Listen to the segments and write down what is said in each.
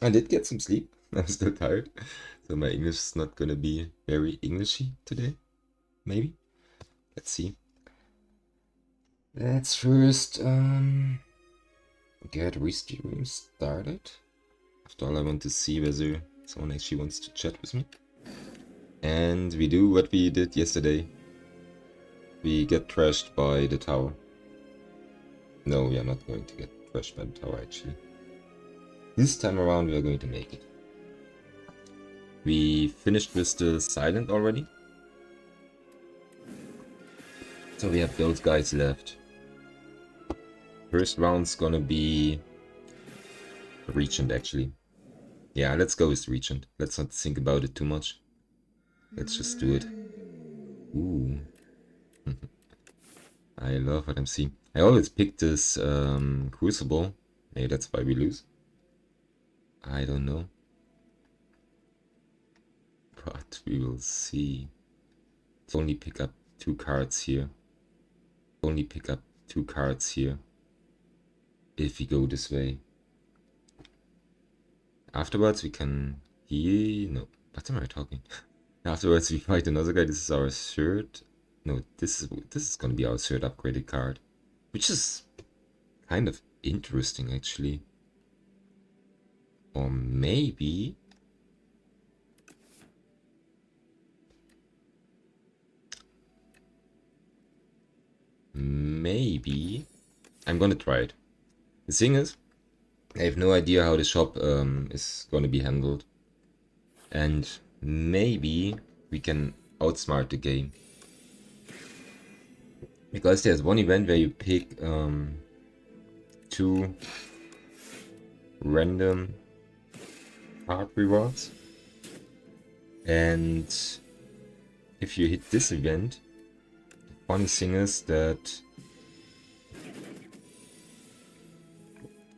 I did get some sleep. I'm still tired. So my English is not gonna be very Englishy today. Maybe. Let's see. Let's first get restream started. After all, I want to see whether someone actually wants to chat with me. And we do what we did yesterday. We get trashed by the tower. No, we are not going to get trashed by the tower actually. This time around we are going to make it. We finished with the silent already. So we have those guys left. First round's gonna be Regent actually. Yeah, let's go with Regent. Let's not think about it too much. Let's just do it. Ooh. I love what I'm seeing. I always pick this Crucible. Maybe that's why we lose. I don't know. But we will see. Only pick up 2 cards here. Only pick up 2 cards here. If we go this way. Afterwards we can heal. No, what am I talking? Afterwards we fight another guy. This is our third. No, this is gonna be our third upgraded card, which is kind of interesting actually. Or maybe I'm gonna try it. The thing is, I have no idea how the shop is gonna be handled, and maybe we can outsmart the game. Because there's one event where you pick 2 random card rewards, and if you hit this event, the funny thing is that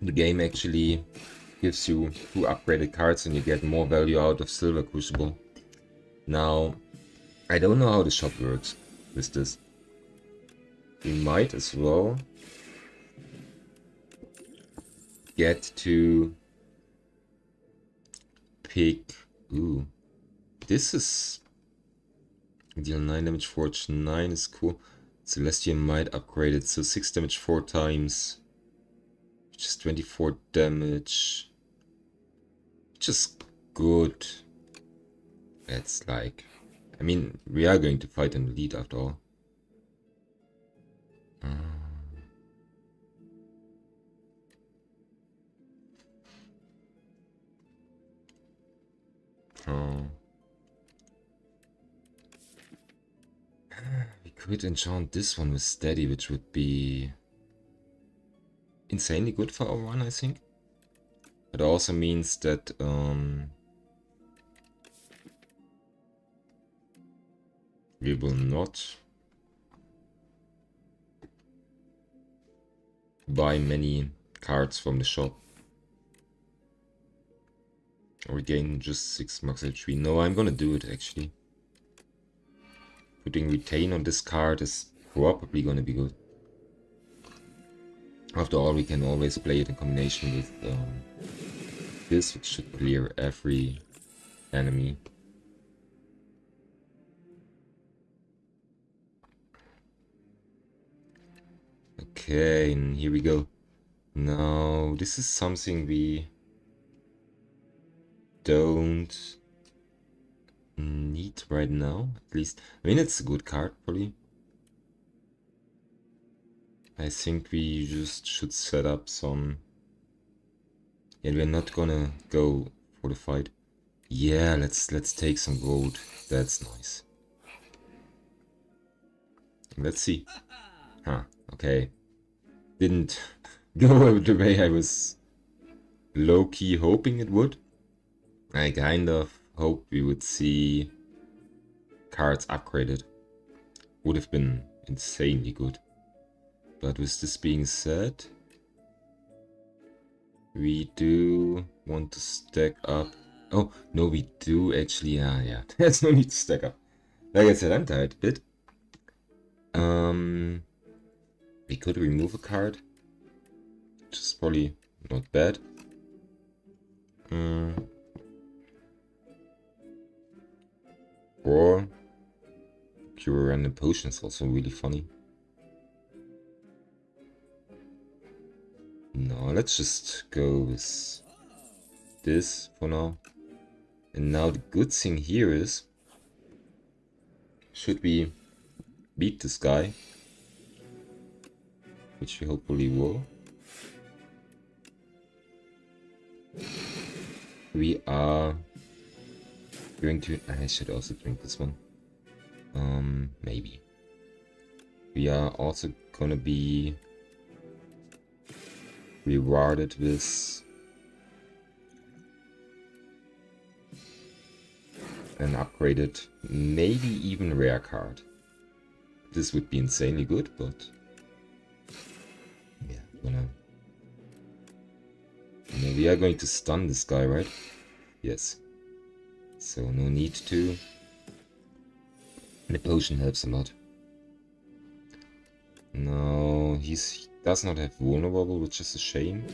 the game actually gives you 2 upgraded cards and you get more value out of Silver Crucible. Now, I don't know how the shop works with this. We might as well get to pick... Ooh, this is... Deal 9 damage, Forge 9 is cool. Celestial Might upgraded, so 6 damage 4 times. Which is 24 damage. Which is good. That's like... I mean, we are going to fight an elite after all. We could enchant this one with Steady, which would be insanely good for our run, I think. It also means that we will not buy many cards from the shop. Or gain just 6 max HP. No, I'm gonna do it actually. Putting Retain on this card is probably gonna be good. After all, we can always play it in combination with this, which should clear every enemy. Okay, and here we go. Now, this is something we don't need right now, at least. I mean, it's a good card, probably. I think we just should set up some... Yeah, we're not gonna go for the fight. Yeah, let's take some gold. That's nice. Let's see. Huh, okay. Didn't go the way I was low-key hoping it would. I kind of hope we would see cards upgraded. Would have been insanely good. But with this being said, we do want to stack up. Oh, no, we do actually. Yeah, there's no need to stack up. Like I said, I'm tired a bit. We could remove a card, which is probably not bad. Or pure random potion is also really funny. No, let's just go with this for now. And now the good thing here is, should we beat this guy, which we hopefully will, we are going to... I should also drink this one. Maybe. We are also gonna be rewarded with an upgraded, maybe even rare card. This would be insanely good, but yeah, we are going to stun this guy, right? Yes. So no need to. The potion helps a lot. No, he does not have vulnerable, which is a shame.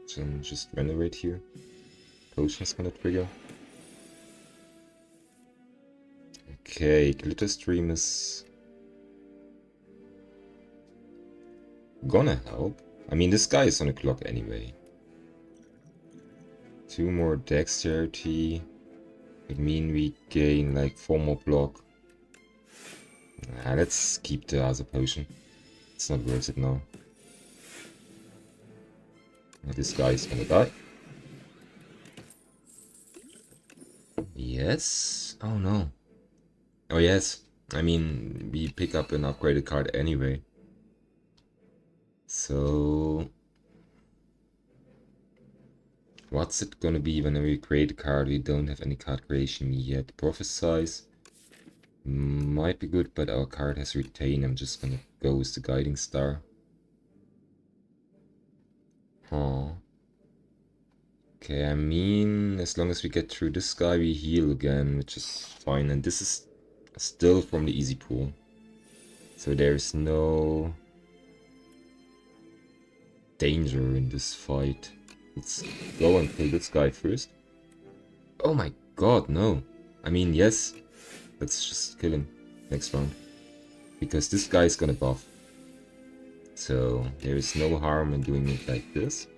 So just renovate here. Potion's gonna trigger. Okay, glitter stream is gonna help. I mean, this guy is on the clock anyway. 2 more dexterity would mean we gain like 4 more block. Let's keep the other potion. It's not worth it now. This guy is gonna die. Yes. Oh no. Oh yes. I mean, we pick up an upgraded card anyway. So what's it gonna be whenever we create a card? We don't have any card creation yet. Prophesize might be good, but our card has retain. I'm just gonna go with the guiding star. Huh. Okay, I mean, as long as we get through this guy, we heal again, which is fine. And this is still from the easy pool. So there's no danger in this fight. Let's go and kill this guy first. Oh my god, no. I mean, yes. Let's just kill him next round. Because this guy is gonna buff. So there is no harm in doing it like this.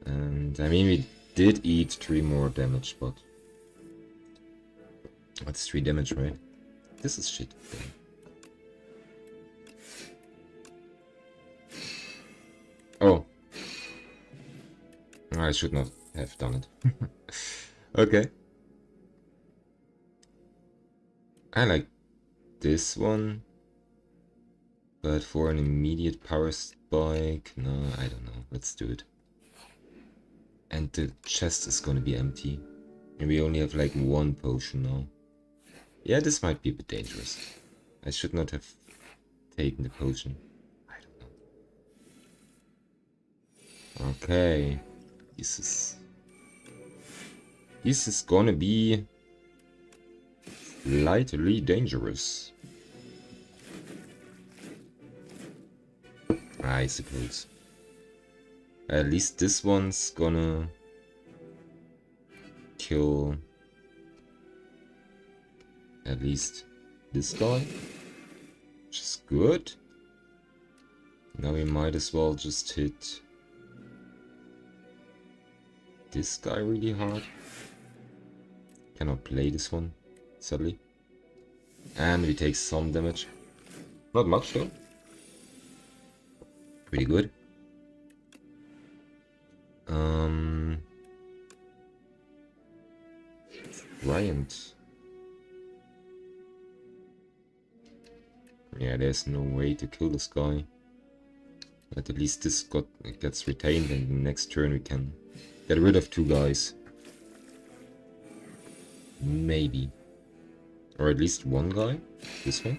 And I mean, we did eat 3 more damage, but that's 3 damage, right? This is shit. Oh. I should not have done it. Okay. I like this one. But for an immediate power spike, no, I don't know. Let's do it. And the chest is gonna be empty. And we only have like 1 potion now. Yeah, this might be a bit dangerous. I should not have taken the potion. I don't know. Okay. This is gonna be slightly dangerous. I suppose. At least this one's gonna kill at least this guy, which is good. Now we might as well just hit this guy really hard. Cannot play this one, sadly. And we take some damage. Not much though. Pretty good. Giant. Yeah, there's no way to kill this guy. But at least this gets retained, and the next turn we can get rid of 2 guys. Maybe. Or at least 1 guy. This one.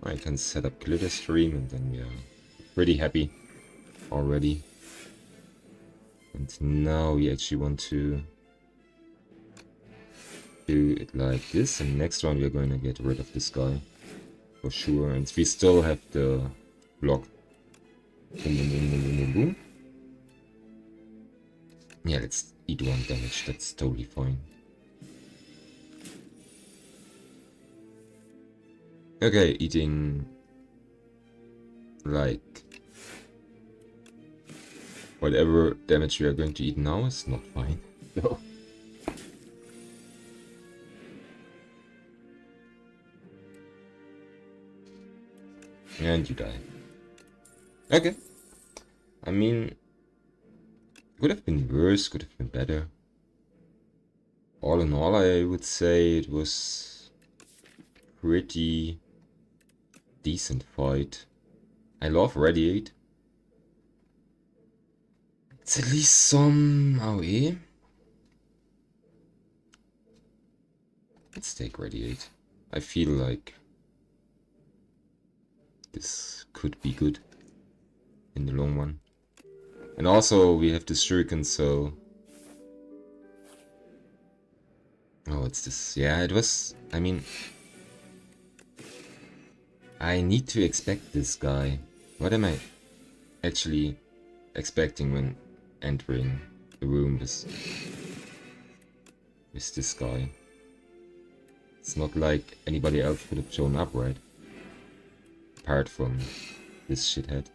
I can set up glitter stream, and then we are pretty happy already. And now we actually want to do it like this, and next round we are going to get rid of this guy for sure. And we still have the block, Boom, boom, boom, boom, boom, boom, boom. Yeah, let's eat 1 damage. That's totally fine. Okay, eating like whatever damage we are going to eat now is not fine. No. And you die. Okay. I mean, could have been worse, could have been better. All in all, I would say it was pretty decent fight. I love Radiate. It's at least some AOE. Let's take Radiate. I feel like this could be good in the long run. And also we have this Shuriken, so... Oh, it's this... Yeah, it was... I mean... I need to expect this guy. What am I actually expecting when entering the room with this guy? It's not like anybody else would have shown up, right? Apart from this shithead.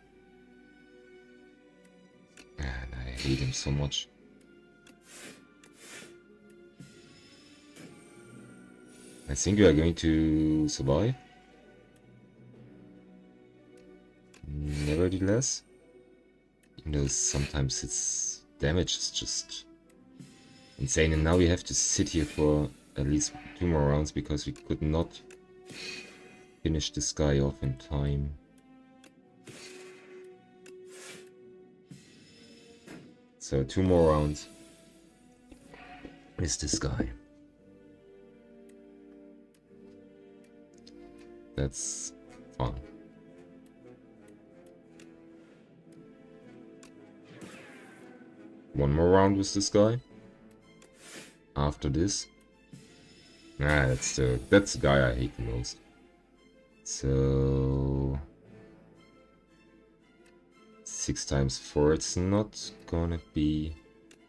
And I hate him so much. I think we are going to survive. Nevertheless, even though sometimes its damage is just insane, and now we have to sit here for at least 2 more rounds because we could not finish this guy off in time. So 2 more rounds with this guy. That's fun. One more round with this guy. After this. That's the guy I hate the most. So 6 times 4, it's not gonna be...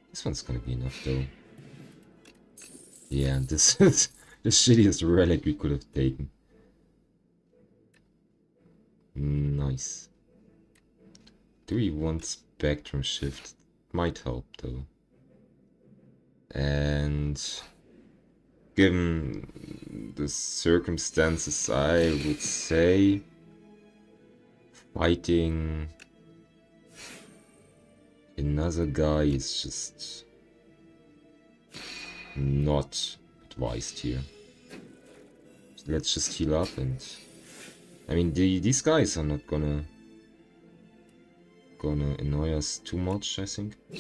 This one's gonna be enough though. Yeah, this is the shittiest relic we could have taken. Nice. Do we want Spectrum Shift? Might help though. And given the circumstances, I would say fighting another guy is just not advised here. So let's just heal up, and I mean these guys are not gonna annoy us too much, I think. We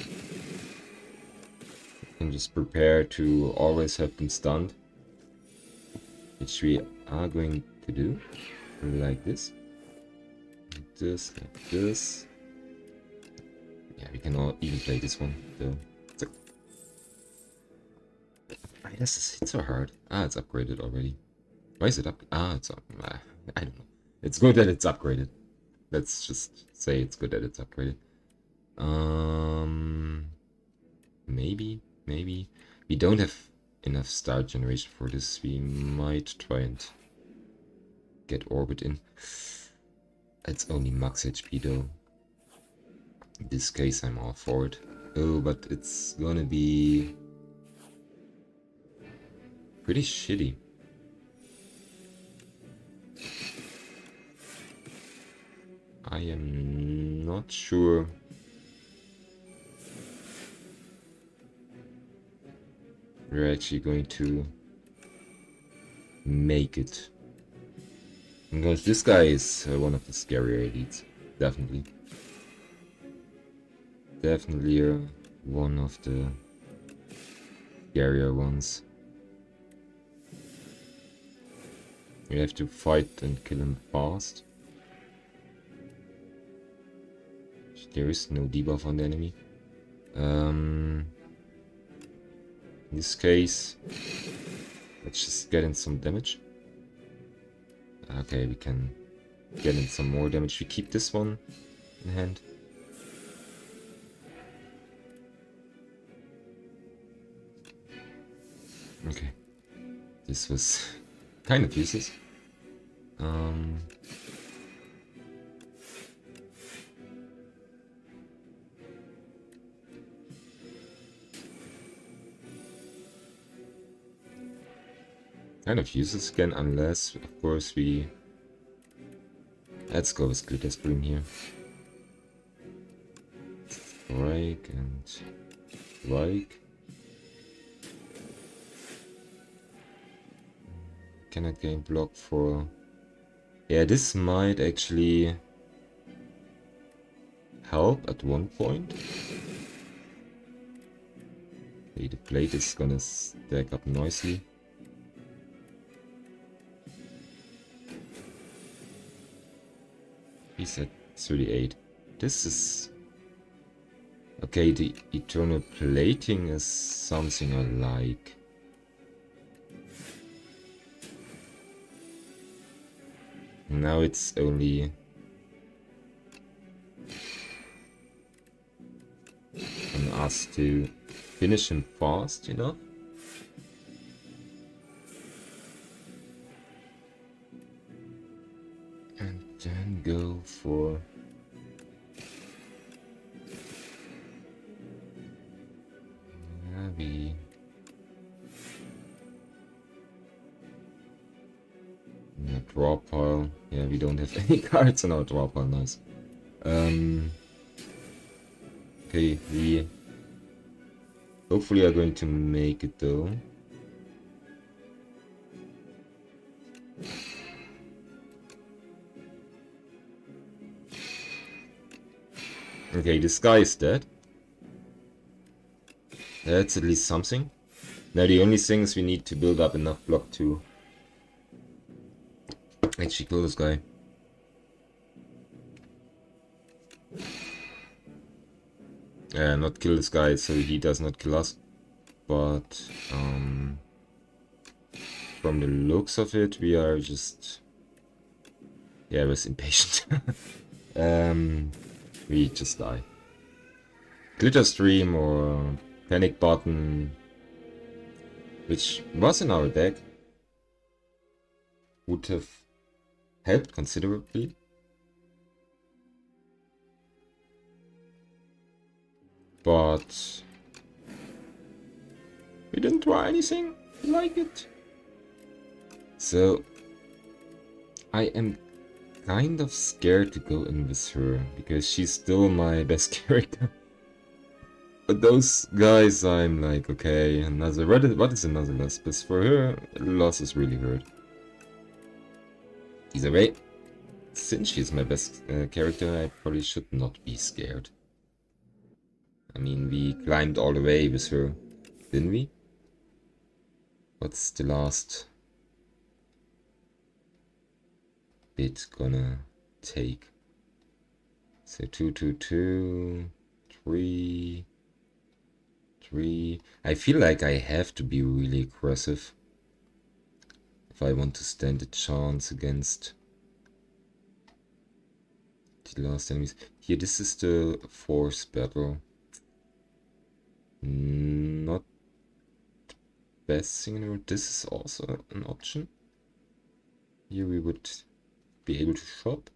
can just prepare to always have them stunned, which we are going to do, like this. Like this, like this. Yeah, we can all even play this one, though. So... Why does this hit so hard? Ah, it's upgraded already. Why is it up? Ah, it's up. I don't know. It's good that it's upgraded. Let's just say it's good that it's upgraded. Maybe. We don't have enough star generation for this. We might try and get Orbit in. It's only max HP though. In this case, I'm all for it. Oh, but it's gonna be pretty shitty. I am not sure we're actually going to make it. Because this guy is one of the scarier elites. Definitely. Definitely one of the scarier ones. We have to fight and kill him fast. There is no debuff on the enemy. In this case, let's just get in some damage. Okay, we can get in some more damage. We keep this one. in hand. Okay. This was kind of useless. Kind of useless again, unless, of course, we... Let's go with Glitter Spring here. Strike and strike. Cannot gain block for... Yeah, this might actually help at one point. Okay, the plate is gonna stack up nicely. He's at 38. This is... Okay, the eternal plating is something I like. Now it's only on us to finish him fast enough. And then go for... Maybe... Draw pile. Yeah, we don't have any cards in our draw pile. Nice. Okay, we hopefully are going to make it though. Okay, this guy is dead. That's at least something. Now the only thing is we need to build up enough block to actually kill this guy. Not kill this guy so he does not kill us. But from the looks of it, we are just... Yeah, we're impatient. We just die. Glitter Stream or Panic Button, which was in our deck, would have helped considerably. But we didn't try anything like it. So I am kind of scared to go in with her, because she's still my best character. But those guys, I'm like, okay, another... What is another loss? But for her, losses really hurt. Either way, since she's my best character, I probably should not be scared. I mean, we climbed all the way with her, didn't we? What's the last bit gonna take? So 2, 2, 2, 3, 3. I feel like I have to be really aggressive if I want to stand a chance against the last enemies. Here, this is the force battle. Not the best thing in the world. This is also an option. Here we would be able to shop.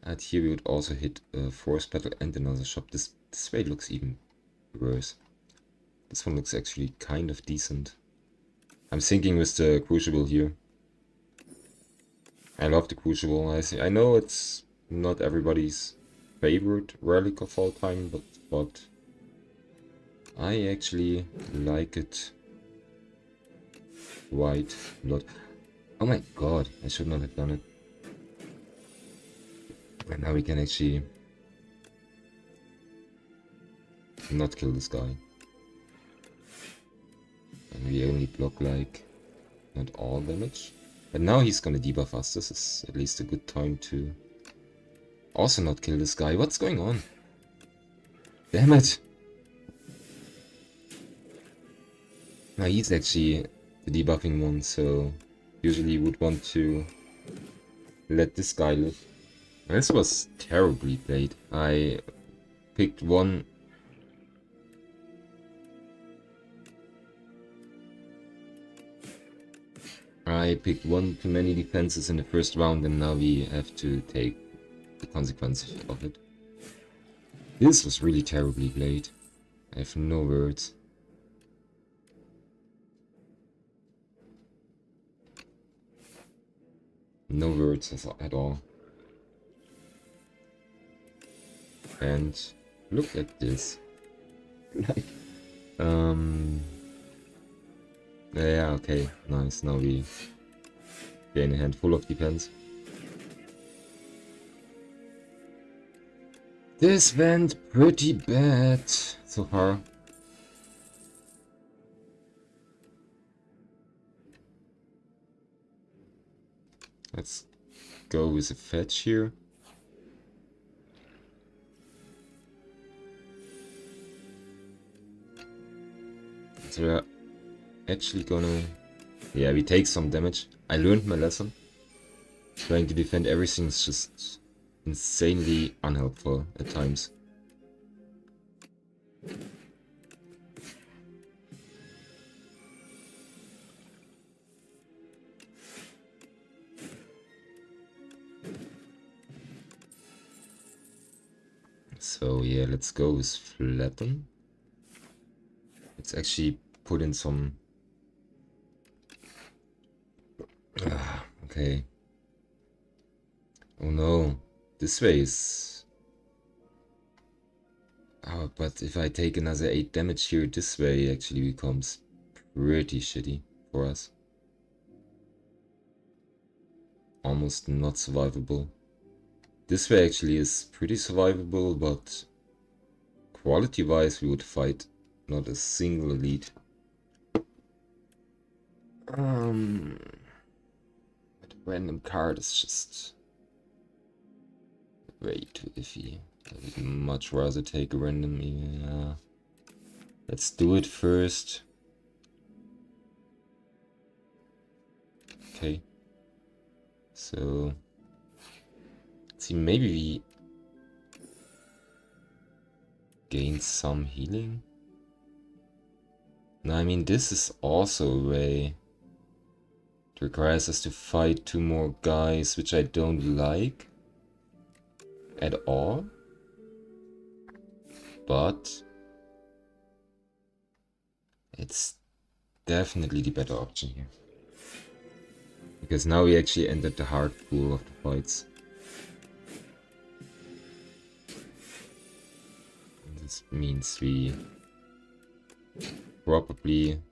And here we would also hit a force battle and another shop. This way looks even worse. This one looks actually kind of decent. I'm thinking with the Crucible here. I love the Crucible. I know it's not everybody's favorite relic of all time, but I actually like it quite a lot. Oh my god, I should not have done it. And now we can actually not kill this guy. And we only block like not all damage. But now he's gonna debuff us. This is at least a good time to also not kill this guy. What's going on? Damn it! Now he's actually the debuffing one, so usually you would want to let this guy live. This was terribly played. I picked one. I picked one too many defenses in the first round, and now we have to take the consequences of it. This was really terribly played. I have no words. No words at all. And look at this. Like, yeah, okay, nice. Now we gain a handful of defense. This went pretty bad so far. Let's go with a fetch here. So we're actually gonna... Yeah, we take some damage. I learned my lesson. Trying to defend everything is just insanely unhelpful at times. So yeah, let's go with flatten. Let's actually put in some... okay. Oh no, this way is... Oh, but if I take another 8 damage here, this way actually becomes pretty shitty for us. Almost not survivable. This way actually is pretty survivable, but quality-wise we would fight not a single elite. That random card is just way too iffy. I would much rather take a random. Yeah. Let's do it first. Okay. So, let's see, maybe we gain some healing. No, I mean, this is also a way. It requires us to fight 2 more guys, which I don't like at all. But it's definitely the better option here. Because now we actually entered the hard pool of the fights. This means we probably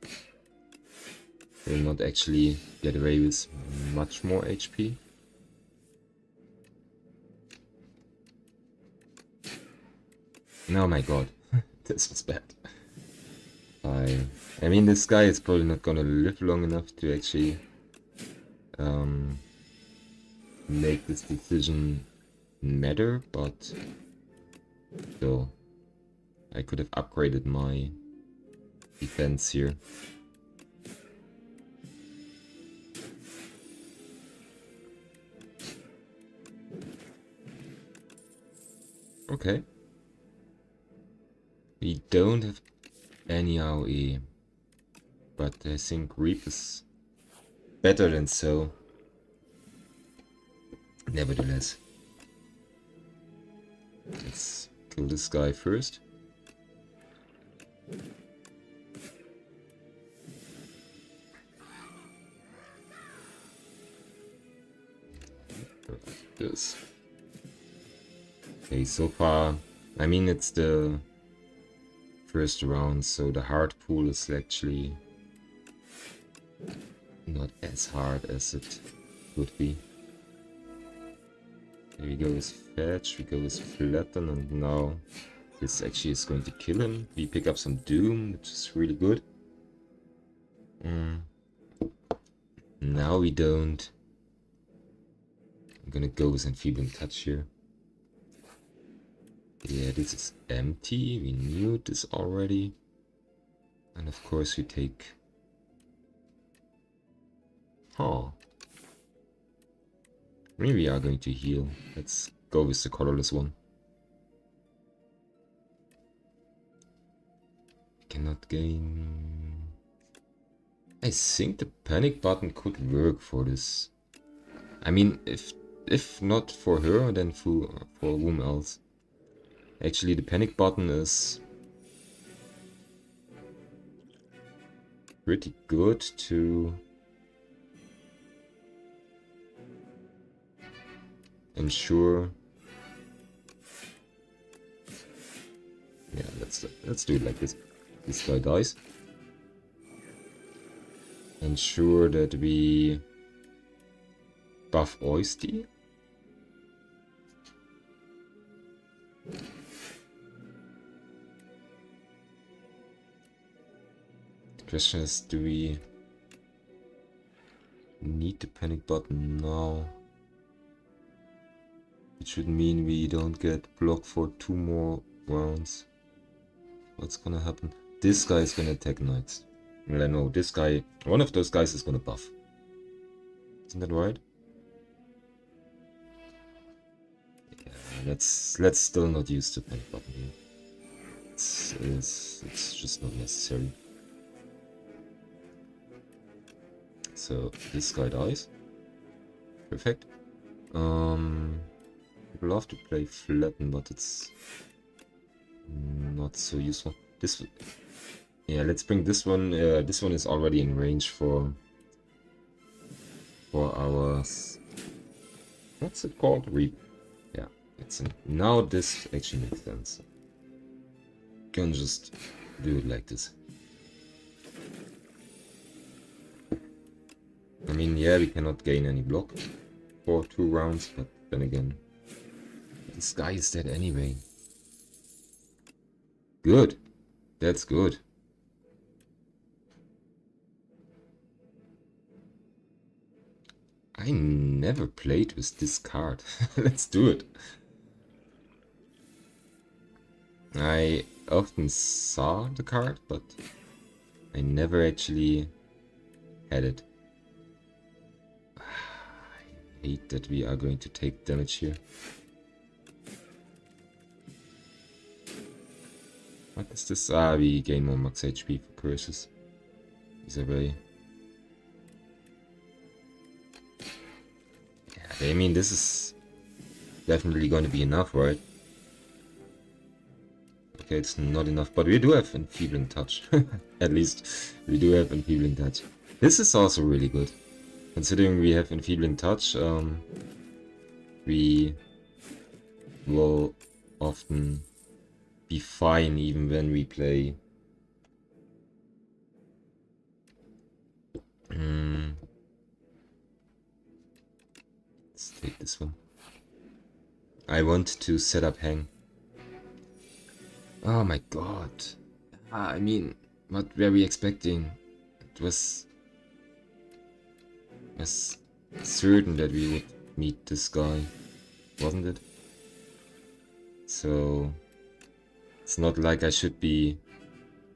will not actually get away with much more HP. Oh my god, this was bad. I mean, this guy is probably not gonna live long enough to actually make this decision matter, but still, I could have upgraded my defense here. Okay. We don't have any AOE, but I think Reap is better than so. Nevertheless. Let's kill this guy first. This. Okay, so far, I mean, it's the first round, so the hard pool is actually not as hard as it would be. Here we go with fetch, we go with flatten, and now this actually is going to kill him. We pick up some doom, which is really good. Now we don't. I'm gonna go with enfeebling touch here. Yeah, this is empty. We knew this already. And of course we take... Huh. Maybe we are going to heal. Let's go with the colorless one. Cannot gain... I think the panic button could work for this. I mean, if not for her, then for whom else? Actually, the panic button is pretty good to ensure. Yeah, let's do it like this. This guy dies. Ensure that we buff Oyster. The question is, do we need the panic button now? It should mean we don't get blocked for 2 more rounds. What's gonna happen? This guy is gonna attack next. Well, I know this guy, one of those guys is gonna buff. Isn't that right? Yeah, let's still not use the panic button here. It's just not necessary. So this guy dies. Perfect. People love to play flatten, but it's not so useful. This, yeah, let's bring this one. This one is already in range for our, what's it called? Reap. Yeah, it's in. Now this actually makes sense. Can just do it like this. I mean, yeah, we cannot gain any block for 2 rounds, but then again, this guy is dead anyway. Good. That's good. I never played with this card. Let's do it. I often saw the card, but I never actually had it. I hate that we are going to take damage here. What is this? Ah, we gain more max HP for curses. Either way. Yeah, I mean, this is definitely going to be enough, right? Okay, it's not enough, but we do have Enfeebling Touch. At least, we do have Enfeebling Touch. This is also really good. Considering we have Enfeebling Touch, we will often be fine even when we play. Let's take this one. I want to set up Hang. Oh my god. I mean, what were we expecting? It was certain that we would meet this guy, wasn't it? So it's not like I should be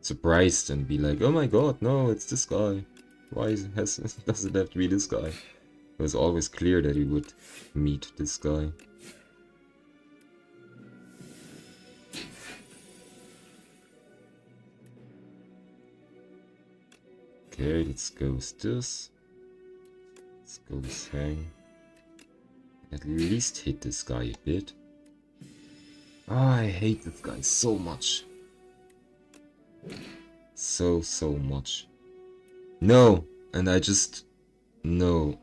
surprised and be like, oh my god, no, it's this guy. Why does it have to be this guy? It was always clear that we would meet this guy. Okay, let's go with this. Let's go with Hang. At least hit this guy a bit. Oh, I hate this guy so much. So much. No! And I just... No.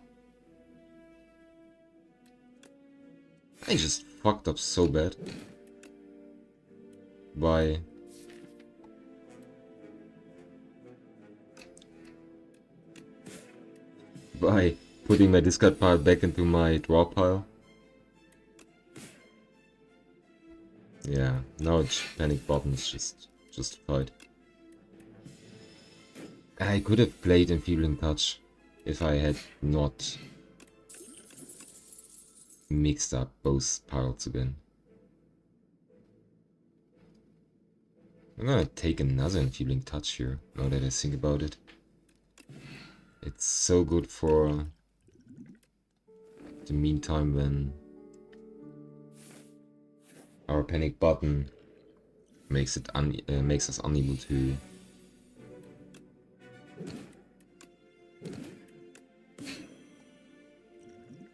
I just fucked up so bad. By putting my discard pile back into my draw pile. Yeah, now it's panic button is just justified. I could have played Enfeebling Touch if I had not mixed up both piles again. I'm gonna take another Enfeebling Touch here, now that I think about it. It's so good for the meantime when our panic button makes it makes us unable to.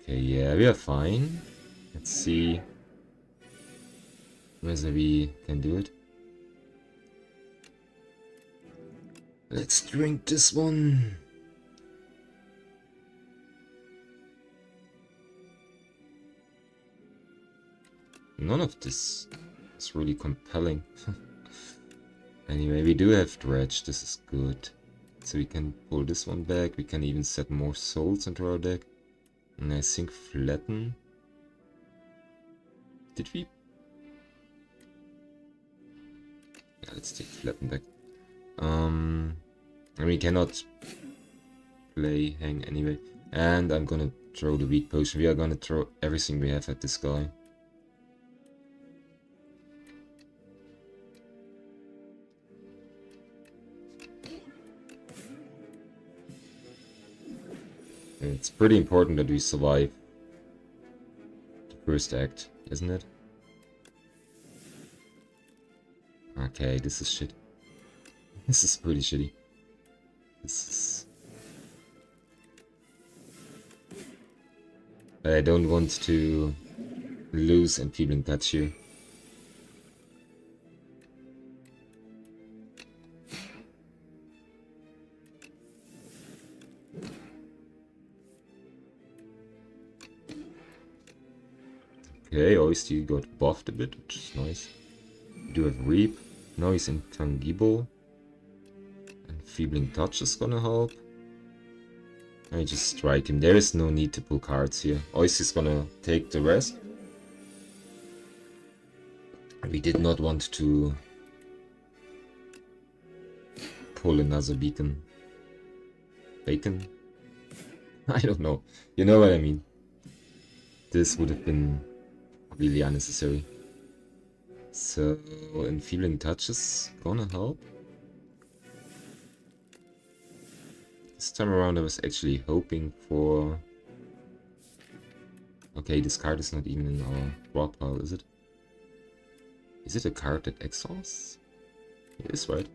Okay, yeah, we are fine. Let's see whether we can do it. Let's drink this one. None of this is really compelling. Anyway, we do have dredge, this is good. So we can pull this one back, we can even set more souls into our deck. And I think flatten. Did we? Yeah, let's take flatten back. And we cannot play hang anyway. And I'm gonna throw the weak potion. We are gonna throw everything we have at this guy. It's pretty important that we survive the first act, isn't it? Okay, this is shit. This is pretty shitty. This is... I don't want to lose Enfeebling Touch here. Okay, Oyster got buffed a bit, which is nice. We do have Reap. Now he's intangible. Enfeebling Touch is gonna help. I just strike him. There is no need to pull cards here. Oyster's gonna take the rest. We did not want to pull another beacon. Bacon? I don't know. You know what I mean. This would have been really unnecessary. So, Enfeebling Touch is gonna help. This time around I was actually hoping for... Okay, this card is not even in our draw pile, is it? Is it a card that exiles? It is, right?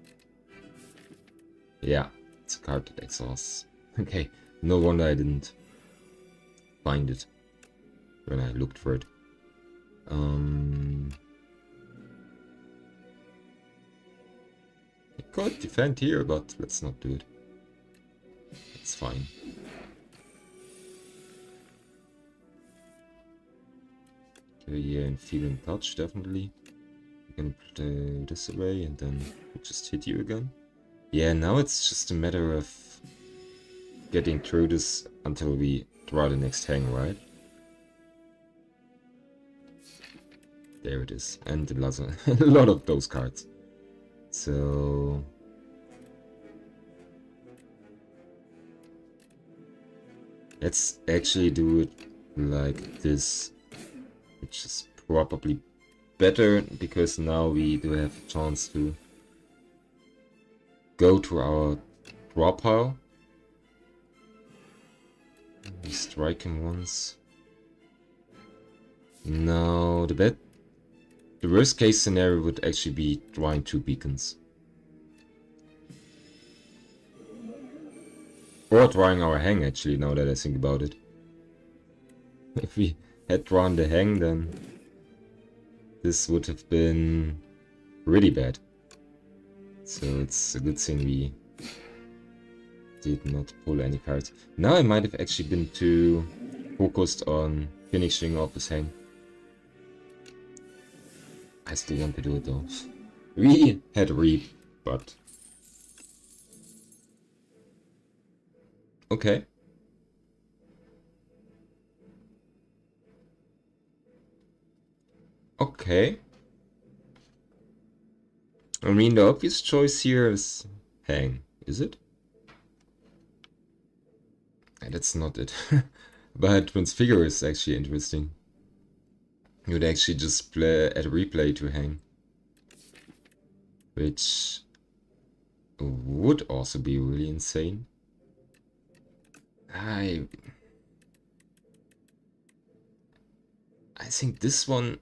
Yeah, it's a card that exiles. Okay, no wonder I didn't find it when I looked for it. I could defend here, but let's not do it. It's fine. Okay, yeah, Enfeebling Touch, definitely. You can put this away and then we'll just hit you again. Yeah, now it's just a matter of getting through this until we draw the next hang, right? There it is. And a lot of those cards. So... let's actually do it like this, which is probably better, because now we do have a chance to go to our draw pile. We strike him once. No, the worst case scenario would actually be drawing 2 beacons. Or drawing our hang, actually, now that I think about it. If we had drawn the hang, then this would have been really bad. So it's a good thing we did not pull any cards. Now I might have actually been too focused on finishing off his hang. I still want to do it though. We had Reap, but... okay. Okay. I mean, the obvious choice here is hang, is it? And that's not it. But Transfigure is actually interesting. You would actually just play at replay to hang. Which would also be really insane. I think this one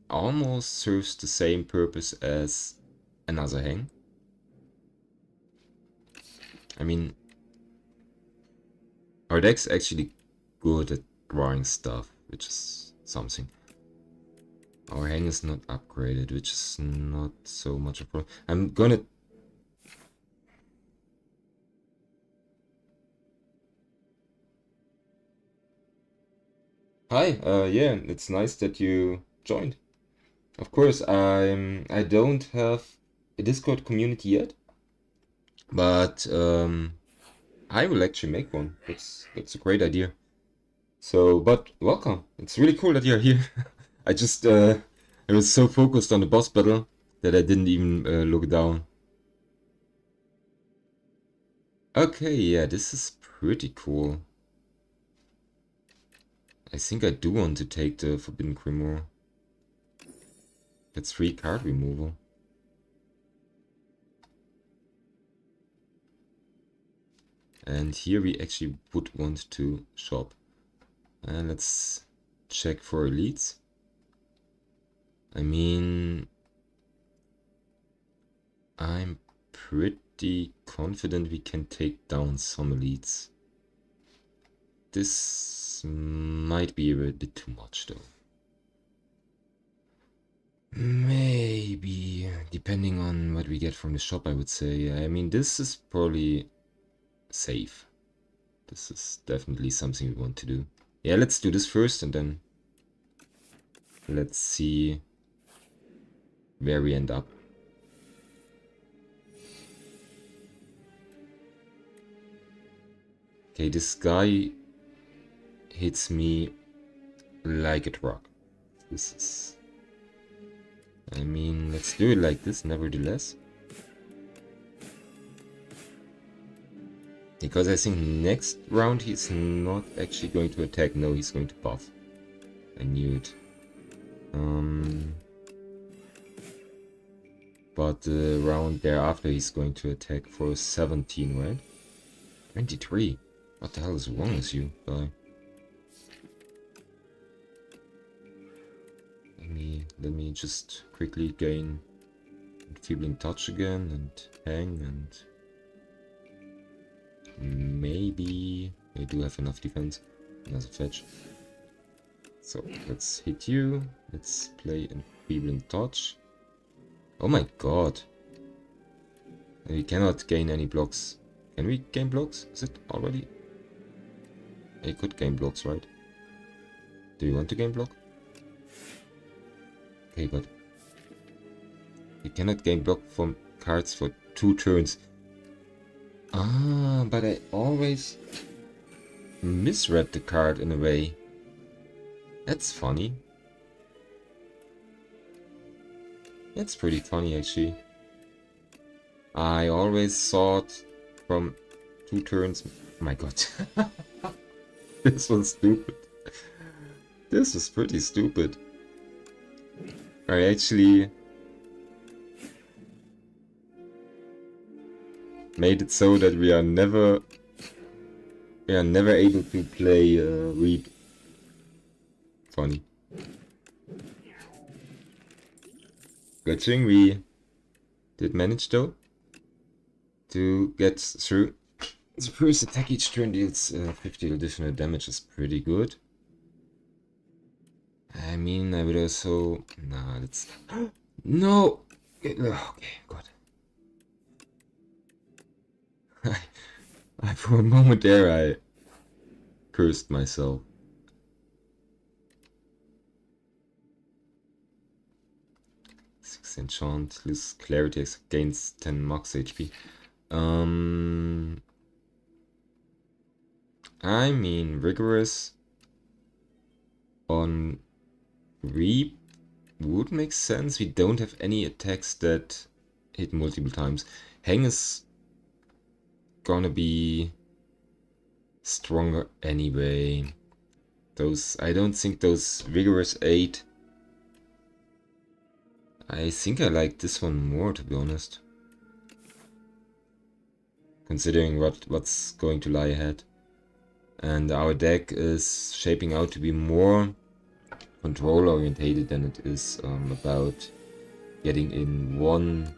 almost serves the same purpose as another hang. I mean, our deck's actually good at drawing stuff, which is something. Our hang is not upgraded, which is not so much a problem. I'm gonna... Hi, yeah, it's nice that you joined. Of course, I don't have a Discord community yet, but I will actually make one. That's a great idea. So, but welcome. It's really cool that you're here. I just I was so focused on the boss battle that I didn't even look down. Okay, yeah, this is pretty cool. I think I do want to take the Forbidden Grimoire. That's 3 card removal. And here we actually would want to shop. And let's check for elites. I mean, I'm pretty confident we can take down some elites. This might be a bit too much though. Maybe, depending on what we get from the shop, I would say. I mean, this is probably safe. This is definitely something we want to do. Yeah, let's do this first and then let's see where we end up. Okay, this guy hits me like a truck. This is... I mean, let's do it like this, nevertheless. Because I think next round he's not actually going to attack. No, he's going to buff. I knew it. But the round thereafter he's going to attack for 17, right? 23. What the hell is wrong with you, guy? Let me just quickly gain Enfeebling Touch again and hang, and maybe I do have enough defense. Another fetch. So let's hit you. Let's play Enfeebling Touch. Oh my god. We cannot gain any blocks. Can we gain blocks? Is it already? I could gain blocks, right? Do you want to gain block? Okay, but you cannot gain block from cards for 2 turns. Ah, but I always misread the card in a way. That's funny. That's pretty funny, actually. I always thought from 2 turns... Oh my god. This was stupid. This was pretty stupid. I actually made it so that we are never able to play Reap. Funny. Good thing we did manage though to get through. The first attack each turn deals 50 additional damage, is pretty good. I mean, I would also... Nah, let's... No! Okay, good. For a moment there, I cursed myself. 6 enchant, lose clarity, gains 10 max HP. I mean, rigorous on Reap would make sense. We don't have any attacks that hit multiple times. Hang is gonna be stronger anyway. I don't think those vigorous 8. I think I like this one more, to be honest. Considering what's going to lie ahead. And our deck is shaping out to be more control orientated than it is about getting in one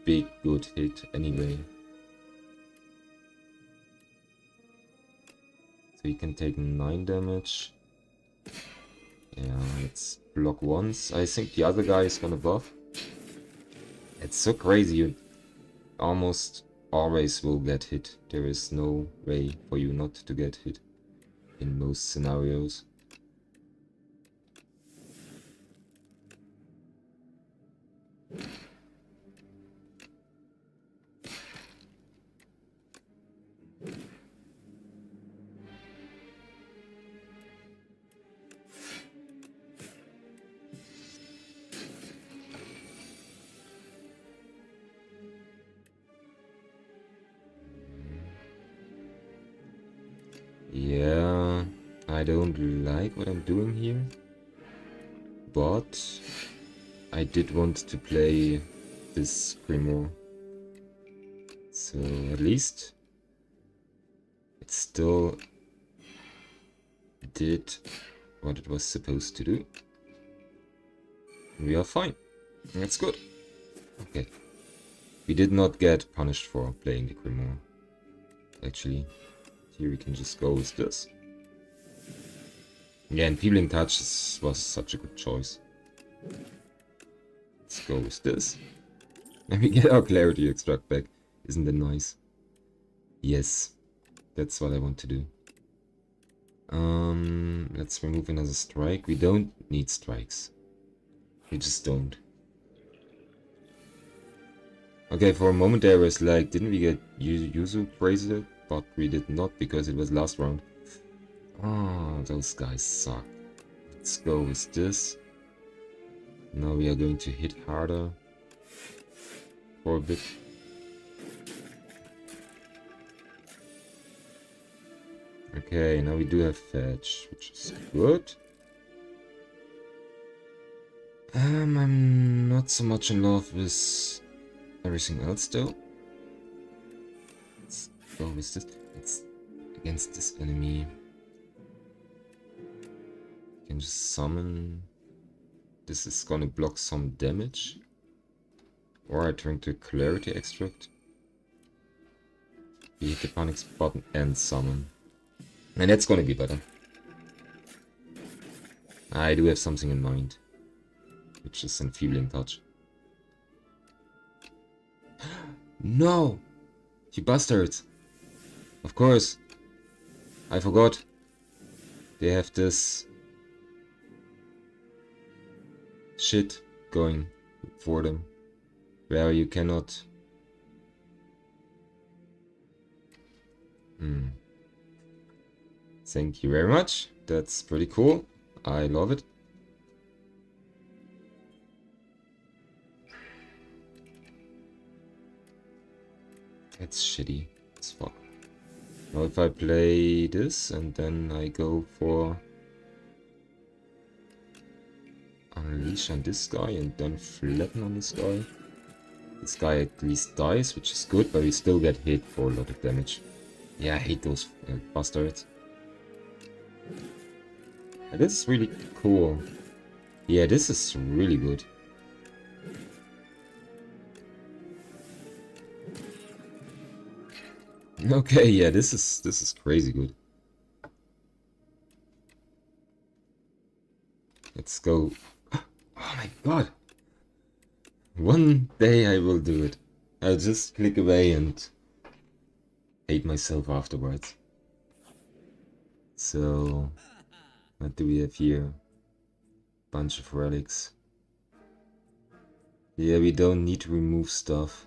big good hit anyway. So you can take 9 damage. Yeah, let's block once. I think the other guy is gonna buff. It's so crazy, you almost always will get hit. There is no way for you not to get hit in most scenarios. Yeah, I don't like what I'm doing here, but I did want to play this Grimoire, so at least it still did what it was supposed to do. We are fine, that's good. Okay, we did not get punished for playing the Grimoire, actually. Here we can just go with this. Yeah, and Peeling Touch was such a good choice. Let's go with this. And we get our Clarity Extract back. Isn't that nice? Yes, that's what I want to do. Let's remove another strike. We don't need strikes. We just don't. Okay, for a moment there I was like, didn't we get Yuzu Bracelet? But we did not, because it was last round. Oh, those guys suck. Let's go with this. Now we are going to hit harder for a bit. Okay, now we do have Fetch, which is good. I'm not so much in love with everything else though. Let's go with this. It's against this enemy. You can just summon. This is gonna block some damage. Or I turn to Clarity Extract. We hit the panic button and summon. And that's gonna be better. I do have something in mind. Which is Enfeebling Touch. No! You bastards! Of course! I forgot. They have this shit going for them. Where you cannot... Thank you very much. That's pretty cool. I love it. That's shitty as fuck. Now if I play this and then I go for Unleash on this guy and then Flatten on this guy at least dies, which is good, but we still get hit for a lot of damage. Yeah, I hate those bastards. And this is really cool. Yeah, this is really good. Okay, yeah, this is crazy good. Let's go. Oh my god. One day I will do it. I'll just click away and hate myself afterwards. So, what do we have here? Bunch of relics. Yeah, we don't need to remove stuff.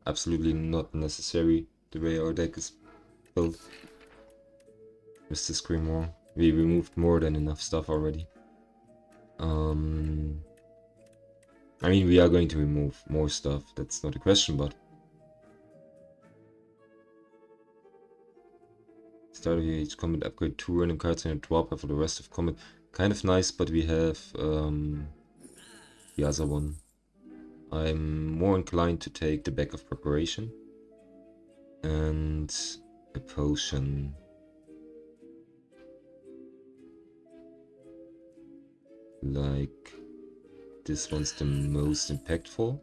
Absolutely not necessary. The way our deck is built. With this Grimoire. We removed more than enough stuff already. I mean, we are going to remove more stuff, that's not a question, but... Start of each combat, upgrade 2 random cards and a drop for the rest of combat. Kind of nice, but we have the other one. I'm more inclined to take the Back of Preparation. And a potion. like this one's the most impactful.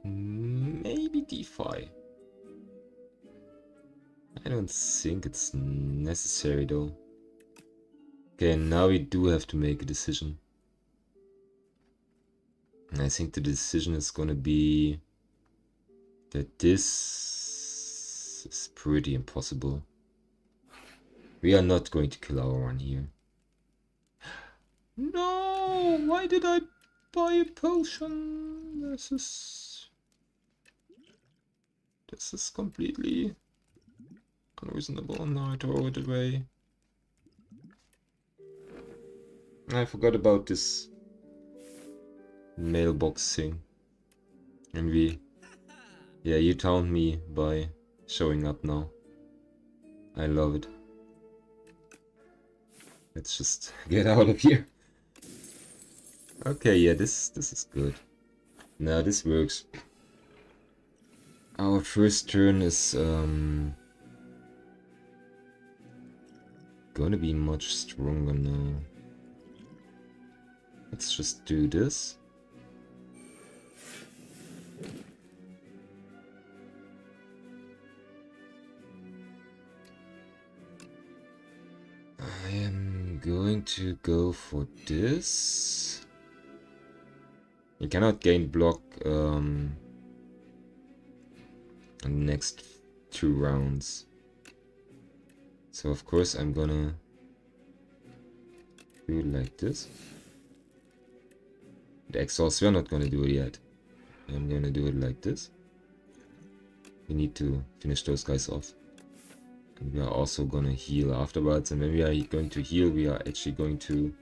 Maybe d5. I don't think it's necessary though. Okay, now we do have to make a decision. And I think the decision is gonna be that this is pretty impossible. We are not going to kill our one here. No! Why did I buy a potion? This is completely unreasonable. Now I throw it away. I forgot about this mailbox thing. And yeah, you taunted me by showing up now. I love it. Let's just get out of here. Okay, yeah, this is good. Now this works. Our first turn is gonna be much stronger now. Let's just do this. I am going to go for this. You cannot gain block on the next 2 rounds. So of course I'm gonna do it like this. The exhaust we're not gonna do it yet. I'm gonna do it like this. We need to finish those guys off. And we are also gonna heal afterwards. And when we are going to heal, we are actually going to...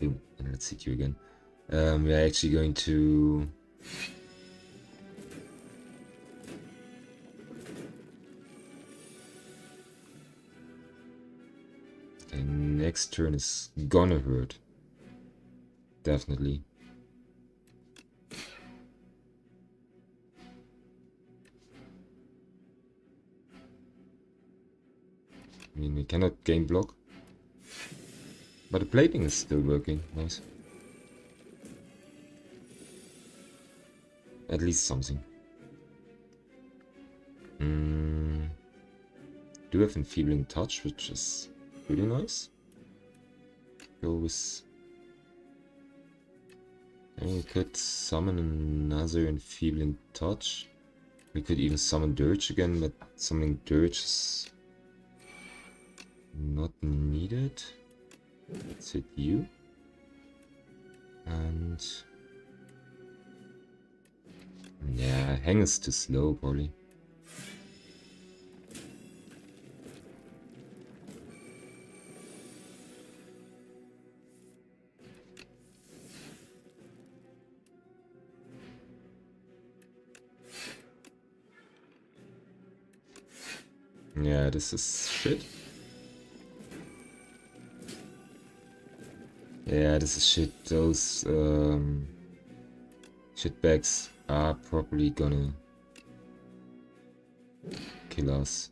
Ooh, let's hit you again. We are actually going to... Okay, next turn is gonna hurt. Definitely. I mean, we cannot gain block. But the plating is still working. Nice. At least something. Do have enfeebling touch, which is pretty nice. Go with... And we could summon another enfeebling touch. We could even summon Dirge again, but summoning Dirge is not needed. Let's hit you. And... yeah, Hang is too slow, probably. Yeah, this is shit. Yeah, this is shit. Those shitbags are probably gonna kill us.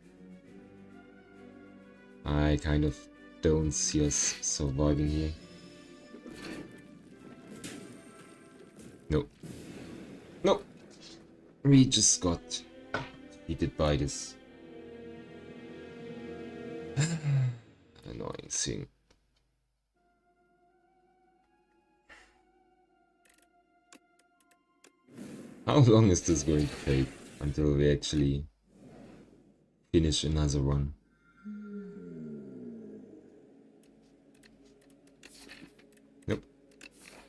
I kind of don't see us surviving here. Nope. Nope. We just got defeated by this annoying thing. How long is this going to take until we actually finish another run? Nope.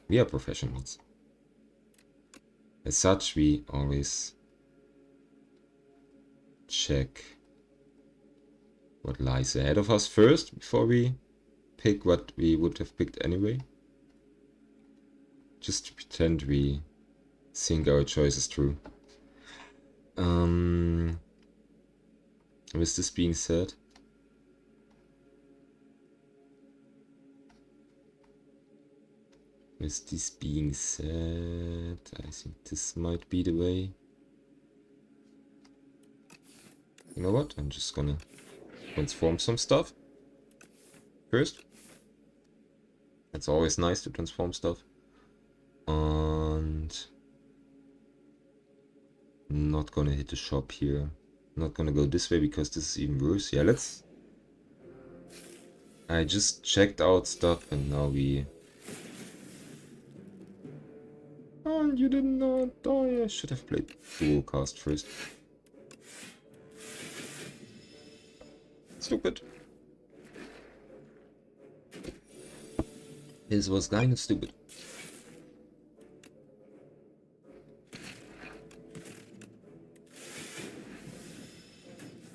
We are professionals. As such, we always check what lies ahead of us first before we pick what we would have picked anyway. Just to pretend we think our choice is true. With this being said, I think this might be the way. You know what? I'm just gonna transform some stuff first. It's always nice to transform stuff. And not gonna hit the shop here. Not gonna go this way because this is even worse. Yeah, let's... I just checked out stuff and now we... Oh, you did not die. I should have played dual cast first. Stupid. This was kind of stupid.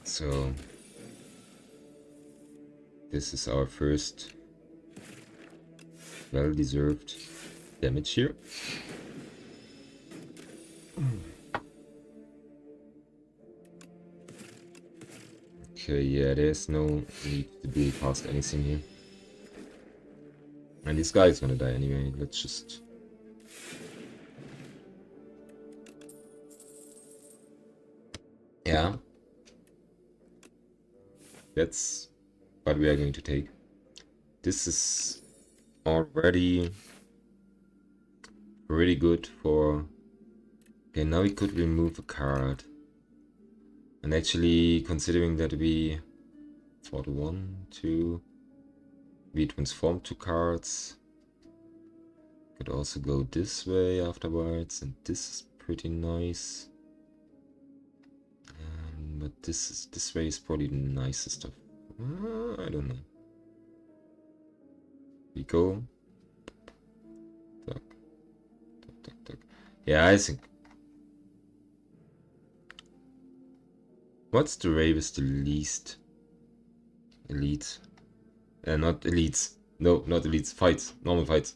So... this is our first well-deserved damage here. Okay, yeah, there's no need to do past anything here. And this guy is gonna die anyway, let's just... yeah. That's what we are going to take. This is already really good for... okay, now we could remove a card. And actually, considering that we... for the 1, 2... we transform 2 cards. Could also go this way afterwards, and this is pretty nice. But this way is probably the nicest stuff. I don't know. We go. Tuck, tuck, tuck, tuck. Yeah, I think. What's the rave is the least elite? Not elites. No, not elites. Fights. Normal fights.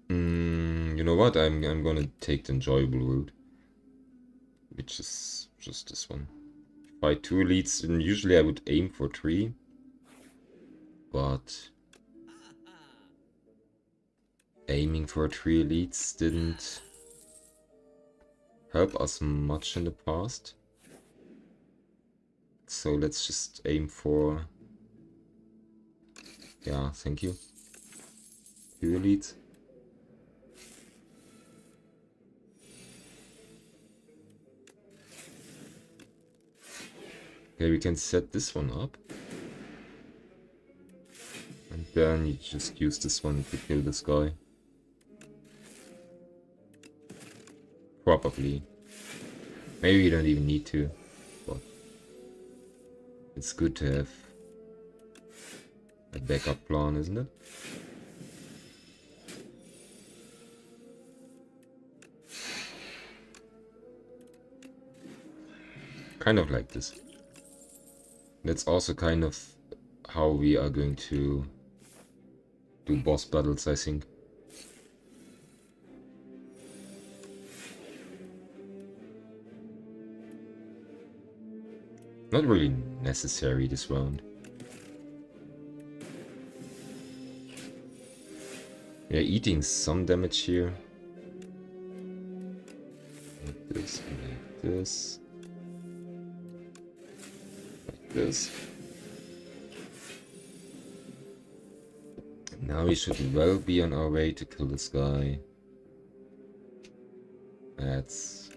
You know what? I'm gonna take the enjoyable route, which is just this one. Fight 2 elites, and usually I would aim for 3, but aiming for 3 elites didn't help us much in the past. So let's just aim for... yeah, thank you. 2 elites. Okay, we can set this one up. And then you just use this one to kill this guy. Probably. Maybe you don't even need to, but it's good to have a backup plan, isn't it? Kind of like this. That's also kind of how we are going to do boss battles, I think. Not really necessary this round. We are eating some damage here. Like this, like this. This. Now we should well be on our way to kill this guy. That's...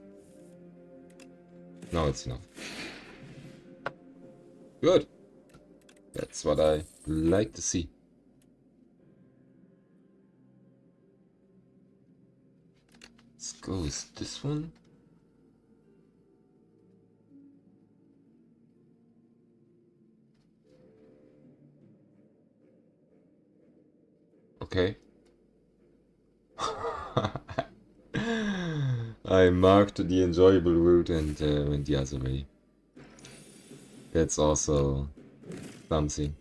no, it's enough. Good. That's what I like to see. Let's go with this one. Okay. I marked the enjoyable route and went the other way. That's also something.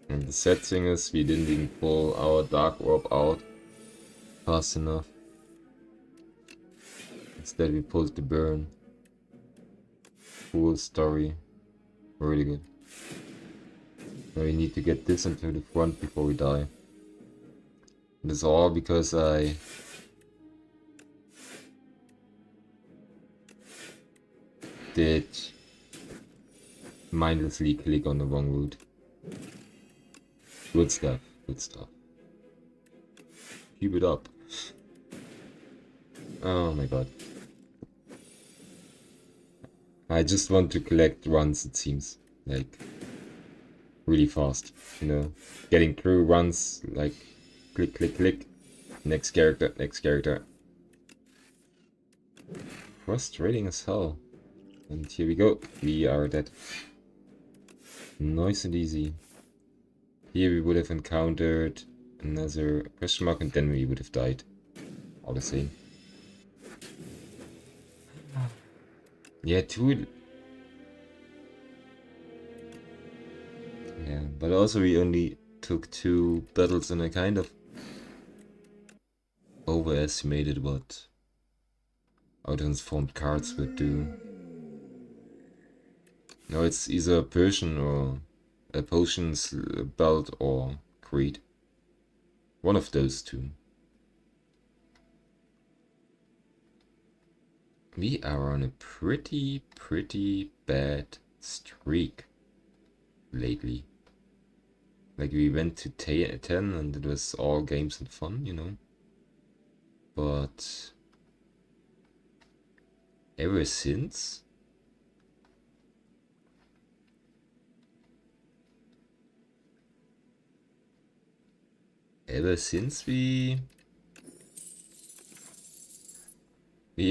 And the sad thing is we didn't even pull our dark orb out fast enough. Instead we pulled the burn. Cool story. Really good. Now we need to get this into the front before we die. This is all because I did mindlessly click on the wrong route. Good stuff, good stuff. Keep it up. Oh my god. I just want to collect runs, it seems. Like, really fast, you know? Getting through runs, like, click, click, click. Next character, next character. Frustrating as hell. And here we go. We are dead. Nice and easy. Here we would have encountered another question mark and then we would have died. All the same. Yeah, two. Yeah, but also we only took 2 battles and I kind of overestimated what our transformed cards would do. No, it's either a Persian or a potions belt or creed. One of those two. We are on a pretty bad streak lately. Like we went to 10 and it was all games and fun, you know. But ever since we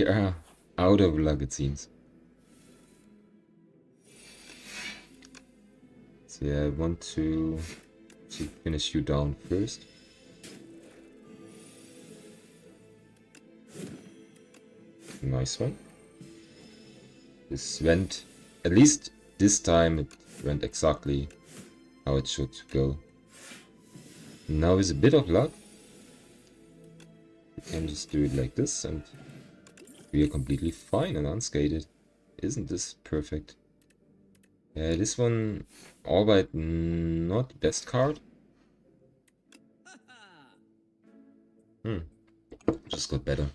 are out of luck, it seems. So yeah, I want to finish you down first. Nice one. This went, at least this time it went exactly how it should go. Now with a bit of luck, we can just do it like this and we are completely fine and unscathed. Isn't this perfect? Yeah, this one, albeit not the best card. Just got better.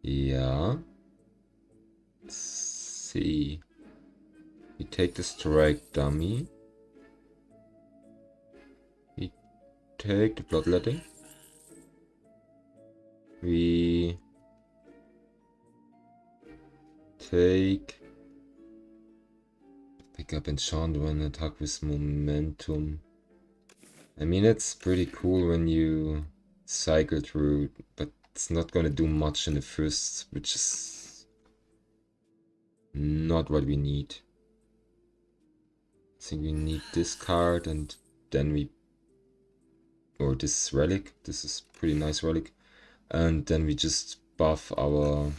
Yeah. Let's see. We take the strike dummy. We take the bloodletting. We take pick up enchant when attack with momentum. I mean, it's pretty cool when you cycle through, but it's not gonna do much in the first, which is not what we need. I think we need this card and then we, or this relic. This is pretty nice relic. And then we just buff our...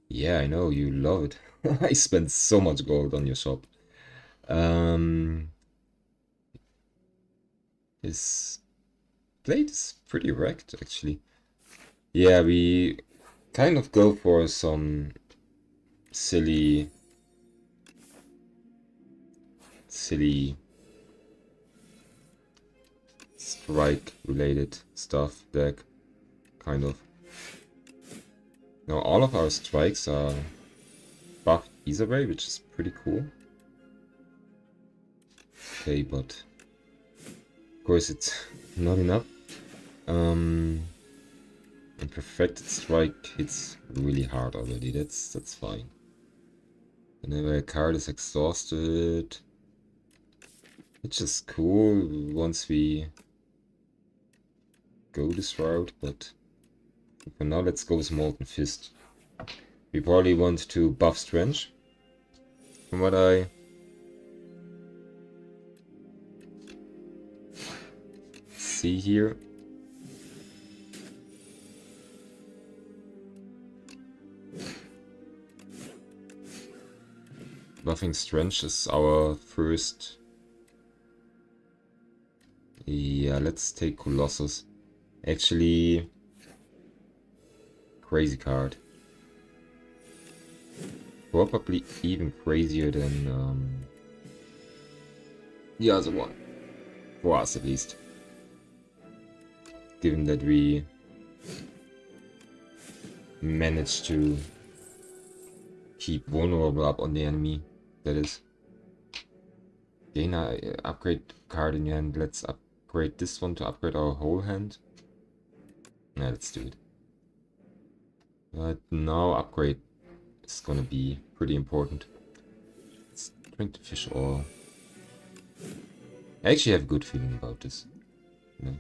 Yeah, I know, you love it. I spent so much gold on your shop. His blade is pretty wrecked, actually. Yeah, we kind of go for some silly strike related stuff deck, kind of. Now all of our strikes are buffed either way, which is pretty cool. Okay, but of course it's not enough. And perfected strike hits really hard already. That's fine. Whenever a card is exhausted, which is cool once we go this route, but for now let's go with Molten Fist. We probably want to buff Strength, from what I see here. Buffing Strength is our first. Yeah, let's take Colossus. Actually, crazy card. Probably even crazier than the other one. For us at least. Given that we manage to keep vulnerable up on the enemy. That is. Gain a upgrade card in your hand. Let's upgrade this one to upgrade our whole hand. Yeah, let's do it. But now upgrade is gonna be pretty important. Let's drink the fish oil. I actually have a good feeling about this. You know?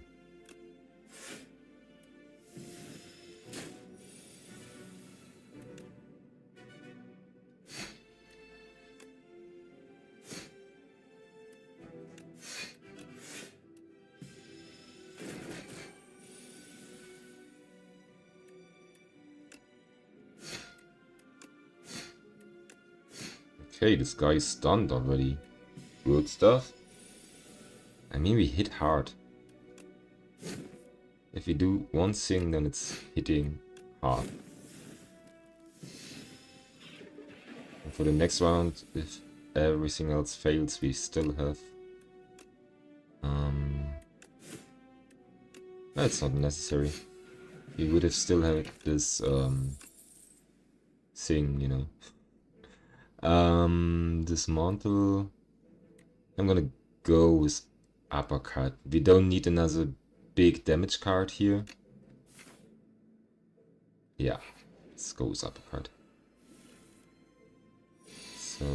Okay, this guy is stunned already. Good stuff. I mean, we hit hard. If we do one thing, then it's hitting hard. And for the next round, if everything else fails, we still have... That's not necessary. We would have still had this thing, you know. Dismantle. I'm gonna go with uppercut. We don't need another big damage card here. Yeah, let's go with uppercut. So,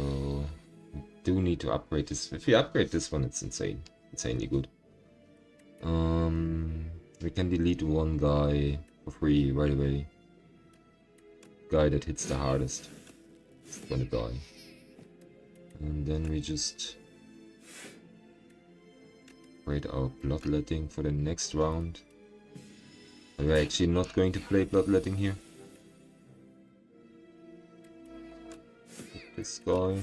we do need to upgrade this. If we upgrade this one, it's insane. Insanely good. We can delete one guy for free right away. Guy that hits the hardest is gonna die. And then we just upgrade our bloodletting for the next round. Are we actually not going to play bloodletting here? This guy.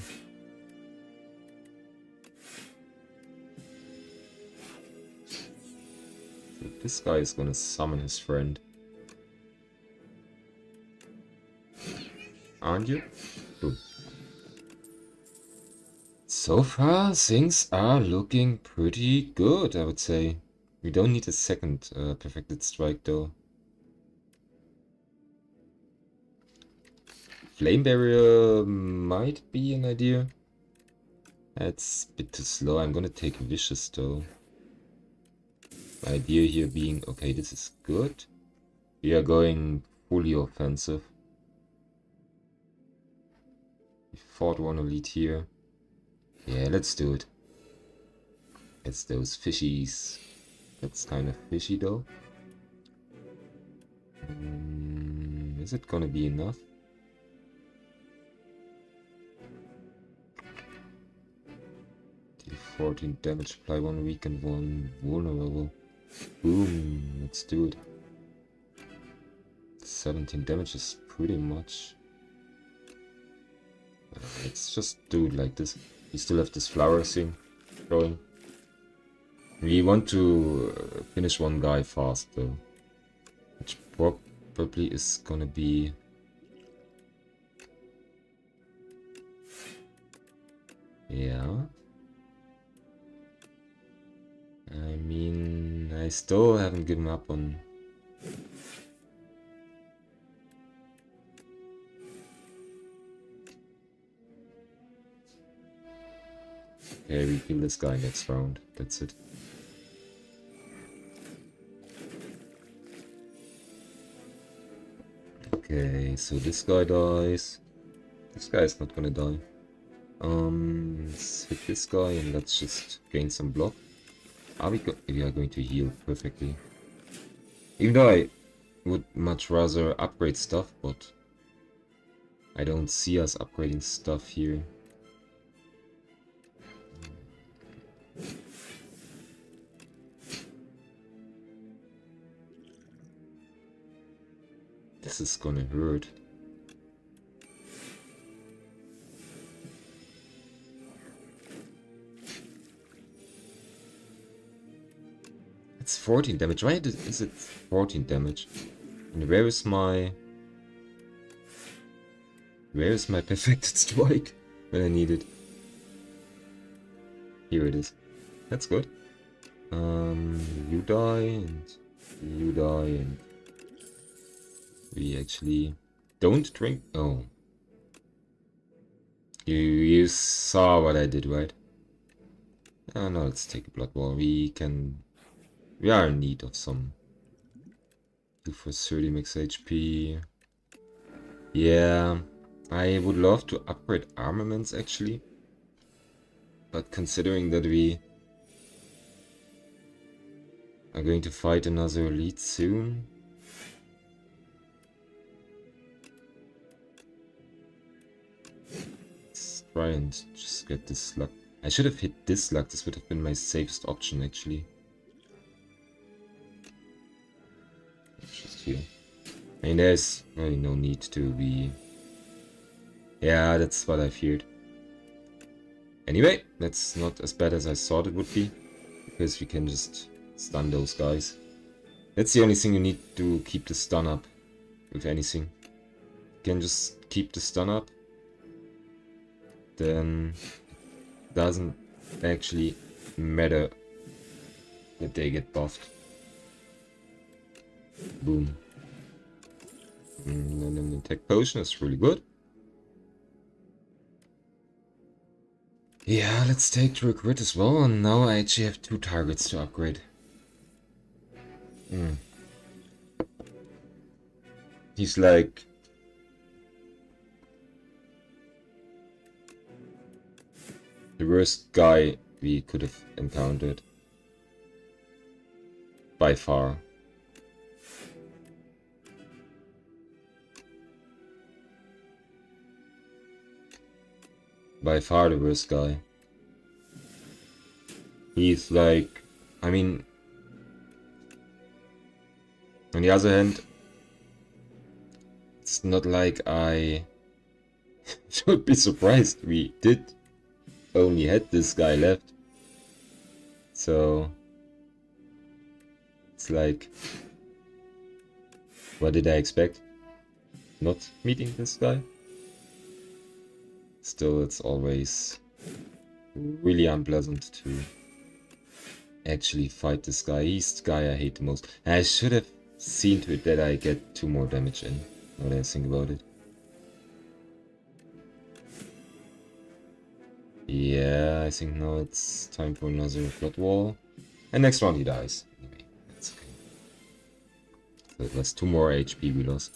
So this guy is gonna summon his friend. Aren't you? Boom. So far, things are looking pretty good, I would say. We don't need a second perfected strike, though. Flame barrier might be an idea. That's a bit too slow. I'm gonna take vicious, though. The idea here being, okay, this is good. We are going fully offensive. We fought one elite here. Yeah, let's do it. It's those fishies. That's kind of fishy though. Is it gonna be enough? Deal 14 damage, apply 1 weak and 1 vulnerable. Boom, let's do it. 17 damage is pretty much. Let's just do it like this. We still have this flower thing going. We want to finish one guy fast though. Which probably is gonna be... Yeah. I mean, I still haven't given up on... Okay, we kill this guy next round. That's it. Okay, so this guy dies. This guy is not gonna die. Let's hit this guy and let's just gain some block. We are going to heal perfectly. Even though I would much rather upgrade stuff, but I don't see us upgrading stuff here. This is gonna hurt. It's 14 damage. Why is it 14 damage? And where is my perfected strike when I need it? Here it is. That's good. You die and you die and we we actually don't drink. Oh. You saw what I did, right? Oh no, let's take a blood wall. We are in need of some. 2 for 30 max HP. Yeah, I would love to upgrade armaments actually. But considering that we are going to fight another elite soon. Let's try and just get this luck. I should have hit this luck. This would have been my safest option actually. Just here. I mean, there's really no need to be... Yeah, that's what I feared. Anyway, that's not as bad as I thought it would be. Because we can just stun those guys. That's the only thing you need to keep the stun up. If anything. You can just keep the stun up. Then it doesn't actually matter that they get buffed. Boom. And then the attack potion is really good. Yeah, let's take the recruit as well, and now I actually have 2 targets to upgrade. He's like... the worst guy we could have encountered. By far. By far the worst guy. He's like... I mean... On the other hand... It's not like I... should be surprised we did only had this guy left. So... It's like... What did I expect? Not meeting this guy? Still, it's always really unpleasant to actually fight this guy. He's the guy I hate the most. I should have seen to it that I get 2 more damage in, now that I think about it. Yeah, I think now it's time for another blood wall. And next round he dies. Anyway, that's okay. So it was 2 more HP we lost.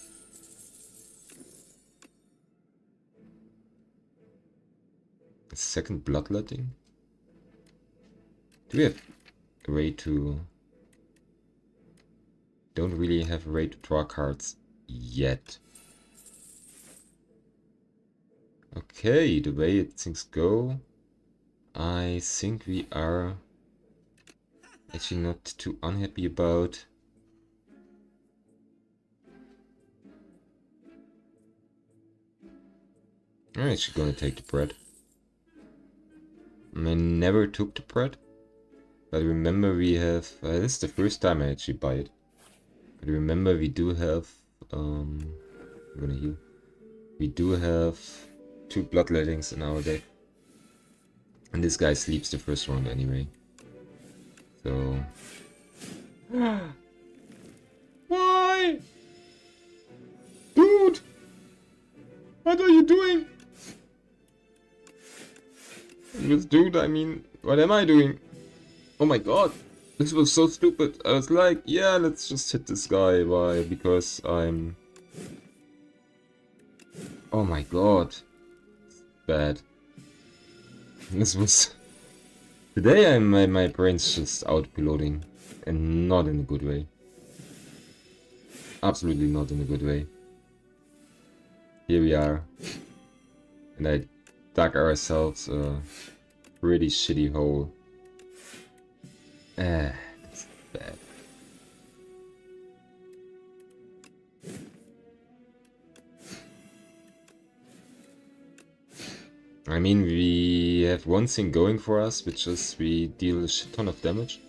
Second bloodletting? Do we have a way to... Don't really have a way to draw cards yet. Okay, the way things go, I think we are actually not too unhappy about... I'm actually gonna take the bread. I never took the bread, but remember we have, this is the first time I actually buy it, but remember we do have, I'm gonna heal, we do have 2 bloodlettings in our deck, and this guy sleeps the first round anyway, so... Why? Dude! What are you doing? With dude, I mean, what am I doing? Oh my god, this was so stupid. I was like, yeah, let's just hit this guy. Why? Because I'm... Oh my god. Bad. This was... Today my brain's just outloading. And not in a good way. Absolutely not in a good way. Here we are. And I dug ourselves a pretty shitty hole. That's bad. I mean, we have one thing going for us, which is we deal a shit ton of damage.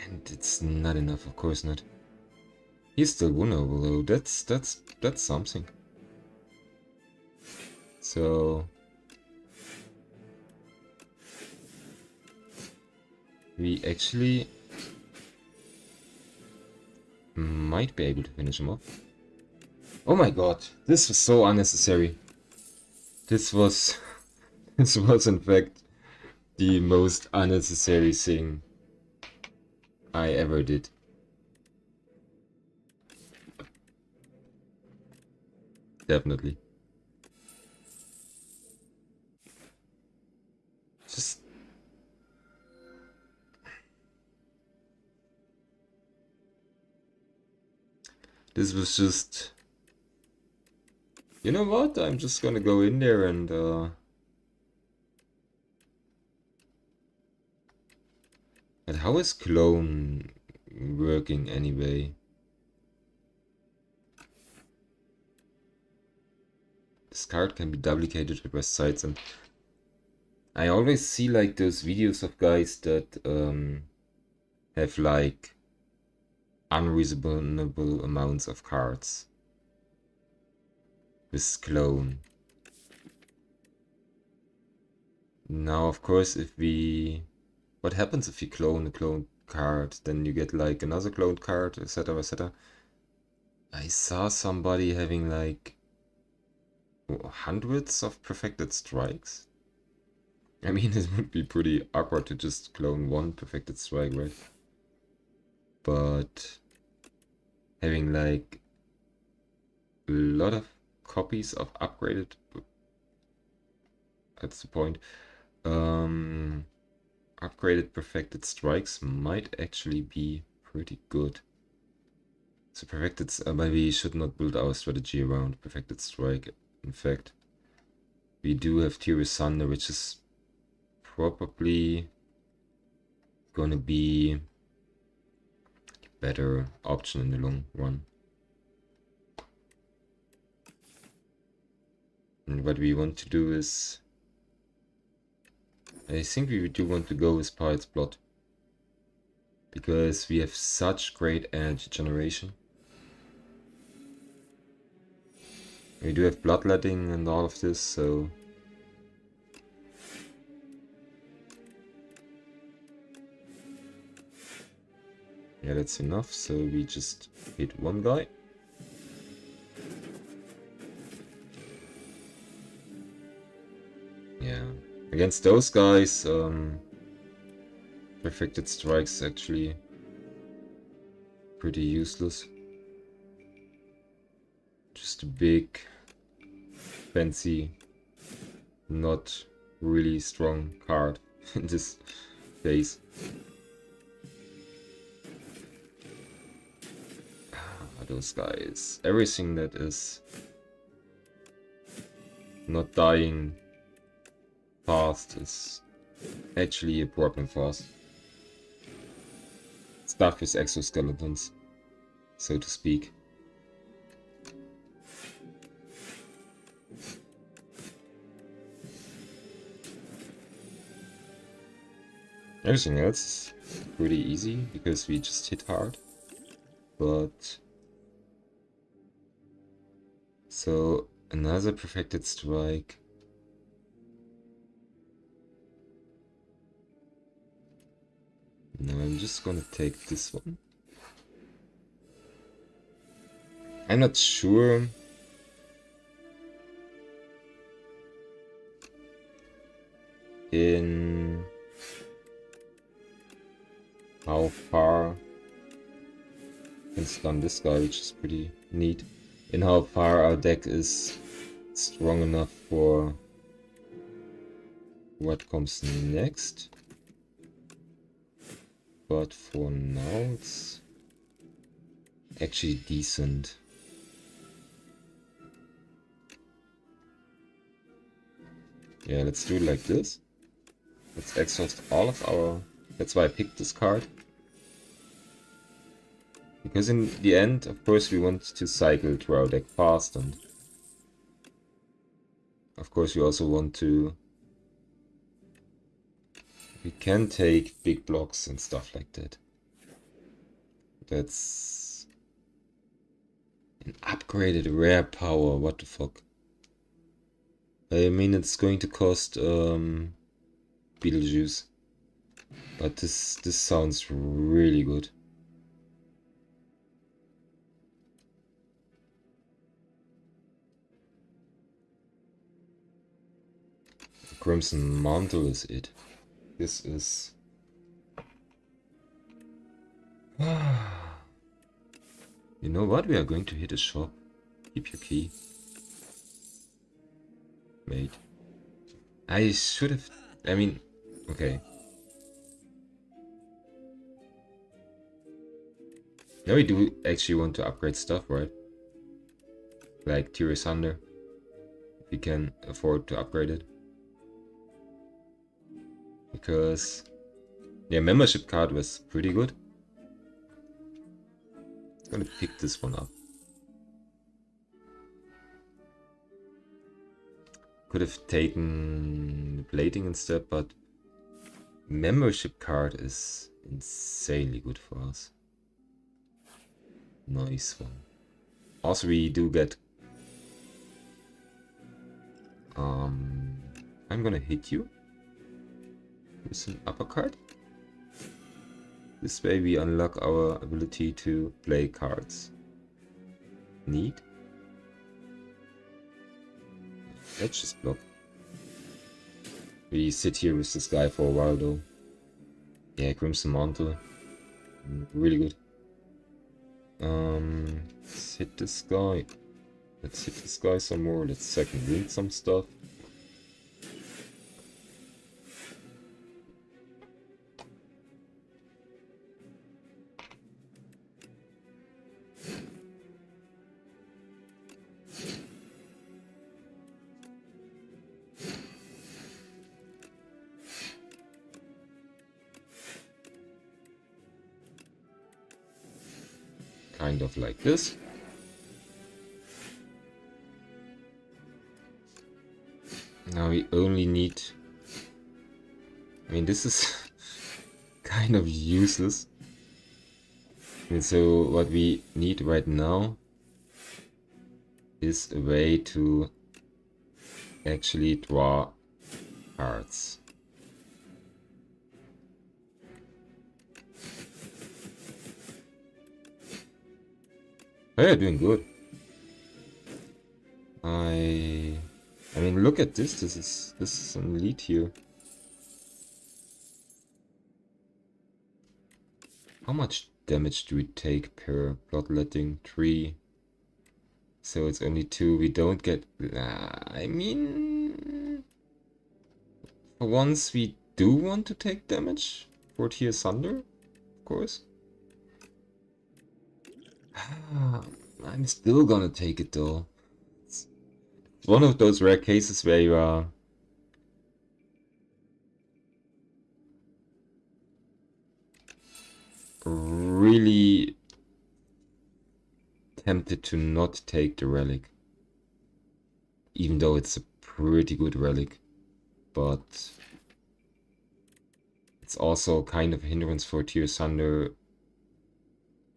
And it's not enough, of course not. He's still vulnerable though, that's something. So... We actually might be able to finish him off. Oh my god, this was so unnecessary. This was in fact the most unnecessary thing I ever did. Definitely. Just... This was just... You know what? I'm just gonna go in there and But how is clone working anyway? This card can be duplicated at both sides, and I always see like those videos of guys that have like unreasonable amounts of cards with clone. Now, of course, if we... What happens if you clone a clone card? Then you get like another cloned card, etc, etc. I saw somebody having like hundreds of perfected strikes. I mean, it would be pretty awkward to just clone one perfected strike, right? But having like a lot of copies of upgraded... That's the point. Upgraded perfected strikes might actually be pretty good. So perfected... maybe we should not build our strategy around perfected strike. In fact, we do have Tearless Thunder, which is probably gonna be a better option in the long run. And what we want to do is... I think we do want to go with Pirate's Blood, because we have such great energy generation. We do have bloodletting and all of this, so... Yeah, that's enough, so we just hit one guy. Yeah, against those guys, perfected strikes actually pretty useless. Just a big, fancy, not really strong card in this case. Those guys, everything that is not dying fast is actually a problem for us. Stuff with exoskeletons, so to speak. Everything else is pretty easy because we just hit hard. But so another perfected strike. No, I'm just gonna take this one. I'm not sure in how far I can stun this guy, which is pretty neat. In how far our deck is strong enough for what comes next. But for now it's actually decent. Yeah, let's do it like this. Let's exhaust all of our... That's why I picked this card. Because in the end, of course, we want to cycle through our deck fast, and of course we also want to... We can take big blocks and stuff like that. That's an upgraded rare power, what the fuck. I mean, it's going to cost Beetlejuice. But this sounds really good. Crimson Mantle is it. This is... You know what? We are going to hit a shop. Keep your key. Mate. I should have... I mean... Okay. Now we do actually want to upgrade stuff, right? Like Tyrus Thunder. If we can afford to upgrade it. Because... Yeah, membership card was pretty good. I'm gonna pick this one up. Could have taken plating instead, but membership card is insanely good for us. Nice one. Also, we do get... I'm gonna hit you with an uppercut. This way we unlock our ability to play cards. Neat. Let's just block. We sit here with this guy for a while though. Yeah, Crimson Mantle. Really good. Let's hit this guy. Let's hit this guy some more. Let's second wind some stuff. Kind of like this. Now we only need... I mean, this is kind of useless. And so what we need right now is a way to actually draw cards. Oh yeah, doing good. I mean, look at this. This is an elite here. How much damage do we take per bloodletting? 3. So it's only 2. We don't get... I mean... For once we do want to take damage for Tier Thunder, of course. I'm still gonna take it though. It's one of those rare cases where you are really tempted to not take the relic. Even though it's a pretty good relic. But it's also kind of a hindrance for Tier Thunder.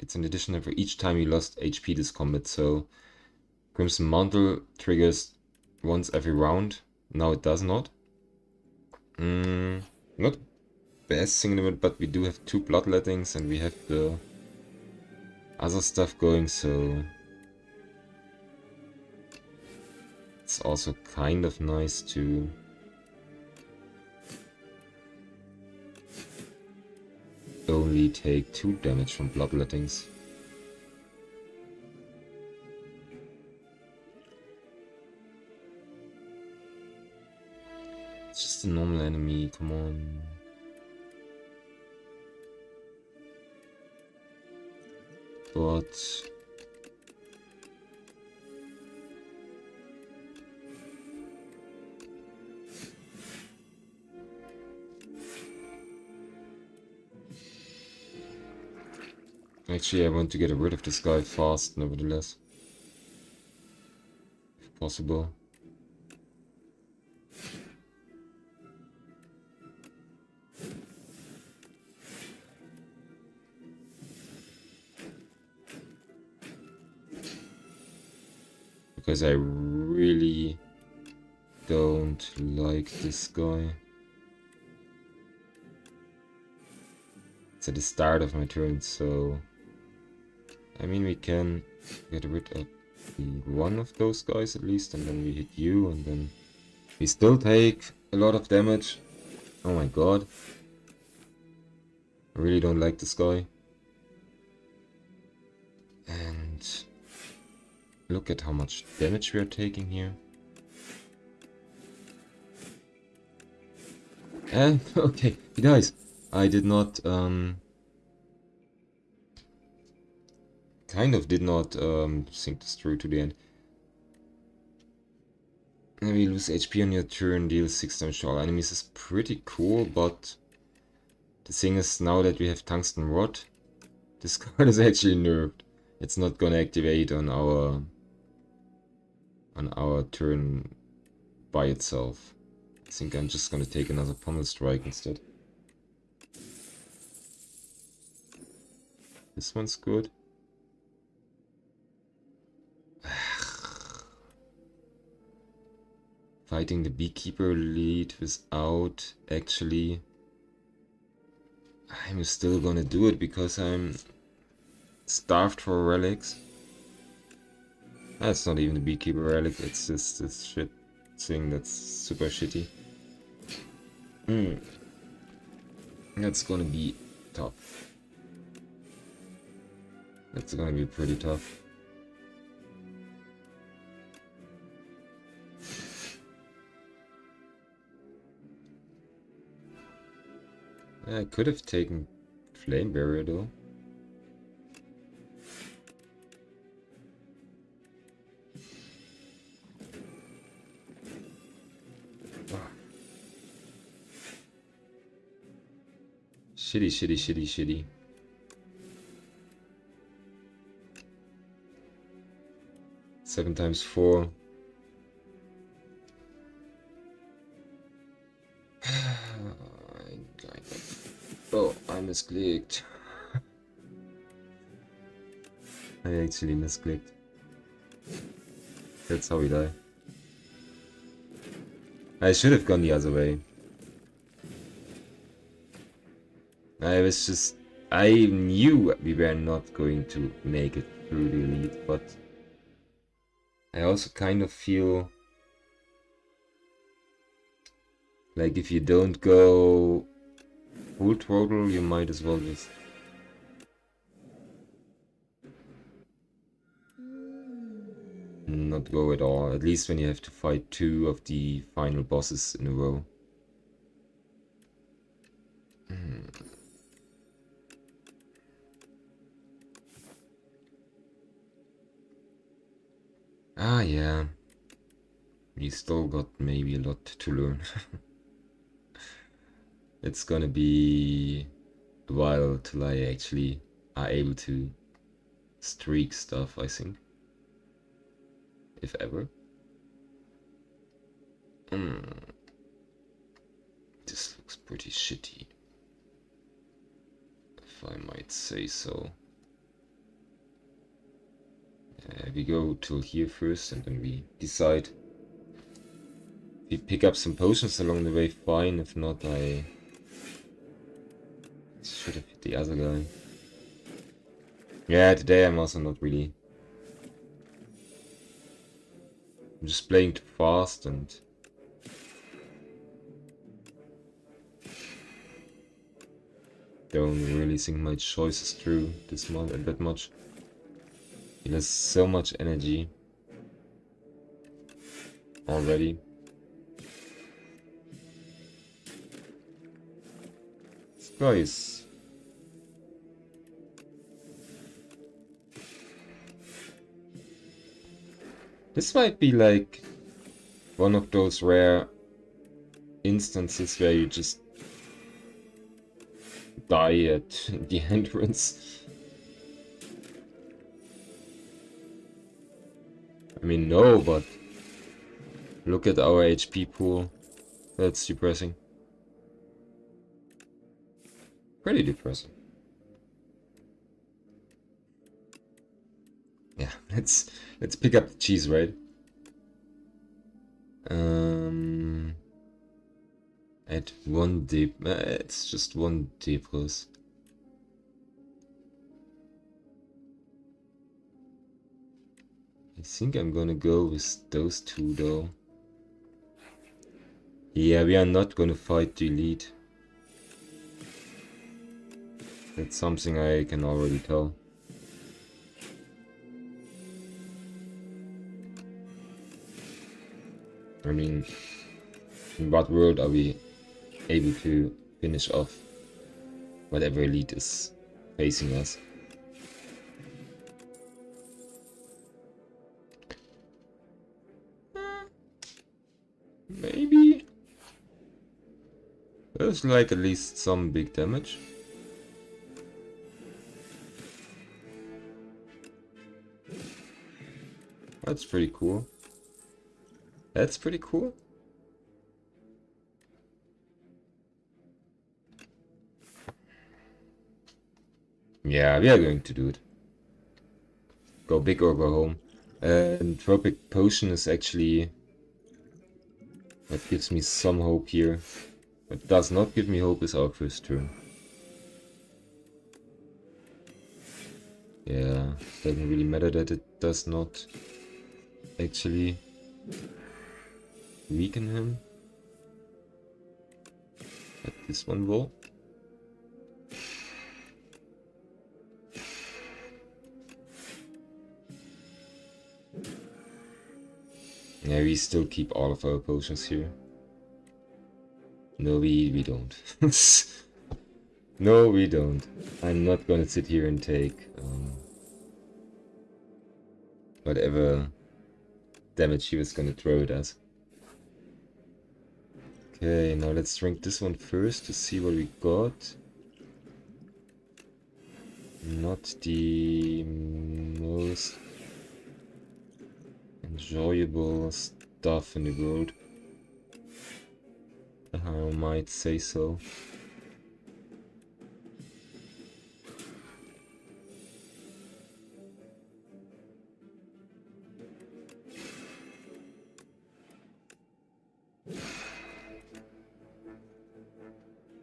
It's an additional for each time you lost HP this combat, so Crimson Mantle triggers once every round. Now it does not. Not best thing in it, but we do have 2 bloodlettings and we have the other stuff going, so it's also kind of nice to only take 2 damage from bloodlettings. It's just a normal enemy, come on. But actually I want to get rid of this guy fast, nevertheless. If possible. Because I really don't like this guy. It's at the start of my turn, so I mean we can get rid of one of those guys at least, and then we hit you, and then we still take a lot of damage. Oh my god. I really don't like this guy. And look at how much damage we are taking here. And okay, he dies. I did not kind of did not think this through to the end. When you lose HP on your turn, deal 6 damage to all enemies is pretty cool, but the thing is, now that we have Tungsten Rod, this card is actually nerfed. It's not gonna activate on our turn by itself. I think I'm just gonna take another Pommel Strike instead. This one's good. Fighting the Beekeeper lead without actually... I'm still gonna do it because I'm starved for relics. That's not even the Beekeeper relic, it's just this shit thing that's super shitty. That's gonna be tough. That's gonna be pretty tough. I could have taken Flame Barrier though. Shitty, shitty, shitty, shitty. Seven times 4. Oh, I misclicked. I actually misclicked. That's how we die. I should have gone the other way. I knew we were not going to make it through the elite, but I also kind of feel like if you don't go full throttle, you might as well just not go at all, at least when you have to fight 2 of the final bosses in a row. Ah yeah, we still got maybe a lot to learn. It's gonna be a while till I actually are able to streak stuff, I think. If ever. This looks pretty shitty, if I might say so. We go till here first and then we decide. If we pick up some potions along the way, fine. If not, I should have hit the other guy. Yeah, today I'm also not really... I'm just playing too fast and... don't really think my choices through that much. It has so much energy already. Guys, this might be like one of those rare instances where you just die at the entrance. I mean, no, but look at our HP pool. That's depressing. Pretty depressing. Yeah, let's pick up the cheese, right? At 1 D, it's just 1 D plus. I think I'm gonna go with those 2 though. Yeah, we are not gonna fight the elite. That's something I can already tell. I mean, in what world are we able to finish off whatever elite is facing us? Maybe? There's like at least some big damage. That's pretty cool. That's pretty cool. Yeah, we are going to do it. Go big or go home. And Tropic Potion is actually what gives me some hope here. What does not give me hope is our first turn. Yeah, doesn't really matter that it does not actually weaken him. But this one will. Yeah, we still keep all of our potions here. No, we don't. No, we don't. I'm not gonna sit here and take whatever damage he was gonna throw at us. Okay, now let's drink this one first to see what we got. Not the most enjoyable stuff in the world, I might say so.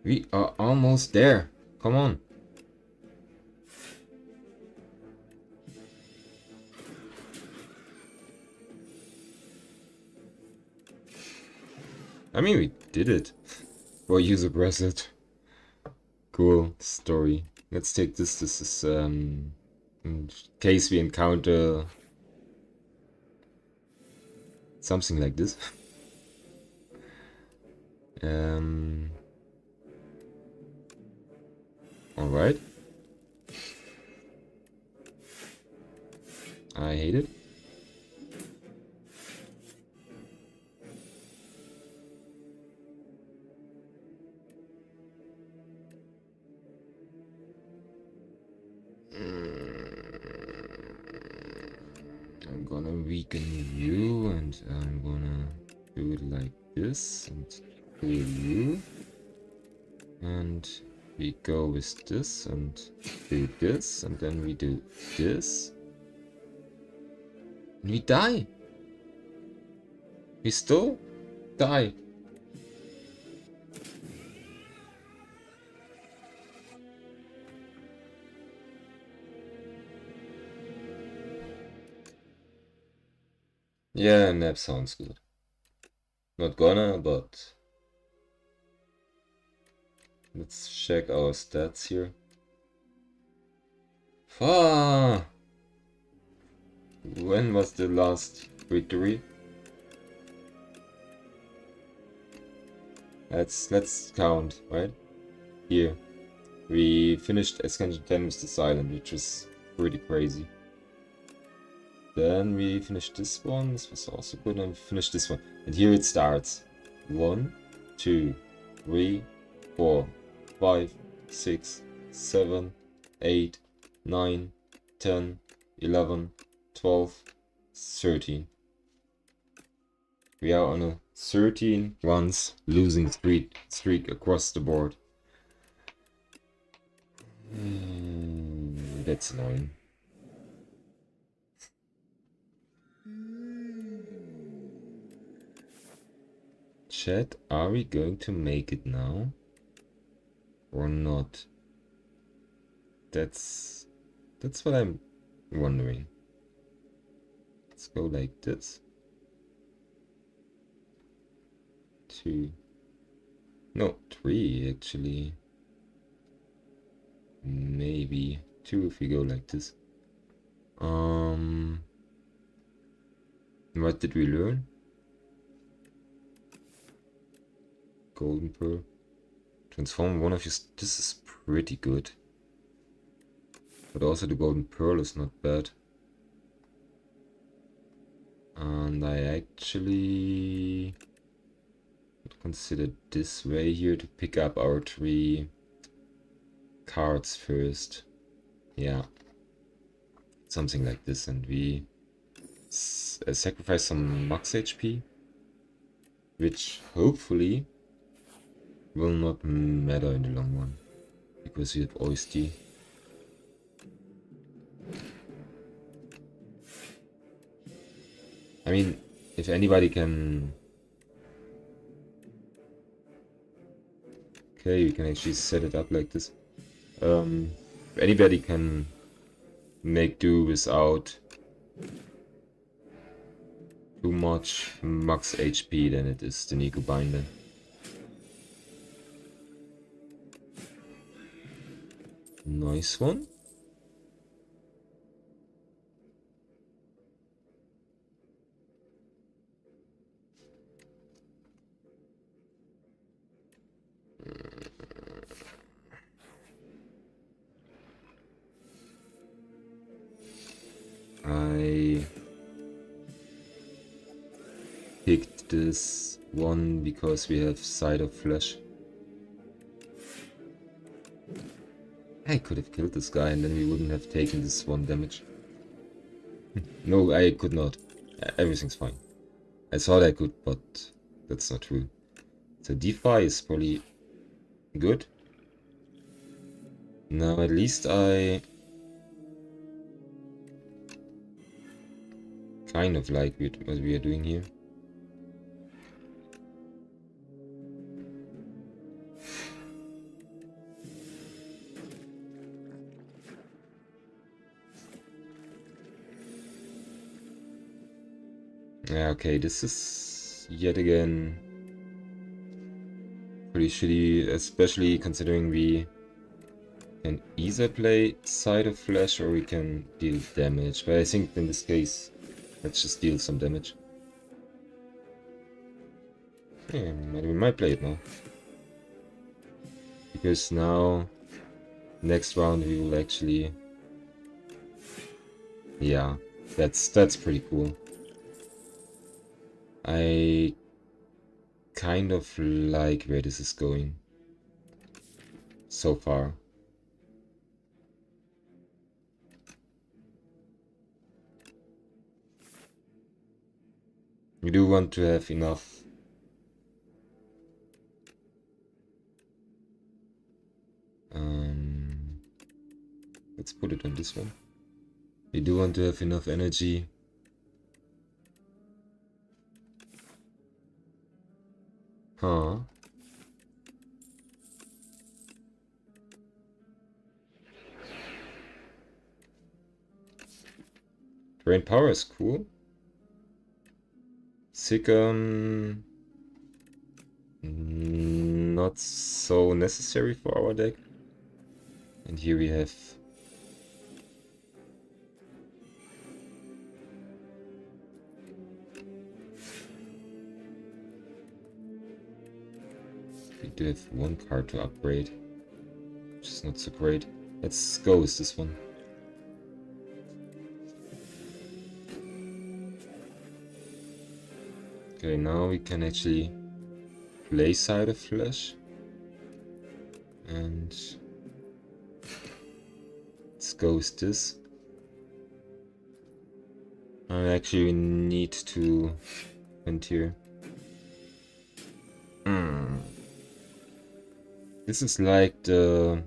We are almost there. Come on. I mean, we did it. For user present. Cool story. Let's take this. This is in case we encounter something like this. Alright. I hate it. I'm gonna weaken you, and I'm gonna do it like this, and kill you. And we go with this, and do this, and then we do this. And we die! We still die. Yeah, nap sounds good. Not gonna, but let's check our stats here. When was the last victory? Let's count, right? Here. We finished Ascension 10 with the Silent, which was pretty crazy. Then we finished this one, this was also good, and we finished this one. And here it starts. 1, 2, 3, 4, 5, 6, 7, 8, 9, 10, 11, 12, 13. We are on a 13 runs losing streak across the board. That's annoying. Chat, are we going to make it now? Or not? That's what I'm wondering. Let's go like this. 2, No, 3 actually. Maybe 2 if we go like this. What did we learn? Golden Pearl. Transform one of your... This is pretty good. But also the Golden Pearl is not bad. And I actually would consider this way here to pick up our 3 cards first. Yeah. Something like this, and we sacrifice some max HP, which hopefully will not matter in the long run, because we have OST. I mean, if anybody can... Okay, we can actually set it up like this. If anybody can make do without too much max HP, then it is the Nico Binder. Nice one. I picked this one because we have Side of Flesh. I could have killed this guy and then we wouldn't have taken this 1 damage. No, I could not. Everything's fine. I thought I could, but that's not true. So DeFi is probably good. Now at least I kind of like what we are doing here. Yeah, okay, this is yet again pretty shitty, especially considering we can either play Side of Flesh or we can deal damage. But I think in this case, let's just deal some damage. Yeah, we might play it now. Because now, next round we will actually... Yeah, that's pretty cool. I kind of like where this is going so far. We do want to have enough let's put it on this one. We do want to have enough energy Drain power is cool. Sickam not so necessary for our deck. And here we have we do have 1 card to upgrade, which is not so great. Let's go with this one. Okay, now we can actually play Side of Flesh. And let's go with this. I actually need to end here. This is like the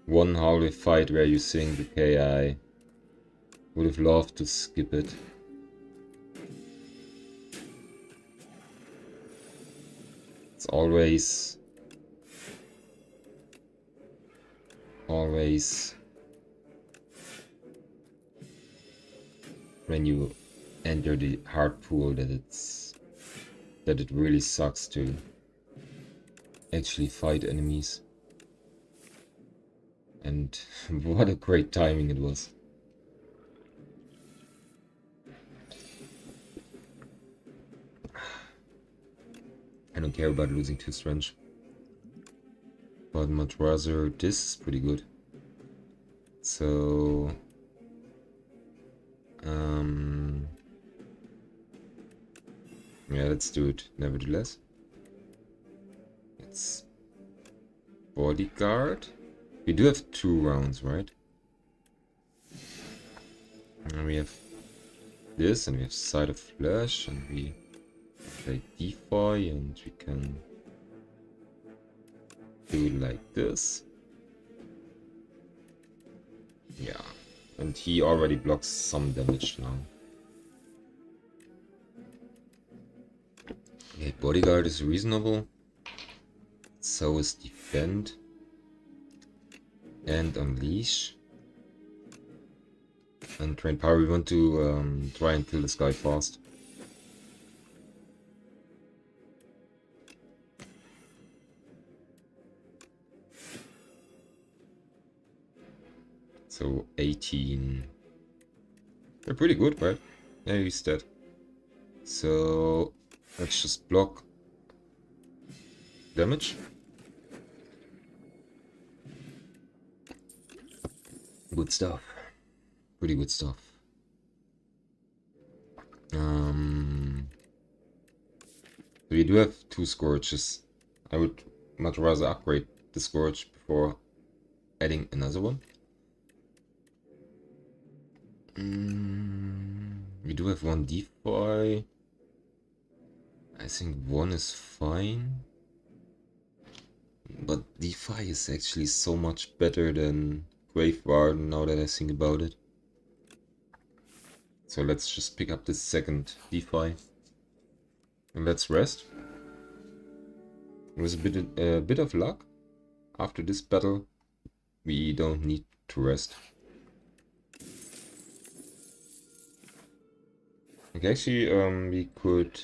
one hallway fight where you think, okay, I would have loved to skip it. It's always when you enter the hard pool that it's that it really sucks to actually fight enemies. And what a great timing it was. I don't care about losing 2 strength. But much rather, this is pretty good. So... yeah, let's do it nevertheless. It's... bodyguard. We do have 2 rounds, right? And we have this, and we have Side of Flesh, and we play Defy, and we can do it like this. Yeah, and he already blocks some damage now. Okay, Bodyguard is reasonable. So is Defend. And Unleash. And Train Power, we want to try and kill this guy fast. So 18. They're pretty good, right? Yeah, he's dead. So let's just block damage. Good stuff. Pretty good stuff. We do have 2 Scourges. I would much rather upgrade the Scourge before adding another one. We do have 1 Defy. I think 1 is fine. But Defy is actually so much better than Graveguard now that I think about it. So let's just pick up the second Defy. And let's rest. With a bit of luck, after this battle, we don't need to rest. Okay, actually, we could...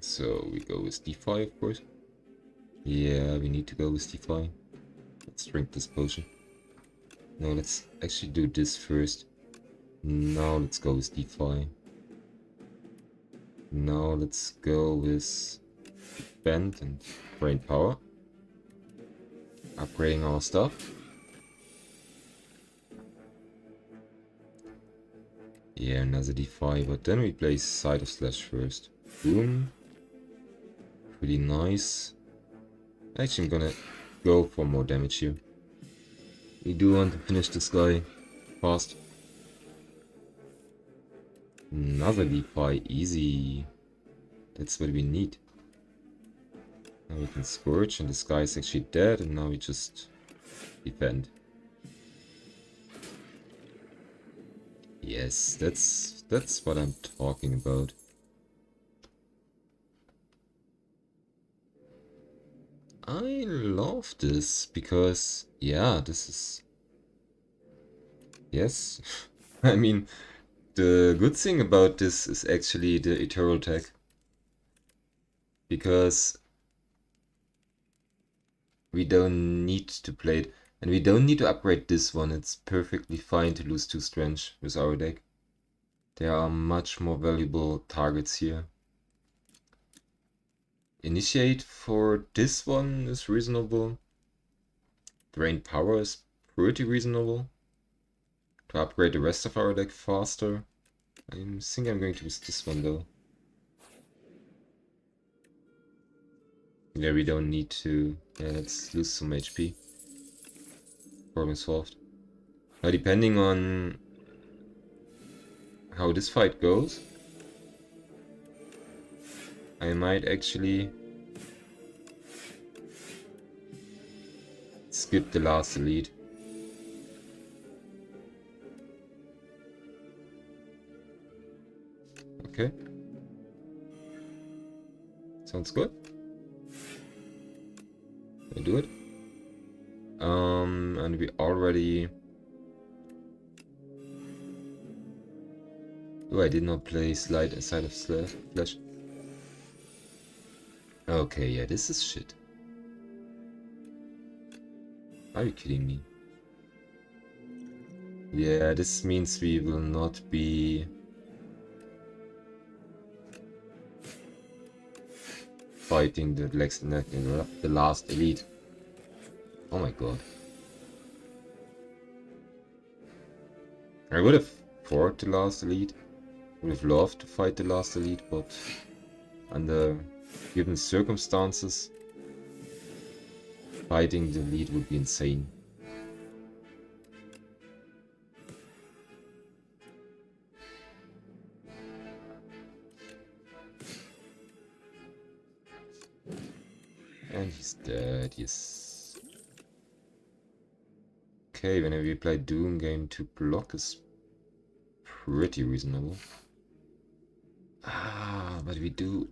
So we go with Defy, of course. Yeah, we need to go with Defy. Let's drink this potion. No, let's actually do this first. Now let's go with Defy. Now let's go with Bend and Brain Power. Upgrading our stuff. Yeah, another Defy, but then we play Side of Slash first. Boom. Pretty nice. Actually, I'm gonna go for more damage here. We do want to finish this guy fast. Another Defy, easy. That's what we need. Now we can Scourge, and this guy is actually dead, and now we just defend. Yes, that's what I'm talking about. I love this because, yeah, this is... Yes, I mean, the good thing about this is actually the Ethereal tag. Because we don't need to play it. And we don't need to upgrade this one. It's perfectly fine to lose 2 strength with our deck. There are much more valuable targets here. Initiate for this one is reasonable. Drain Power is pretty reasonable. To upgrade the rest of our deck faster. I think I'm going to use this one though. Yeah, we don't need to... Yeah, let's lose some HP. Problem solved. Now, depending on how this fight goes, I might actually skip the last elite. Okay. Sounds good. I do it. And we already Oh, I did not play Slide Side of Flesh. Okay, yeah, this is shit. Are you kidding me? Yeah, this means we will not be fighting the last elite. Oh my god. I would have fought the last elite. Would have loved to fight the last elite, but under given circumstances, fighting the elite would be insane. And he's dead, yes. Okay, whenever we play Doom game to block is pretty reasonable. Ah, but we do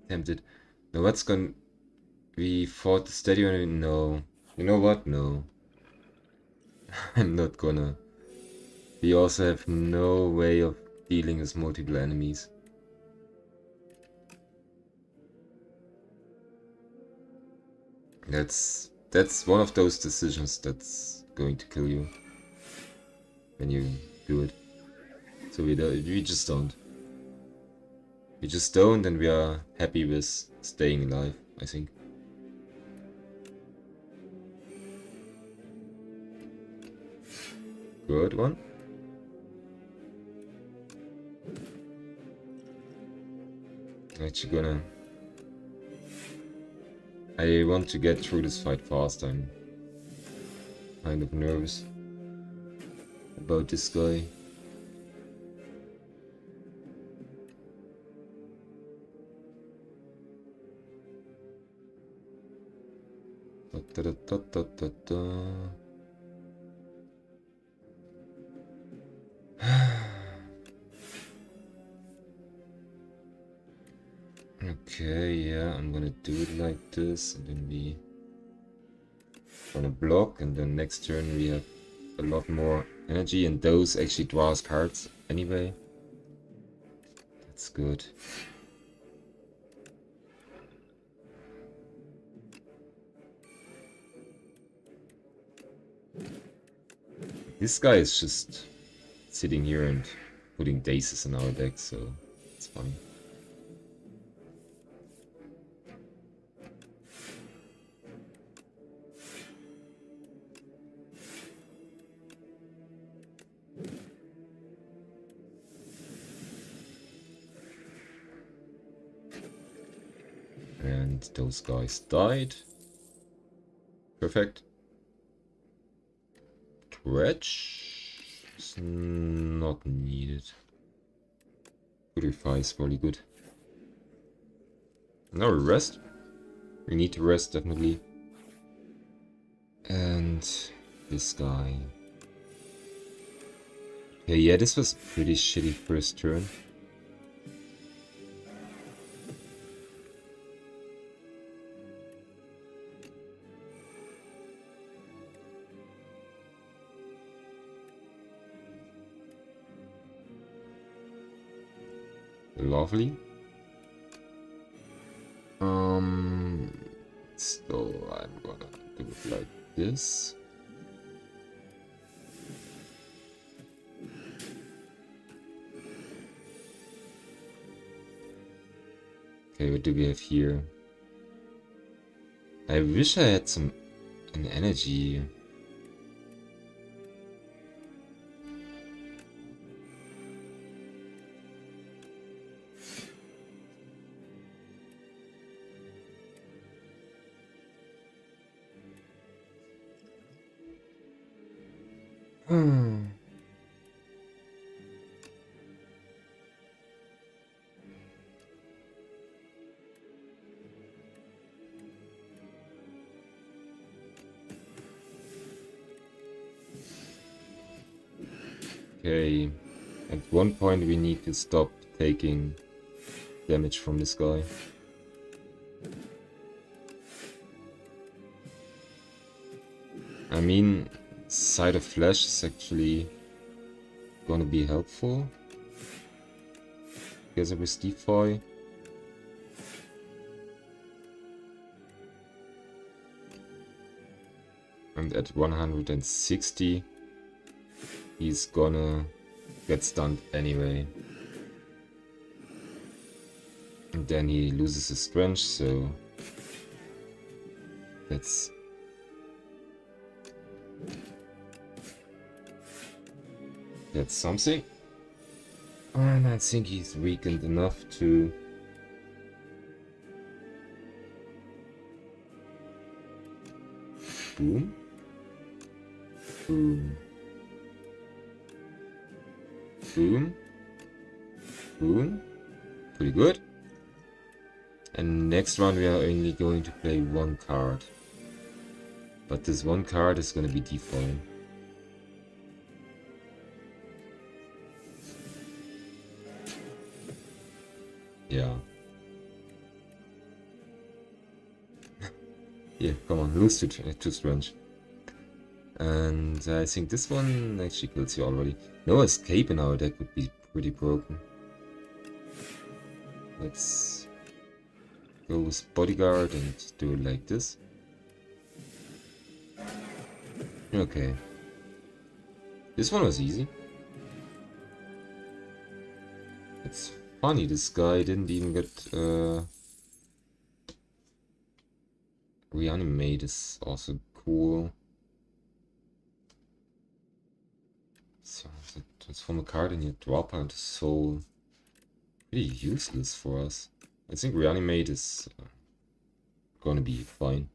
tempted. Now what's gonna... We fought the steady one? No. You know what? No. I'm not gonna. We also have no way of dealing with multiple enemies. That's one of those decisions that's going to kill you when you do it. So we just don't. We just don't, and we are happy with staying alive, I think. Good one. Actually gonna... I want to get through this fight fast. I'm kind of nervous about this guy. Da, da, da, da, da, da. Okay, yeah, I'm gonna do it like this, and then we gonna block, and then next turn we have a lot more energy, and those actually draw us cards anyway. That's good. This guy is just sitting here and putting daces in our deck, so it's fine. And those guys died. Perfect. Dredge is not needed. Purify is really good. Now we rest. We need to rest, definitely. And this guy. Okay, yeah, this was a pretty shitty first turn. Lovely. So I'm gonna do it like this. Okay, what do we have here? I wish I had an energy. Okay, at one point we need to stop taking damage from this guy. I mean, Side of Flesh is actually gonna be helpful. together with DeFi. And at 160, he's gonna get stunned anyway. And then he loses his strength, so that's something. And I think he's weakened enough to boom. Boom. Boom. Boom. Pretty good. And next round we are only going to play one card. But this one card is going to be DeFi. Yeah. Yeah, come on, lose to strength. And I think this one actually kills you already. No escape in our deck would be pretty broken. Let's go with bodyguard and do it like this. Okay. This one was easy. It's funny, this guy didn't even get reanimate is also cool. So transform a card and you drop out soul. Pretty useless for us. I think reanimate is gonna be fine.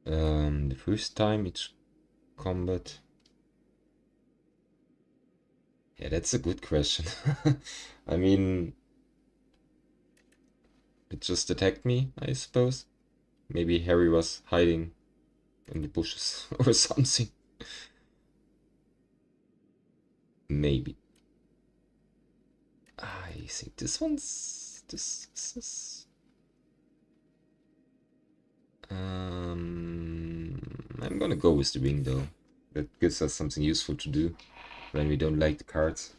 The first time each combat. Yeah, that's a good question. I mean, it just attacked me, I suppose. Maybe Harry was hiding in the bushes or something. Maybe. I think this one's... This is... I'm gonna go with the wing though. That gives us something useful to do when we don't like the cards.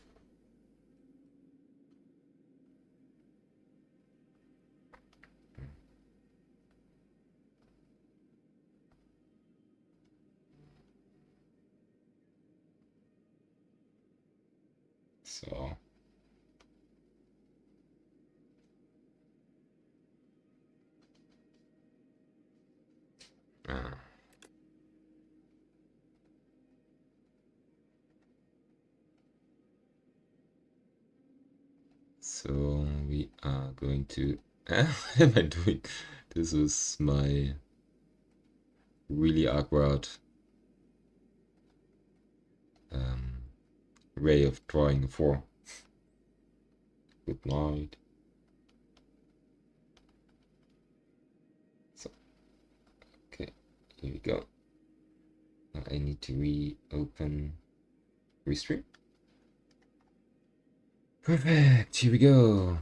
So... So we are going to... what am I doing? This is my really awkward way of drawing a 4. Good night. So, okay, here we go. Now I need to reopen restream. Perfect, here we go.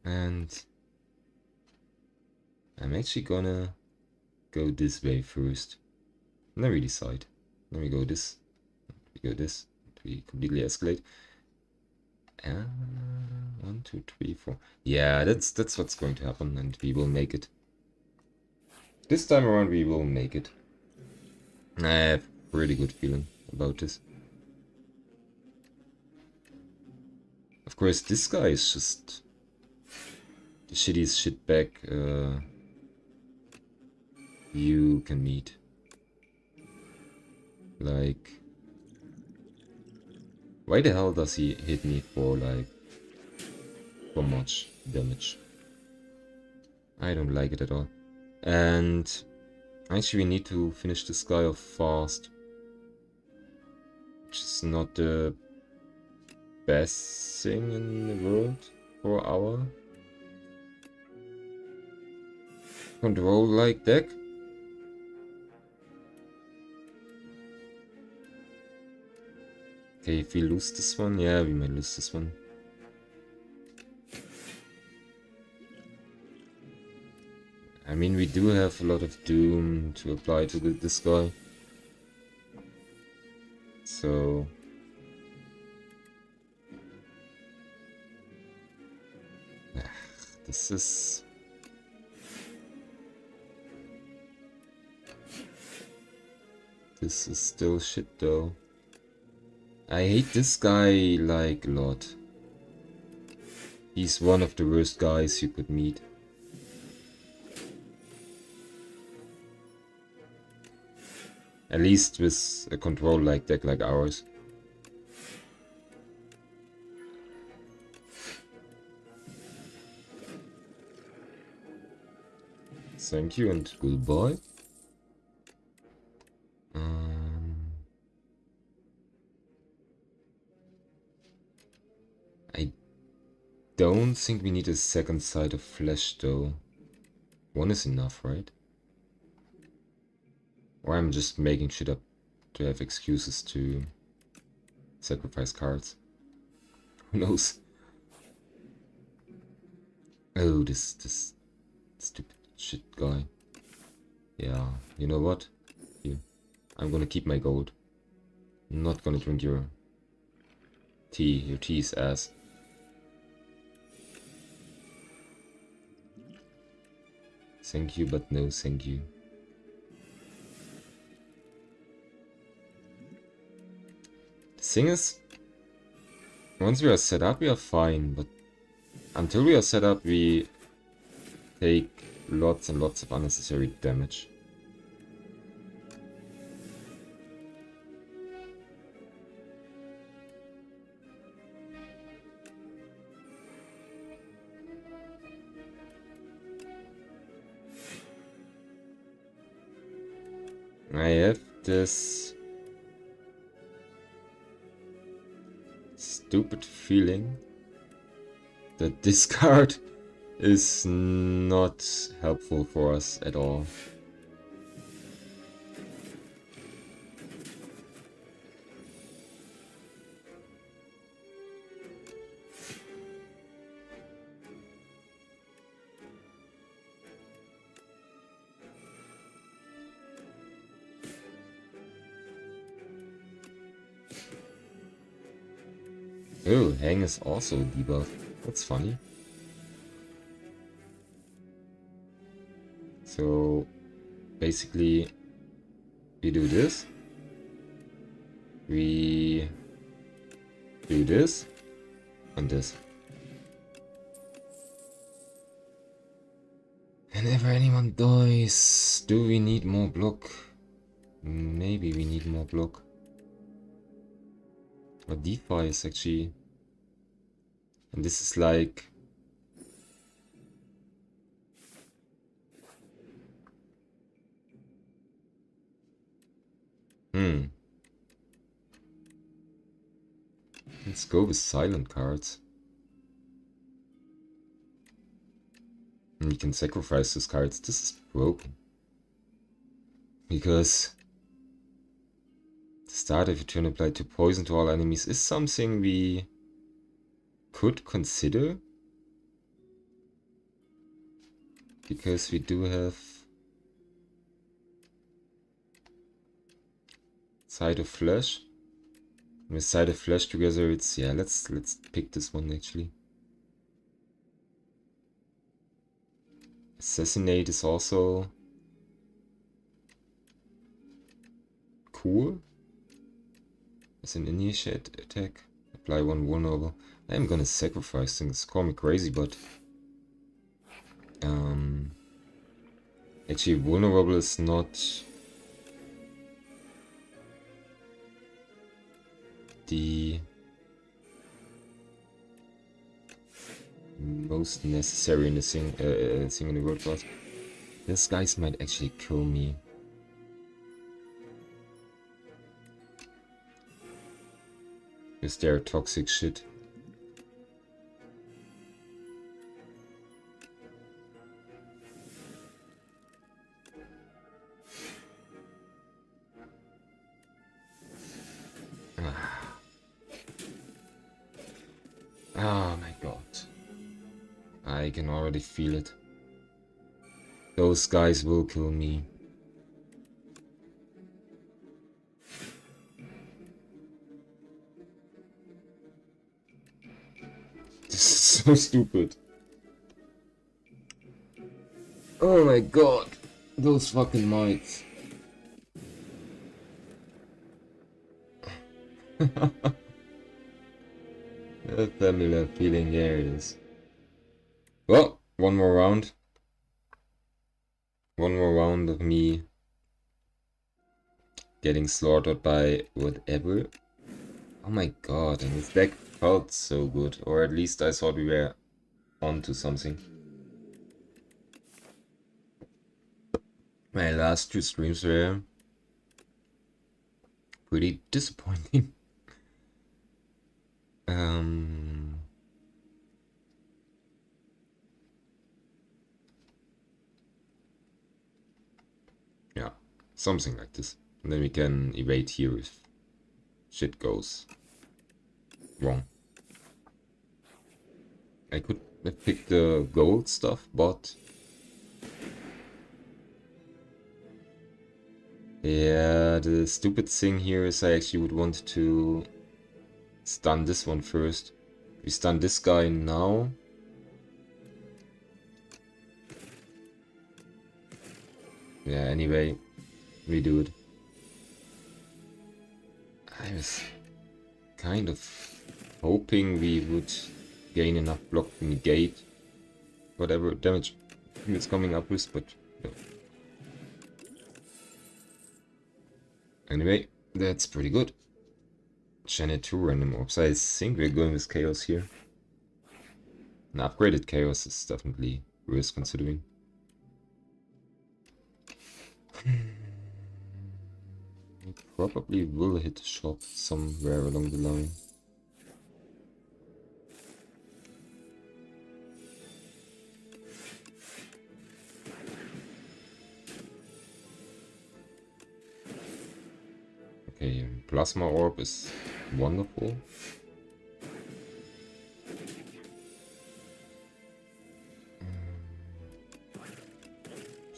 And I'm actually gonna go this way first. And then we decide. Then we go this. We go this. We completely escalate. 1, 2, 3, 4. Yeah, that's what's going to happen, and we will make it. This time around, we will make it. I have a pretty good feeling about this. Of course, this guy is just the shittiest shitbag you can meet. Like, why the hell does he hit me for like so much damage? I don't like it at all. And actually we need to finish this guy off fast, which is not the best thing in the world for our control-like deck. Okay, if we lose this one, yeah, we might lose this one. I mean, we do have a lot of doom to apply to this guy. So this is still shit though. I hate this guy like a lot. He's one of the worst guys you could meet. At least with a control like deck like ours. Thank you and goodbye. I don't think we need a second side of flesh though. One is enough, right? Or I'm just making shit up to have excuses to sacrifice cards. Who knows? Oh, this stupid shit guy. Yeah, you know what? Here. I'm gonna keep my gold. I'm not gonna drink your tea. Your tea is ass. Thank you, but no thank you. The thing is, once we are set up, we are fine, but until we are set up, we take lots and lots of unnecessary damage. I have this stupid feeling that this card is not helpful for us at all. Oh, Hang is also a debuff. That's funny. So basically we do this. We do this and this. Whenever anyone dies, do we need more block? Maybe we need more block. But DeFi is actually... And this is like... Let's go with silent cards. And you can sacrifice those cards. This is broken. Because... the start of your turn applied to poison to all enemies is something we could consider. Because we do have Side of Flesh. With Side of Flesh together, it's, yeah, let's pick this one actually. Assassinate is also cool. As an initiate attack, apply one vulnerable. I'm gonna sacrifice things. Call me crazy, but actually vulnerable is not the most necessary in the thing in the world class. These guys might actually kill me. With their toxic shit. Oh my god. I can already feel it. Those guys will kill me. so stupid. Oh my god. Those fucking mics. A familiar feeling, there it is. Well, one more round. One more round of me getting slaughtered by whatever. Oh my god, and this deck felt so good. Or at least I thought we were onto something. My last two streams were pretty disappointing. Yeah, something like this. And then we can evade here if shit goes wrong. I could have picked the gold stuff, but yeah, the stupid thing here is I actually would want to stun this one first. We stun this guy now. Yeah, anyway, we do it. I was kind of hoping we would gain enough block to negate whatever damage he was coming up with, but no. Anyway, that's pretty good. Channel 2 random orbs. I think we're going with chaos here. An upgraded chaos is definitely worth considering. We probably will hit a shot somewhere along the line. Okay, plasma orb is wonderful.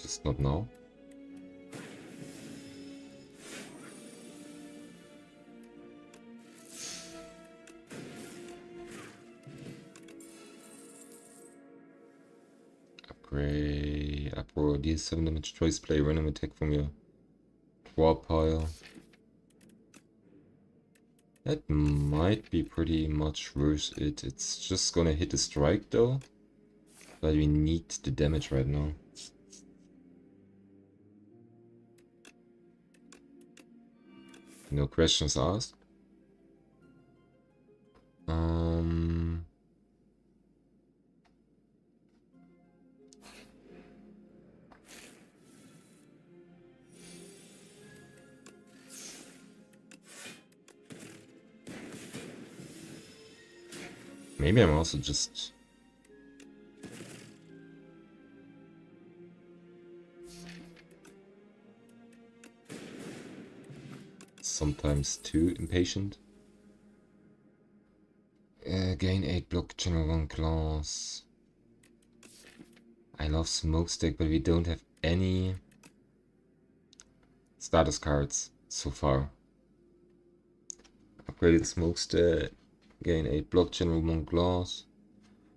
Just not now. Upgrade, uproar, deal 7 damage, choice play, random attack from your draw pile. That might be pretty much worth it. It's just gonna hit a strike though. But we need the damage right now. No questions asked. Maybe I'm also just sometimes too impatient. Gain 8 block, general 1 class. I love smokestack, but we don't have any status cards so far. Upgraded smokestack, gain 8 block, general 1 class.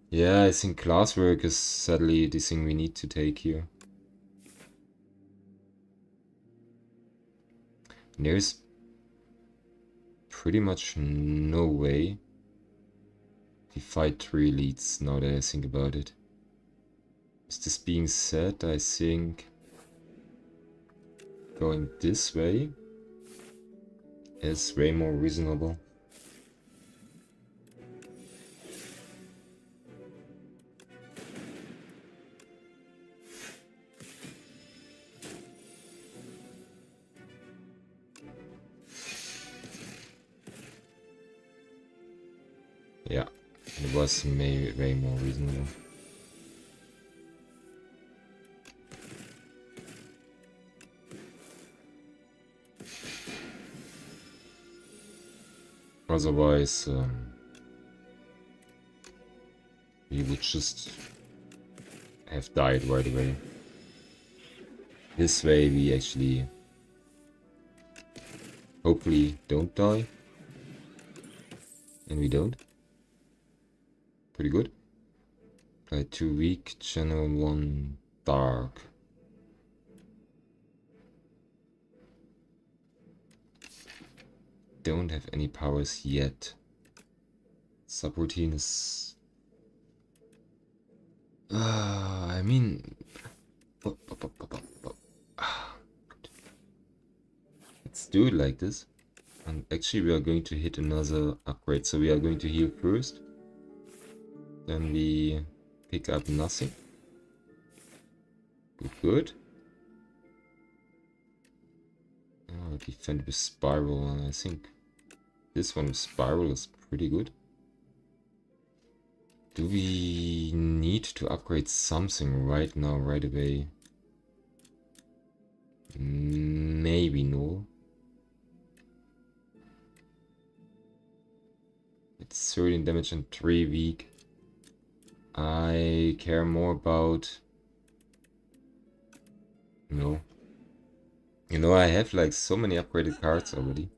Yeah, I think classwork is sadly the thing we need to take here. There's pretty much no way we fight 3 elites now that I think about it. With this being said, I think going this way is way more reasonable. Yeah, it was way more reasonable. Otherwise, we would just have died right away. This way we actually hopefully don't die. And we don't. Pretty good. Guy 2 weak, general 1 dark. Don't have any powers yet. Subroutine is... I mean... Let's do it like this. And actually we are going to hit another upgrade. So we are going to heal first. Then we pick up nothing. Good. Oh, defend with Spiral, and I think this one with Spiral is pretty good. Do we need to upgrade something right now, right away? Maybe no. It's 13 damage and 3 weak. I care more about... No. You know, I have like so many upgraded cards already.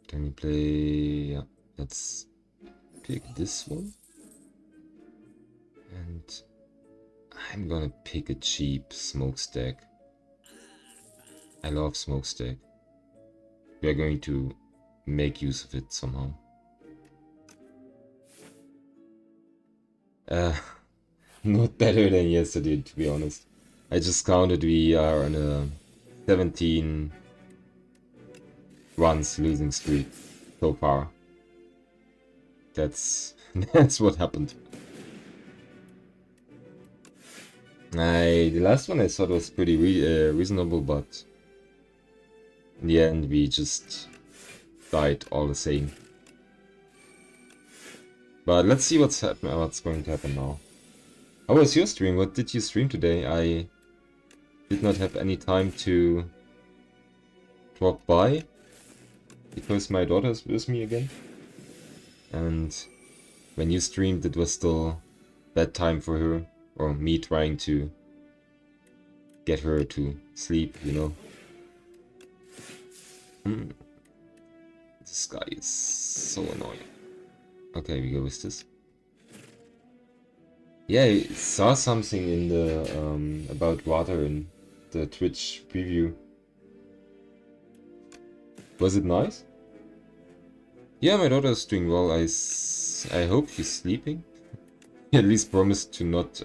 Can we play... Yeah, let's pick this one. And I'm gonna pick a cheap smokestack. I love smokestack. We are going to make use of it somehow. Not better than yesterday, to be honest. I just counted we are on a 17 runs losing streak so far. That's what happened. The last one I thought was pretty reasonable, but in the end we just died all the same. But let's see what's going to happen now. How was your stream? What did you stream today? I did not have any time to drop by because my daughter's with me again. And when you streamed, it was still bedtime for her, or me trying to get her to sleep, you know. This guy is so annoying. Okay, we go with this. Yeah, I saw something in the about water in the Twitch preview. Was it nice? Yeah, my daughter is doing well. I hope she's sleeping. At least promised to not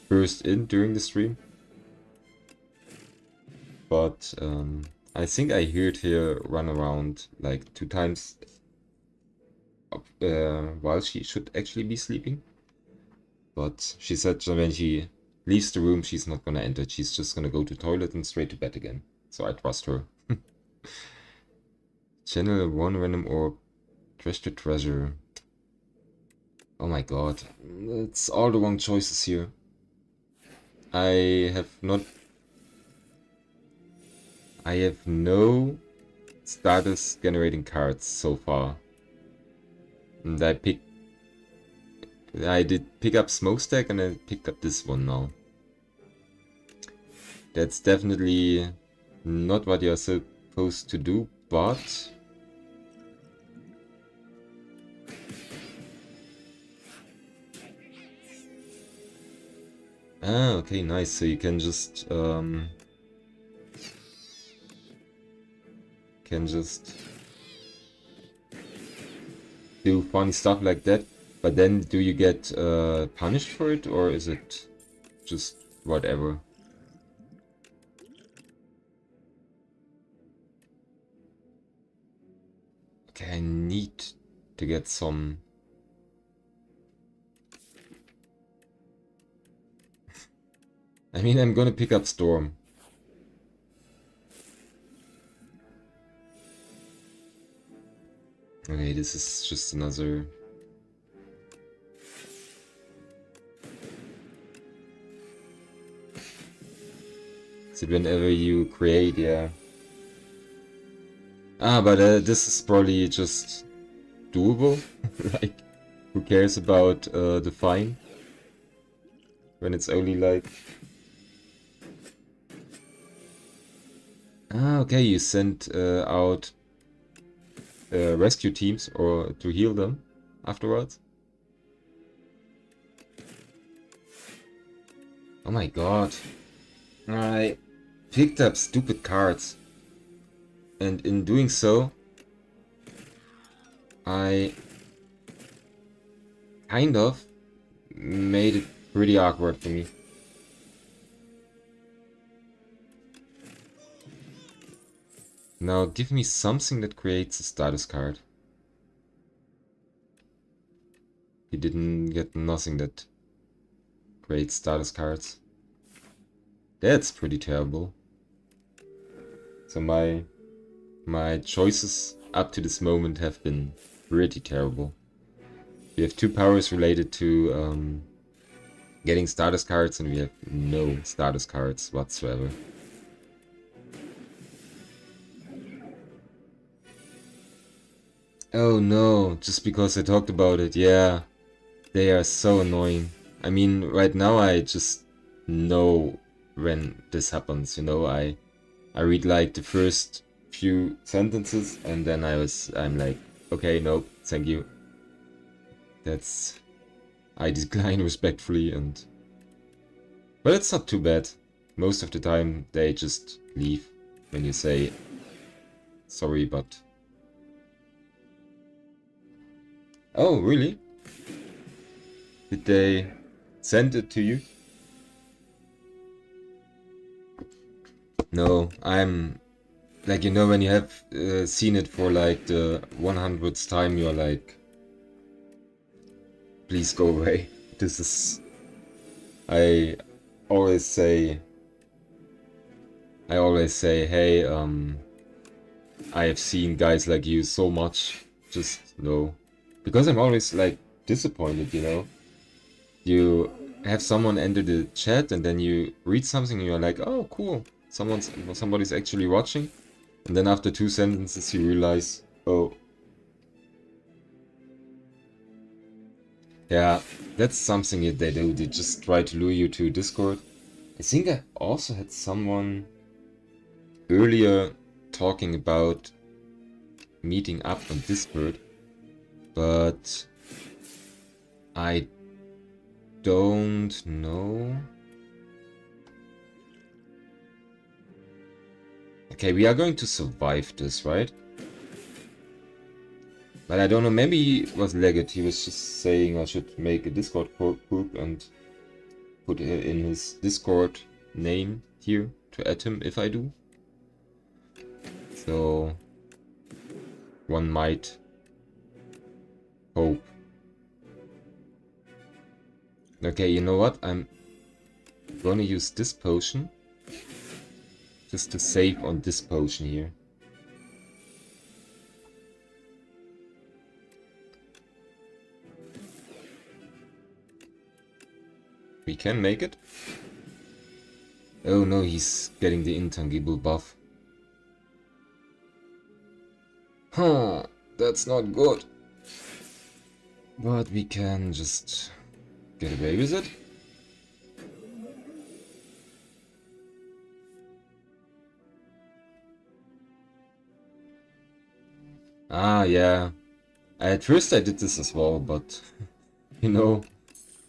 burst in during the stream. But I think I heard her run around like 2 times while she should actually be sleeping. But she said that when she leaves the room, she's not gonna enter. She's just gonna go to the toilet and straight to bed again. So I trust her. Channel 1 random orb. Trash to treasure. Oh my god. It's all the wrong choices here. I have no status generating cards so far. And I did pick up Smokestack and I picked up this one now. That's definitely not what you're supposed to do, but... Ah, okay, nice. So you can just do funny stuff like that, but then do you get punished for it, or is it just whatever? Okay, I need to get some... I mean, I'm gonna pick up Storm. Okay, this is just another... So whenever you create, yeah. Ah, but this is probably just doable. Like, who cares about the fine? When it's only like... Ah, okay, you sent out rescue teams or to heal them afterwards. Oh my god. I picked up stupid cards. And in doing so, I kind of made it pretty awkward for me. Now give me something that creates a status card. He didn't get nothing that creates status cards. That's pretty terrible. So my choices up to this moment have been pretty terrible. We have 2 powers related to getting status cards, and we have no status cards whatsoever. Oh no, just because I talked about it, yeah. They are so annoying. I mean, right now I just know when this happens, you know, I read like the first few sentences and then I'm like, okay, nope, thank you. I decline respectfully, but it's not too bad. Most of the time they just leave when you say sorry, but... Oh, really? Did they send it to you? No, I'm... Like, you know, when you have seen it for like the 100th time, you're like... Please go away. This is... I always say, hey, I have seen guys like you so much, just no. Because I'm always like disappointed, you know? You have someone enter the chat and then you read something and you're like, oh cool, somebody's actually watching. And then after 2 sentences you realize, oh. Yeah, that's something that they do. They just try to lure you to Discord. I think I also had someone earlier talking about meeting up on Discord, but I don't know. Okay, we are going to survive this, right? But I don't know, maybe he was Legate. He was just saying I should make a Discord group and put in his Discord name here to add him if I do. So one might hope. Okay, you know what? I'm gonna use this potion just to save on this potion here. We can make it. Oh no, he's getting the intangible buff. Huh, that's not good. But we can just get away with it. Ah, yeah. At first I did this as well, but you know,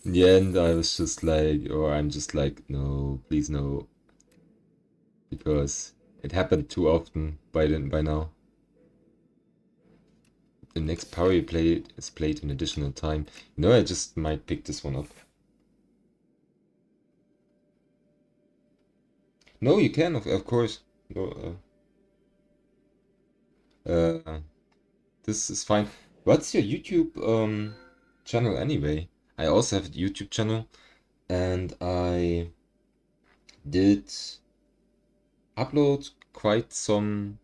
in the end I was just like, or I'm just like, no, please no. Because it happened too often by now. The next power you play is played an additional time. You know, I just might pick this one up. No, you can, of course. No, this is fine. What's your YouTube channel anyway? I also have a YouTube channel, and I did upload quite some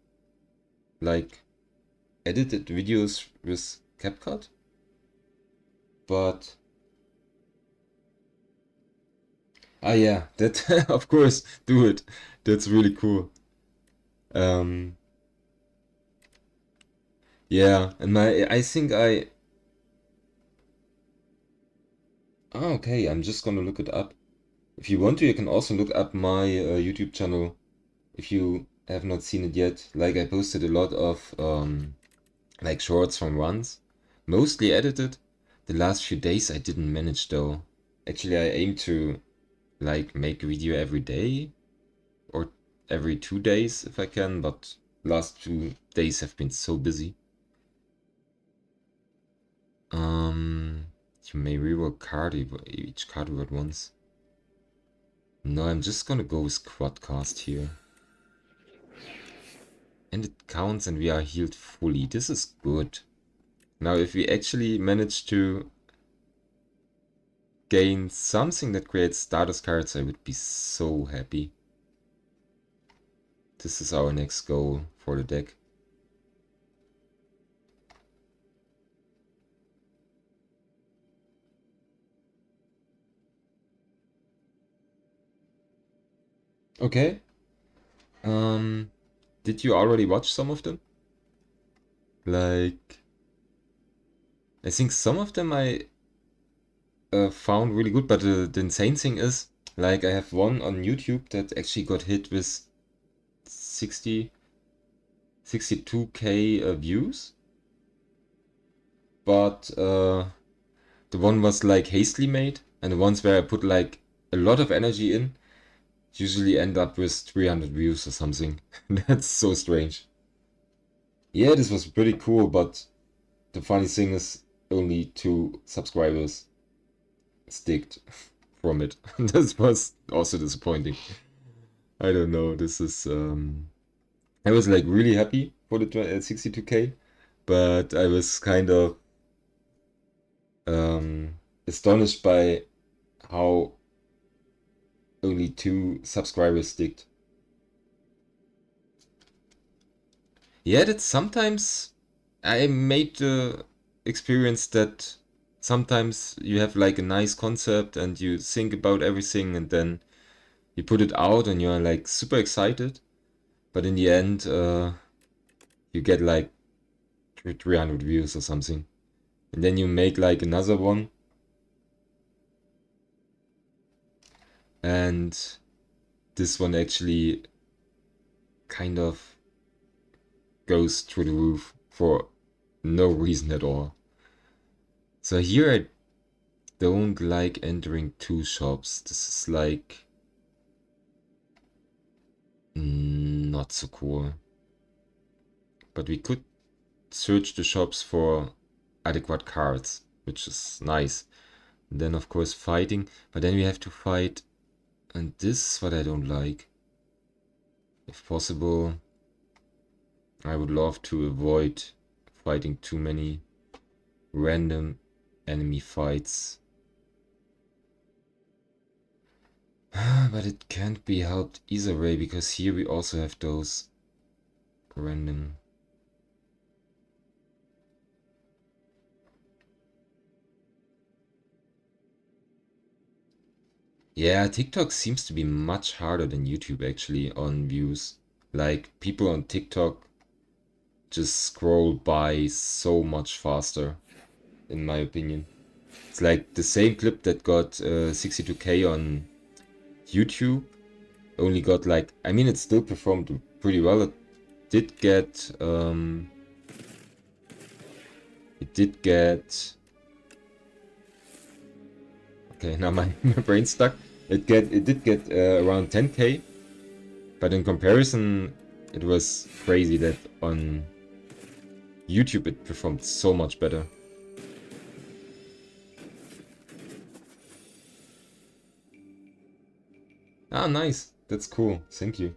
like edited videos with CapCut, but yeah, that of course, do it. That's really cool. Yeah, and I think okay, I'm just gonna look it up. If you want to, you can also look up my YouTube channel if you have not seen it yet. Like, I posted a lot of like shorts from runs. Mostly edited. The last few days I didn't manage though. Actually, I aim to like make a video every day or every 2 days if I can, but last 2 days have been so busy. You may rework each card word once. No, I'm just gonna go with Quadcast here. And it counts and we are healed fully. This is good. Now if we actually manage to gain something that creates status cards, I would be so happy. This is our next goal for the deck. Okay. Did you already watch some of them? Like, I think some of them I found really good, but the insane thing is, like, I have one on YouTube that actually got hit with 62k views, but the one was like hastily made, and the ones where I put like a lot of energy in usually end up with 300 views or something. That's so strange. Yeah, this was pretty cool, but the funny thing is only 2 subscribers sticked from it. This was also disappointing. I don't know, this is I was like really happy for the 62k, but I was kind of astonished by how only 2 subscribers sticked. Yeah, that sometimes I made the experience that sometimes you have like a nice concept and you think about everything and then you put it out and you're like super excited, but in the end you get like 300 views or something, and then you make like another one and this one actually kind of goes through the roof for no reason at all. So here I don't like entering 2 shops. This is like not so cool. But we could search the shops for adequate cards, which is nice. And then of course fighting, but then we have to fight, and this is what I don't like. If possible, I would love to avoid fighting too many random enemy fights. But it can't be helped either way, because here we also have those random. Yeah, TikTok seems to be much harder than YouTube actually on views. Like, people on TikTok just scroll by so much faster, in my opinion. It's like the same clip that got 62k on YouTube only got like, I mean, it still performed pretty well. It did get okay, now my brain's stuck. It did get around 10k, but in comparison it was crazy that on YouTube it performed so much better. Ah, nice. That's cool. Thank you.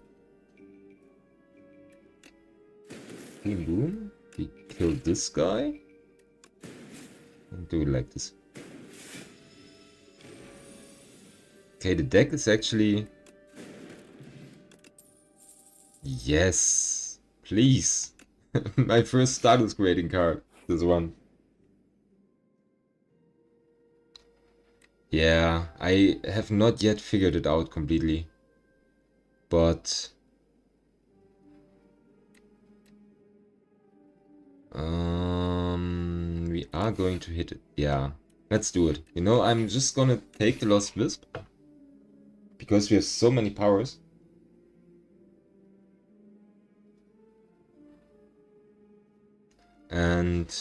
Boom, boom. We killed this guy. And do it like this. Okay, the deck is actually... Yes! Please! My first status creating card. This one. Yeah, I have not yet figured it out completely. But... we are going to hit it. Yeah, let's do it. You know, I'm just gonna take the Lost Wisp. Because we have so many powers. And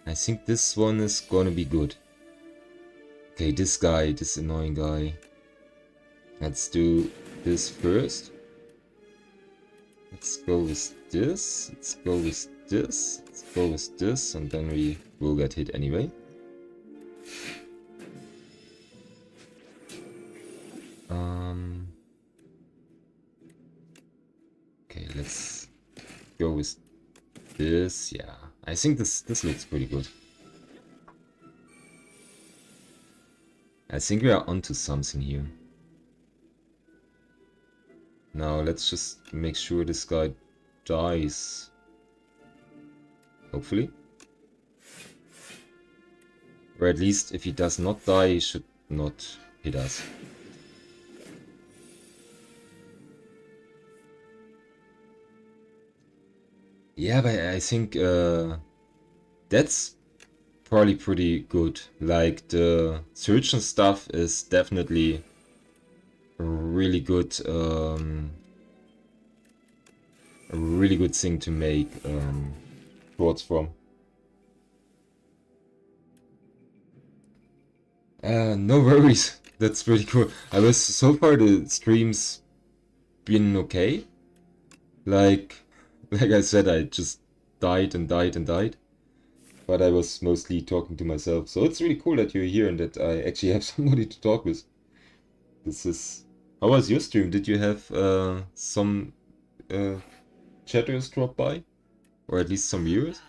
I think this one is gonna be good. Okay, this guy, this annoying guy. Let's do this first. Let's go with this. Let's go with this. Let's go with this. And then we will get hit anyway. Okay, let's go with this. Yeah, I think this looks pretty good. I think we are onto something here. Now let's just make sure this guy dies. Hopefully. Or at least if he does not die, he should not hit us. Yeah, but I think that's probably pretty good. Like the surgeon stuff is definitely a really good thing to make swords from. No worries. That's pretty cool. So far the stream's been okay. Like I said, I just died and died and died. But I was mostly talking to myself. So it's really cool that you're here and that I actually have somebody to talk with. This is... How was your stream? Did you have some chatters drop by? Or at least some viewers?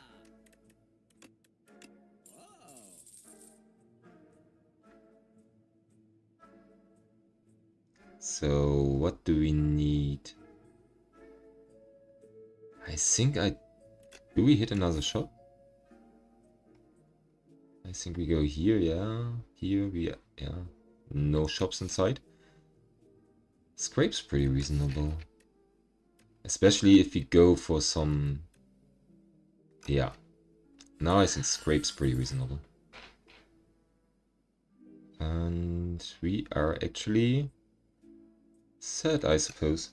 So, what do we need? I think do we hit another shop? I think we go here, yeah. Here yeah. No shops inside. Scrape's pretty reasonable. Especially if we go for some... Yeah. Now I think Scrape's pretty reasonable. And we are actually set, I suppose.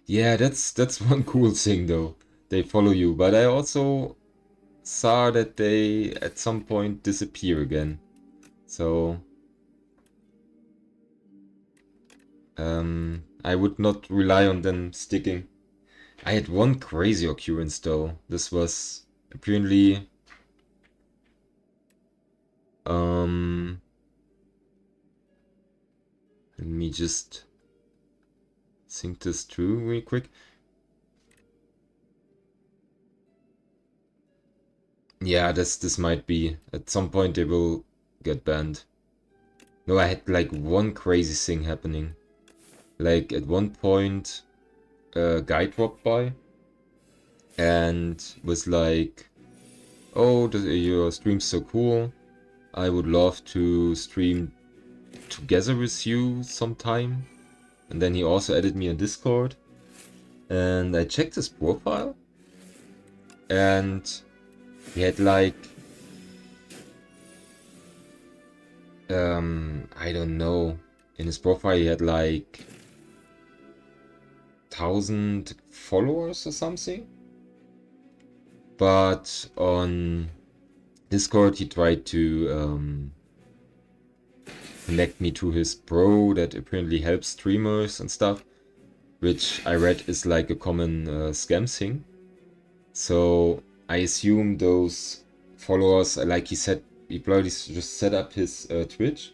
Yeah, that's one cool thing though. They follow you, but I also saw that they at some point disappear again. So I would not rely on them sticking. I had one crazy occurrence though. This was apparently let me just think this through real quick. Yeah, this might be. At some point they will get banned. No, I had like one crazy thing happening. Like at one point a guy dropped by and was like, oh, your stream's so cool. I would love to stream together with you sometime. And then he also added me on Discord. And I checked his profile. And he had like... I don't know. In his profile he had like... 1,000 followers or something. But on Discord he tried to connect me to his bro that apparently helps streamers and stuff, which I read is like a common scam thing. So I assume those followers, like he said, he probably just set up his Twitch.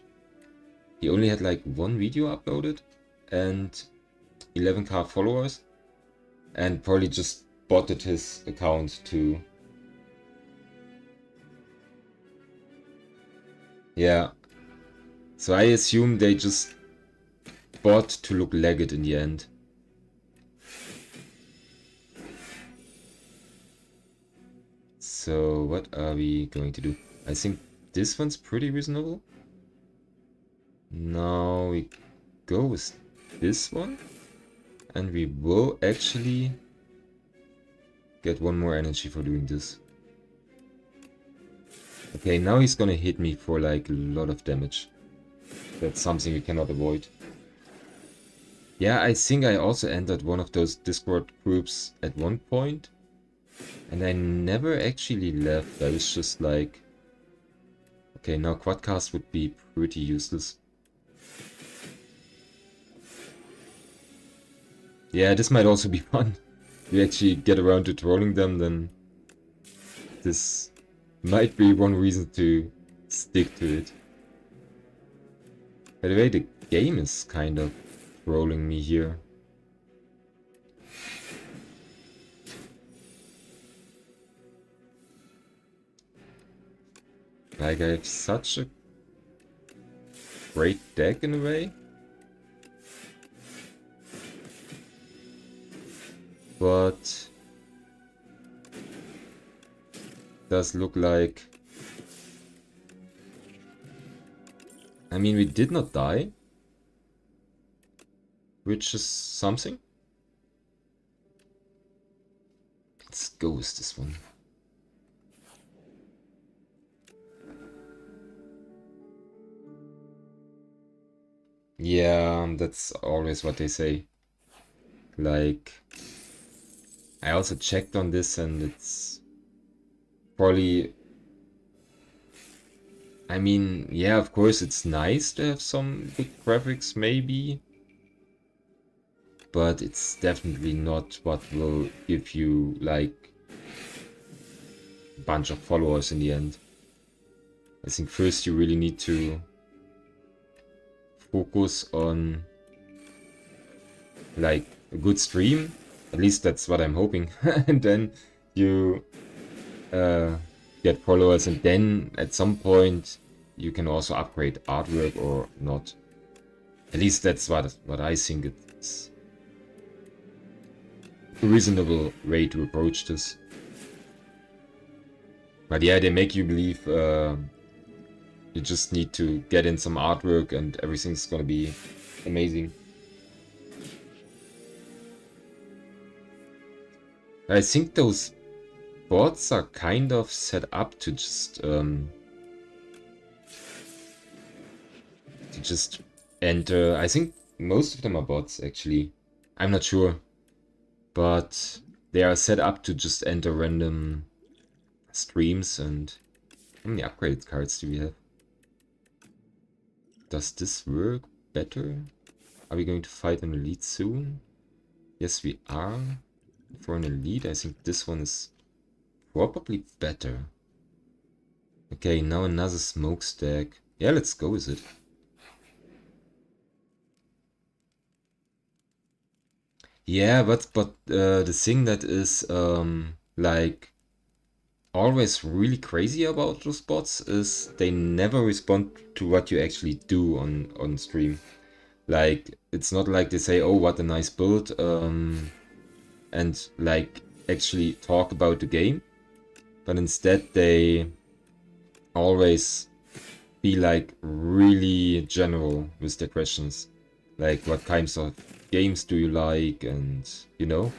He only had like one video uploaded and 11k followers, and probably just botted his account to... Yeah. So I assume they just bought to look legged in the end. So what are we going to do? I think this one's pretty reasonable. Now we go with this one. And we will actually get one more energy for doing this. Okay, now he's gonna hit me for like a lot of damage. That's something you cannot avoid. Yeah, I think I also entered one of those Discord groups at one point, and I never actually left. I was just like, okay, now Quadcast would be pretty useless. Yeah, this might also be fun. We actually get around to trolling them, then this might be one reason to stick to it. By the way, the game is kind of trolling me here. Like, I have such a great deck in a way. But does look like... I mean, we did not die, which is something. Let's go with this one. Yeah, that's always what they say. Like, I also checked on this and it's probably... I mean, yeah, of course it's nice to have some good graphics, maybe. But it's definitely not what will give you, like, a bunch of followers in the end. I think first you really need to focus on, like, a good stream. At least that's what I'm hoping. And then you get followers, and then at some point you can also upgrade artwork or not. At least that's what I think it's a reasonable way to approach this. But yeah, they make you believe you just need to get in some artwork and everything's gonna be amazing. I think those bots are kind of set up to just enter. I think most of them are bots actually. I'm not sure, but they are set up to just enter random streams. And how many upgraded cards do we have? Does this work better? Are we going to fight an elite soon? Yes, we are. For an elite, I think this one is probably better. Okay, now another smokestack. Yeah, let's go with it. Yeah, but the thing that is like always really crazy about those bots is they never respond to what you actually do on stream. Like, it's not like they say, oh, what a nice build, and like actually talk about the game, but instead they always be like really general with their questions, like what kinds of games do you like, and you know.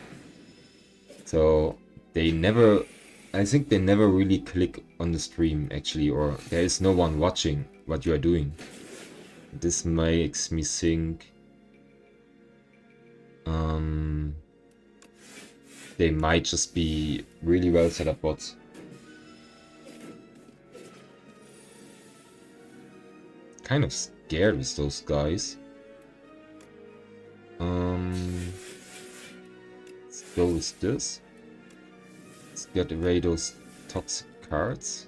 So they never, I think they never really click on the stream actually, or there is no one watching what you are doing. This makes me think they might just be really well set up bots. Kind of scared with those guys. Let's go with this. Let's get away those toxic cards.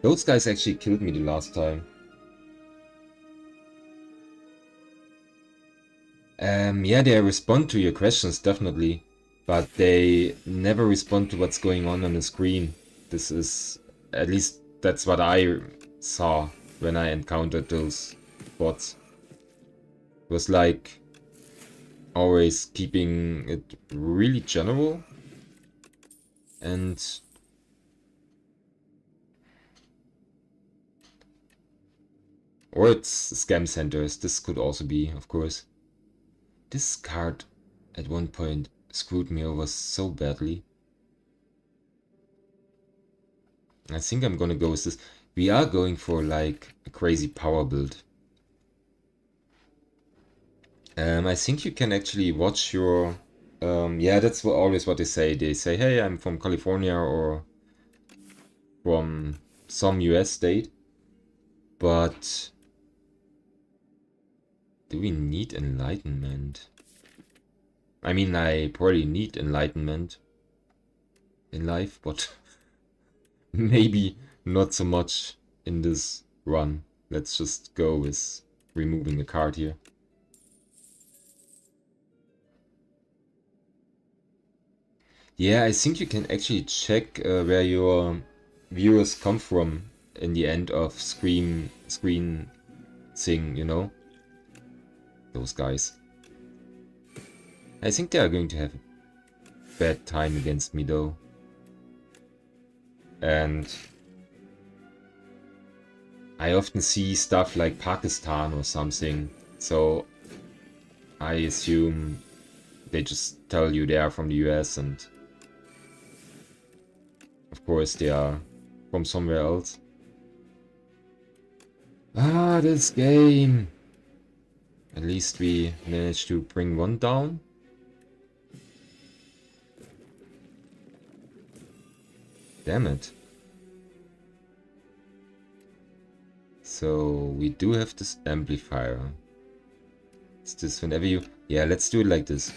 Those guys actually killed me the last time. Yeah, they respond to your questions, definitely. But they never respond to what's going on the screen. This is, at least that's what I saw when I encountered those bots. It was like always keeping it really general. And or it's scam centers. This could also be, of course. This card at one point screwed me over so badly. I think I'm gonna go with this. We are going for like a crazy power build. I think you can actually watch your... yeah, that's always what they say. They say, hey, I'm from California or from some US state. But do we need enlightenment? I mean, I probably need enlightenment in life, but maybe not so much in this run. Let's just go with removing a card here. Yeah, I think you can actually check where your viewers come from in the end of screen thing, you know? Those guys. I think they are going to have a bad time against me though. And I often see stuff like Pakistan or something, so I assume they just tell you they are from the US and of course they are from somewhere else. Ah, this game! At least we managed to bring one down. Damn it. So we do have this amplifier. It's this whenever you... Yeah, let's do it like this.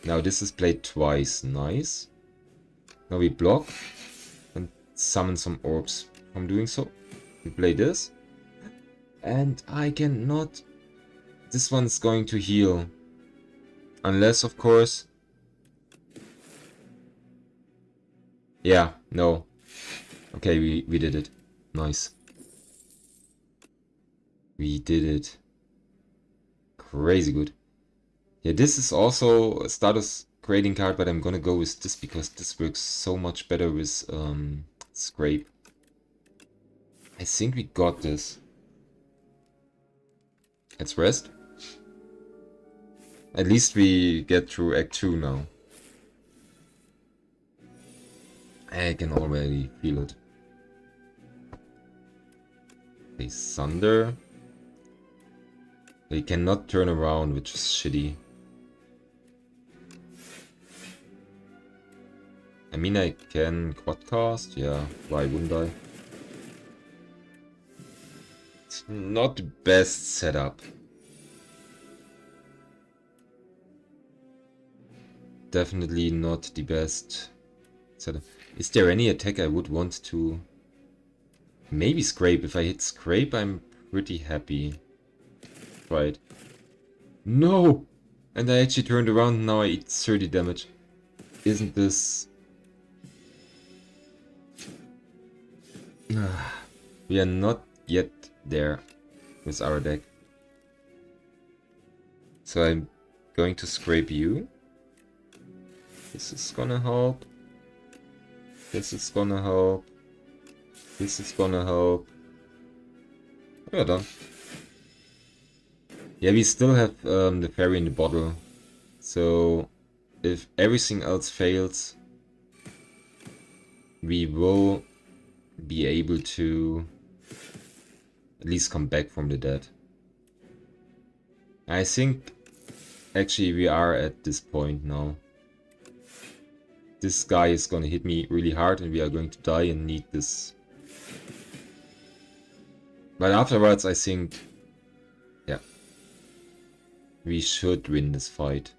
Now this is played twice. Nice. Now we block and summon some orbs from doing so. We play this. And I cannot... This one's going to heal. Unless, of course... Yeah, no. Okay, we did it. Nice. We did it. Crazy good. Yeah, this is also a status grading card, but I'm gonna go with this because this works so much better with Scrape. I think we got this. Let's rest. At least we get through Act 2 now. I can already feel it. Okay, Thunder. They cannot turn around, which is shitty. I mean, I can quadcast, yeah, why wouldn't I? It's not the best setup. Definitely not the best setup. Is there any attack I would want to... Maybe Scrape. If I hit Scrape, I'm pretty happy. Right. No! And I actually turned around and now I eat 30 damage. Isn't this... We are not yet there with our deck. So I'm going to Scrape you. This is gonna help. This is gonna help. This is gonna help. We are done. Yeah, we still have the fairy in the bottle. So if everything else fails, we will be able to at least come back from the dead. I think actually we are at this point now. This guy is gonna hit me really hard and we are going to die and need this. But afterwards I think, yeah, we should win this fight.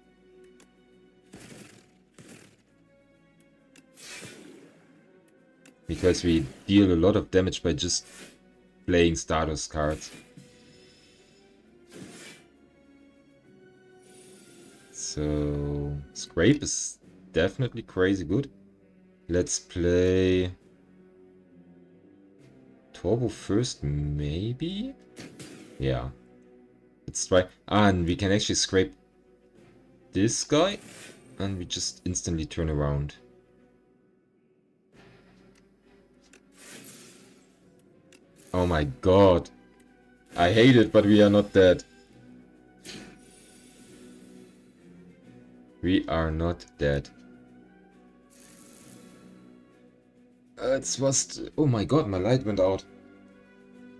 Because we deal a lot of damage by just playing status cards. So Scrape is definitely crazy good. Let's play Turbo first, maybe? Yeah. Let's try. Ah, and we can actually scrape this guy and we just instantly turn around. Oh my god. I hate it, but we are not dead. We are not dead. It was... Oh my god, my light went out.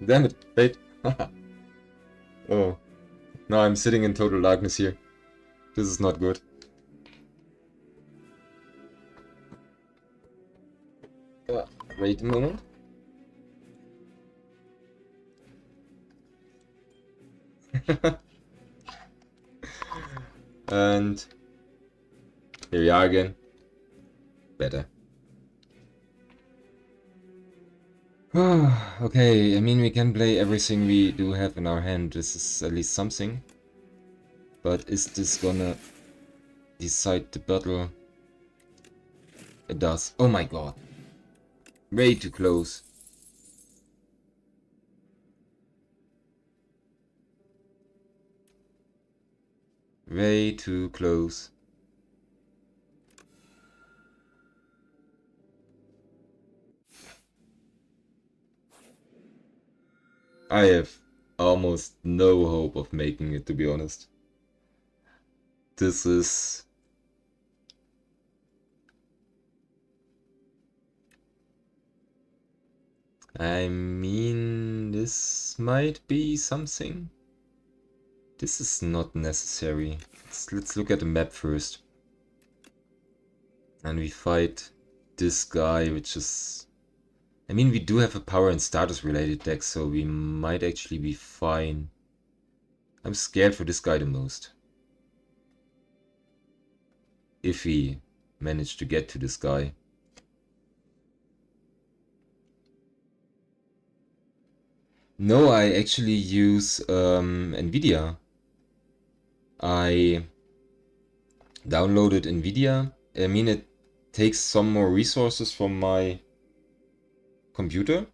Damn it, wait. Oh. No, I'm sitting in total darkness here. This is not good. Wait a moment. And here we are again. Better. Okay, I mean we can play everything we do have in our hand. This is at least something. But is this gonna decide the battle? It does. Oh my god. Way too close. Way too close. I have almost no hope of making it, to be honest. This is... I mean, this might be something. This is not necessary. Let's look at the map first. And we fight this guy, which is... I mean, we do have a power and status related deck, so we might actually be fine. I'm scared for this guy the most. If we manage to get to this guy. No, I actually use NVIDIA. I downloaded NVIDIA. I mean, it takes some more resources from my computer,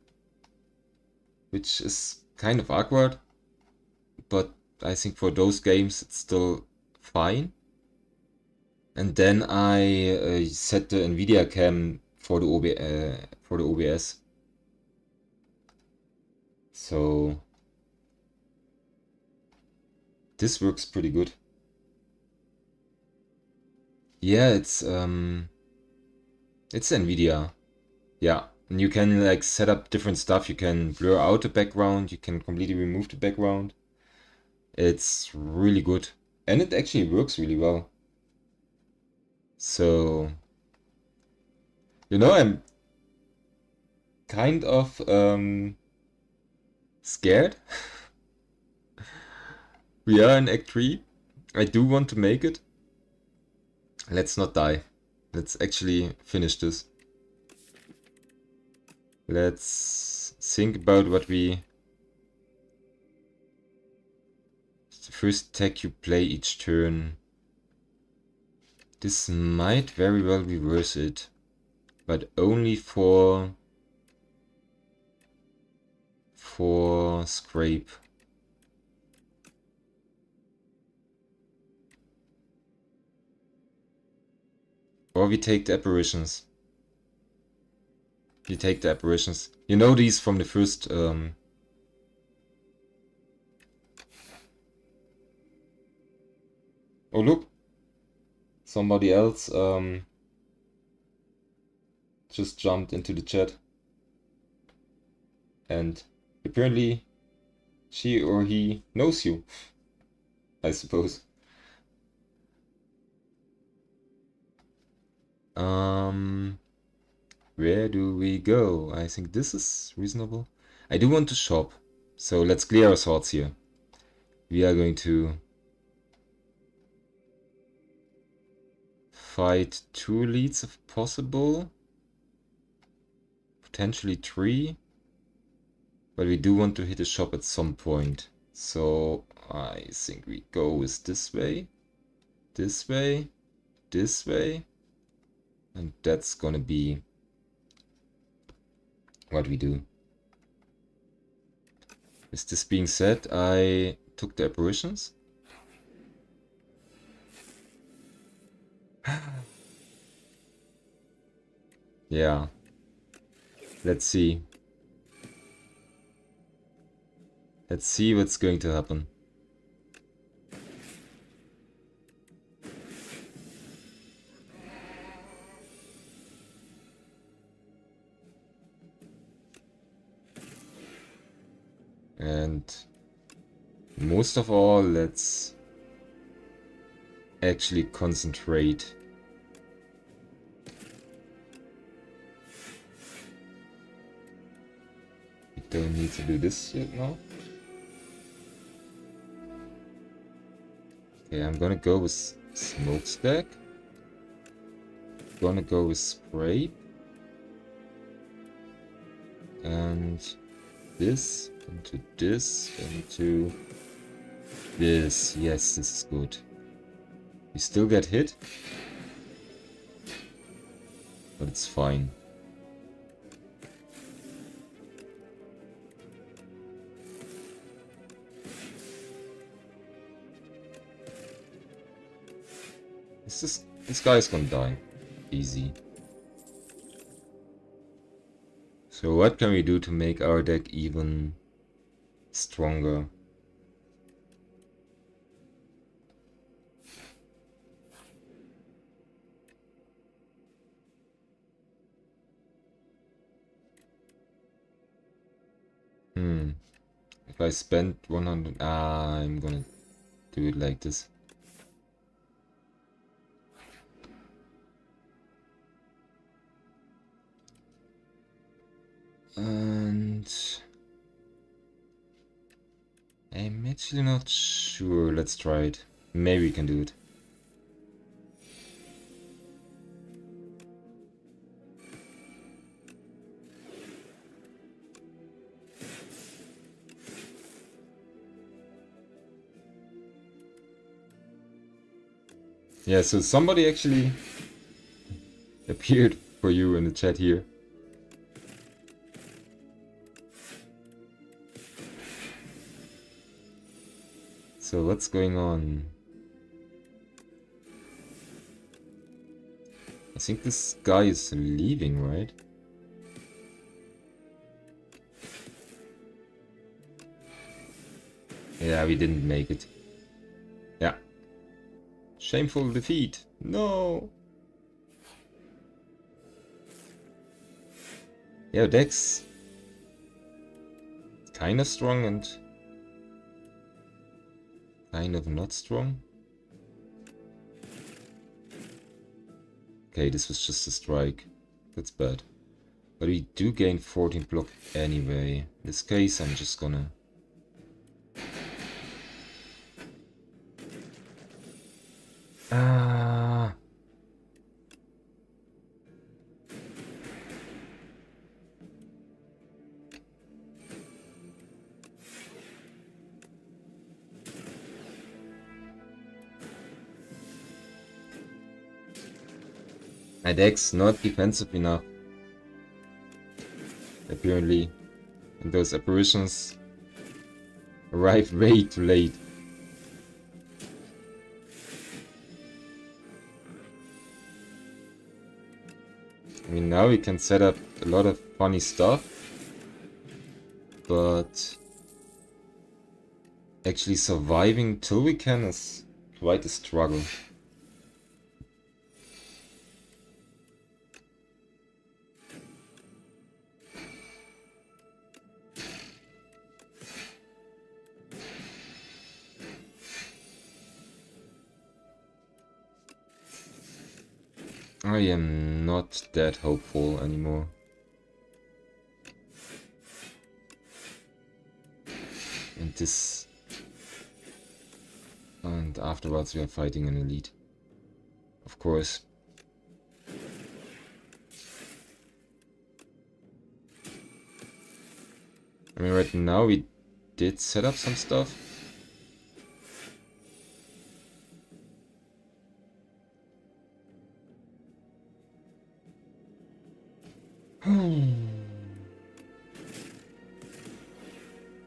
which is kind of awkward, but I think for those games it's still fine. And then I set the NVIDIA cam for the OBS. So this works pretty good. Yeah, it's NVIDIA. Yeah, and you can like set up different stuff. You can blur out the background, you can completely remove the background. It's really good. And it actually works really well. So, you know, I'm kind of scared. We are in Act 3. I do want to make it. Let's not die. Let's actually finish this. Let's think about what we... The first tech you play each turn. This might very well reverse it. But only for scrape. Or we take the apparitions. We take the apparitions. You know these from the first Oh look! Somebody else just jumped into the chat. And apparently she or he knows you, I suppose. Where do we go? I think this is reasonable. I do want to shop, so let's clear our thoughts here. We are going to fight 2 elites if possible. Potentially 3. But we do want to hit a shop at some point. So I think we go with this way, this way, this way. And that's gonna be what we do. With this being said, I took the apparitions. Yeah. Let's see. Let's see what's going to happen. And Most of all, let's actually concentrate. We don't need to do this yet now. Okay, I'm gonna go with smokestack. Gonna go with spray. And this into this into this. Yes, this is good. We still get hit, but it's fine. This guy is gonna die. Easy. So what can we do to make our deck even stronger? If I spend 100... I'm gonna do it like this. And I'm actually not sure. Let's try it. Maybe we can do it. Yeah, so somebody actually appeared for you in the chat here. So what's going on? I think this guy is leaving, right? Yeah, we didn't make it. Yeah. Shameful defeat. No. Yeah, deck's kind of strong and kind of not strong. Okay, this was just a strike. That's bad. But we do gain 14 block anyway. In this case, I'm just gonna... My deck's not defensive enough. Apparently. And those apparitions arrive way too late. I mean, now we can set up a lot of funny stuff. But actually surviving till we can is quite a struggle. I am not that hopeful anymore. And this... And afterwards we are fighting an elite. Of course. I mean, right now we did set up some stuff.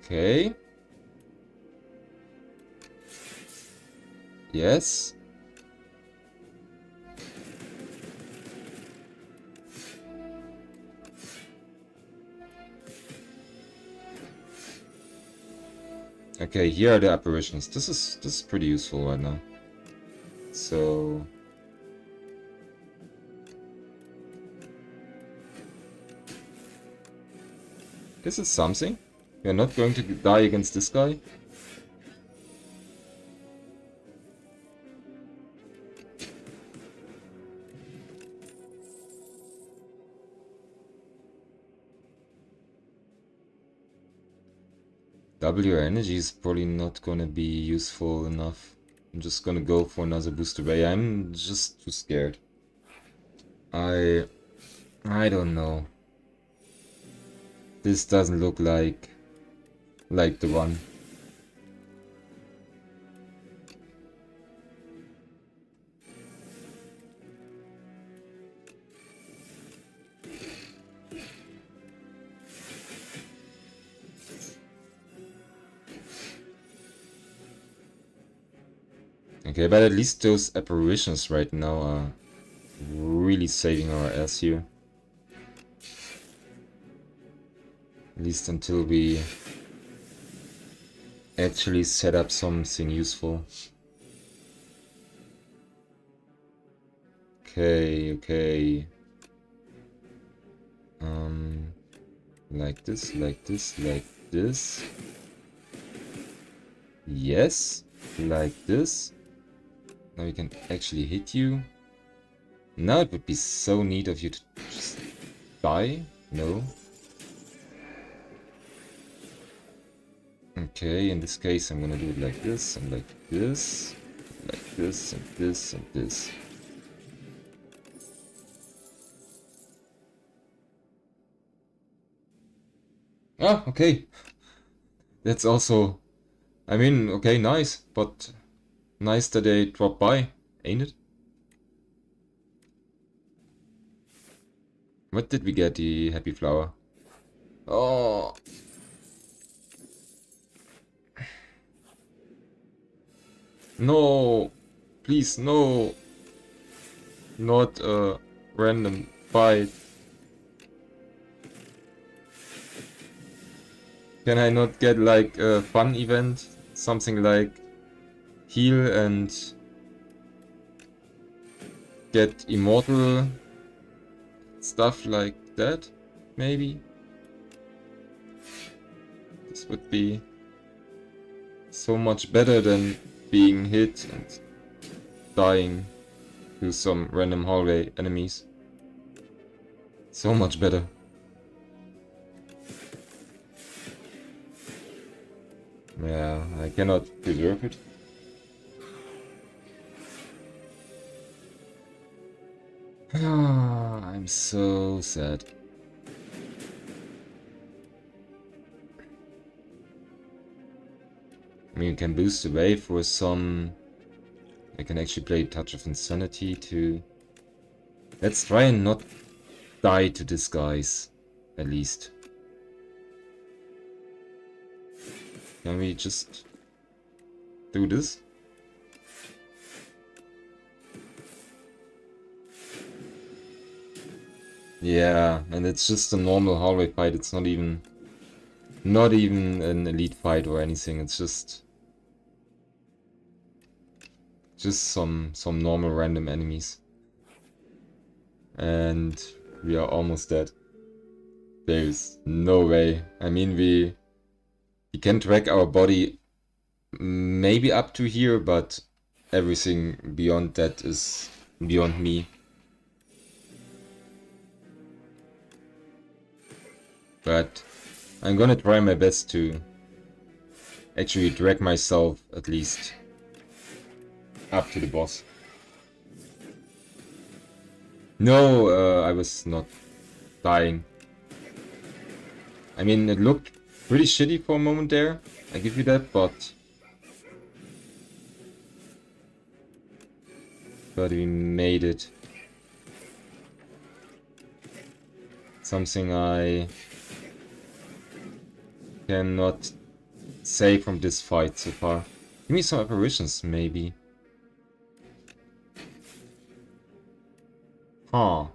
Okay. Yes. Okay, here are the apparitions. This is pretty useful right now. So this is something. We are not going to die against this guy. W energy is probably not gonna be useful enough. I'm just gonna go for another boost away. I'm just too scared. I don't know. This doesn't look like the one. Okay, but at least those apparitions right now are really saving our ass here. At least until we actually set up something useful. Okay. Like this. Yes, like this. Now we can actually hit you. Now it would be so neat of you to just die. No. Okay, in this case I'm gonna do it like this and like this. Like this and this and this. Ah, okay. That's also... I mean, okay, nice, but nice that they dropped by, ain't it? What did we get? The happy flower. Oh. No. Please, no. Not a random fight. Can I not get like a fun event? Something like heal and get immortal stuff like that? Maybe? This would be so much better than being hit and dying to some random hallway enemies. So much better. Yeah, I cannot preserve it. I'm so sad. I mean, you can boost away for some... I can actually play Touch of Insanity to... Let's try and not die to this guys, at least. Can we just do this? Yeah, and it's just a normal hallway fight. It's not even an elite fight or anything. It's just some normal random enemies. And we are almost dead. There's no way. I mean, we can track our body maybe up to here, but everything beyond that is beyond me. But I'm gonna try my best to actually drag myself at least up to the boss. No, I was not dying. I mean, it looked pretty shitty for a moment there, I give you that, but we made it. Something I cannot say from this fight so far. Give me some apparitions, maybe. Huh.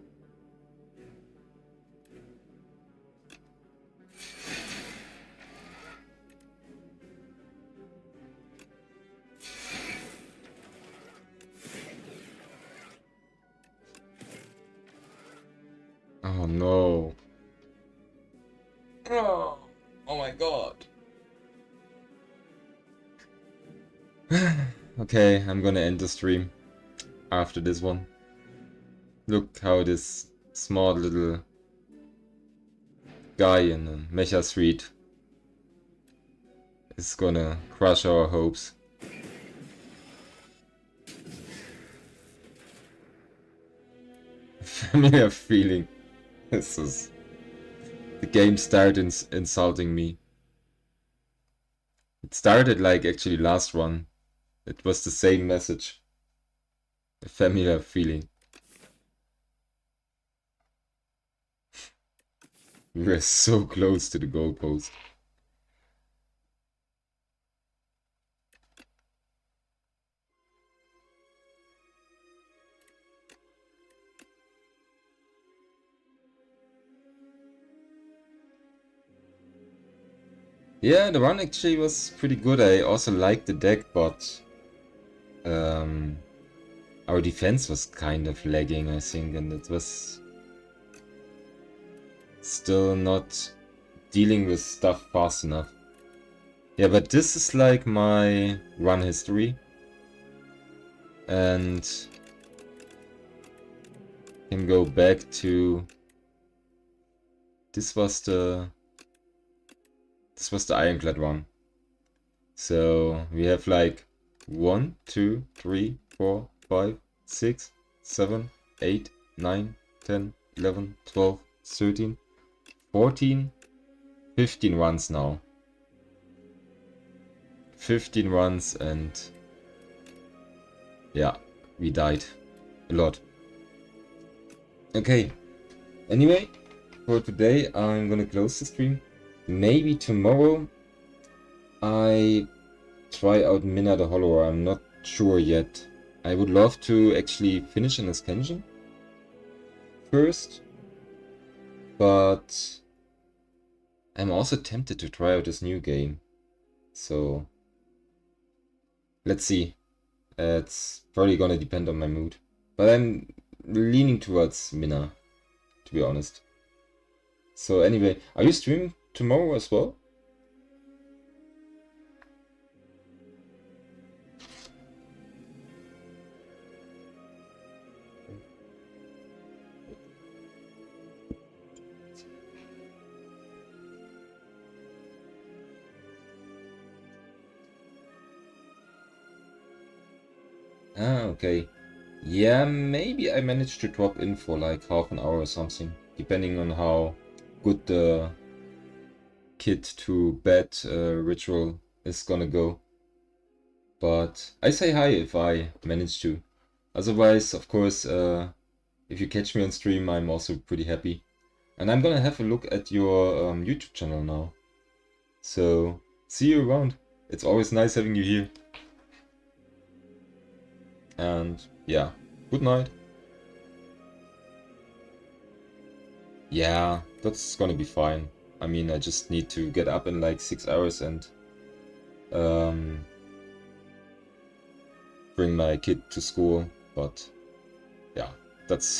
Oh no. Oh my god. Okay, I'm gonna end the stream after this one. Look how this small little guy in a mecha suite is gonna crush our hopes. Familiar feeling. This is... The game started insulting me. It started like actually last one. It was the same message. A familiar feeling. We were so close to the goalpost. Yeah, the run actually was pretty good. I also liked the deck, but our defense was kind of lagging, I think, and it was still not dealing with stuff fast enough. Yeah, but this is like my run history. And can go back to... This was the Ironclad run. So we have like 1, 2, 3, 4, 5, 6, 7, 8, 9, 10, 11, 12, 13, 14, 15 runs now. 15 runs, and yeah, we died a lot. Okay, anyway, for today I'm gonna close the stream. Maybe tomorrow I try out Minna the Hollower. I'm not sure yet. I would love to actually finish an ascension first, but I'm also tempted to try out this new game. So let's see. It's probably gonna depend on my mood, but I'm leaning towards Minna, to be honest. So anyway, are you streaming tomorrow as well? Ah, okay. Yeah, maybe I managed to drop in for like half an hour or something, depending on how good the kid to bed ritual is gonna go. But I say hi if I manage to. Otherwise, of course, if you catch me on stream, I'm also pretty happy. And I'm gonna have a look at your YouTube channel now. So, see you around. It's always nice having you here. And yeah, good night. Yeah, that's gonna be fine. I mean, I just need to get up in like 6 hours and bring my kid to school. But yeah, that's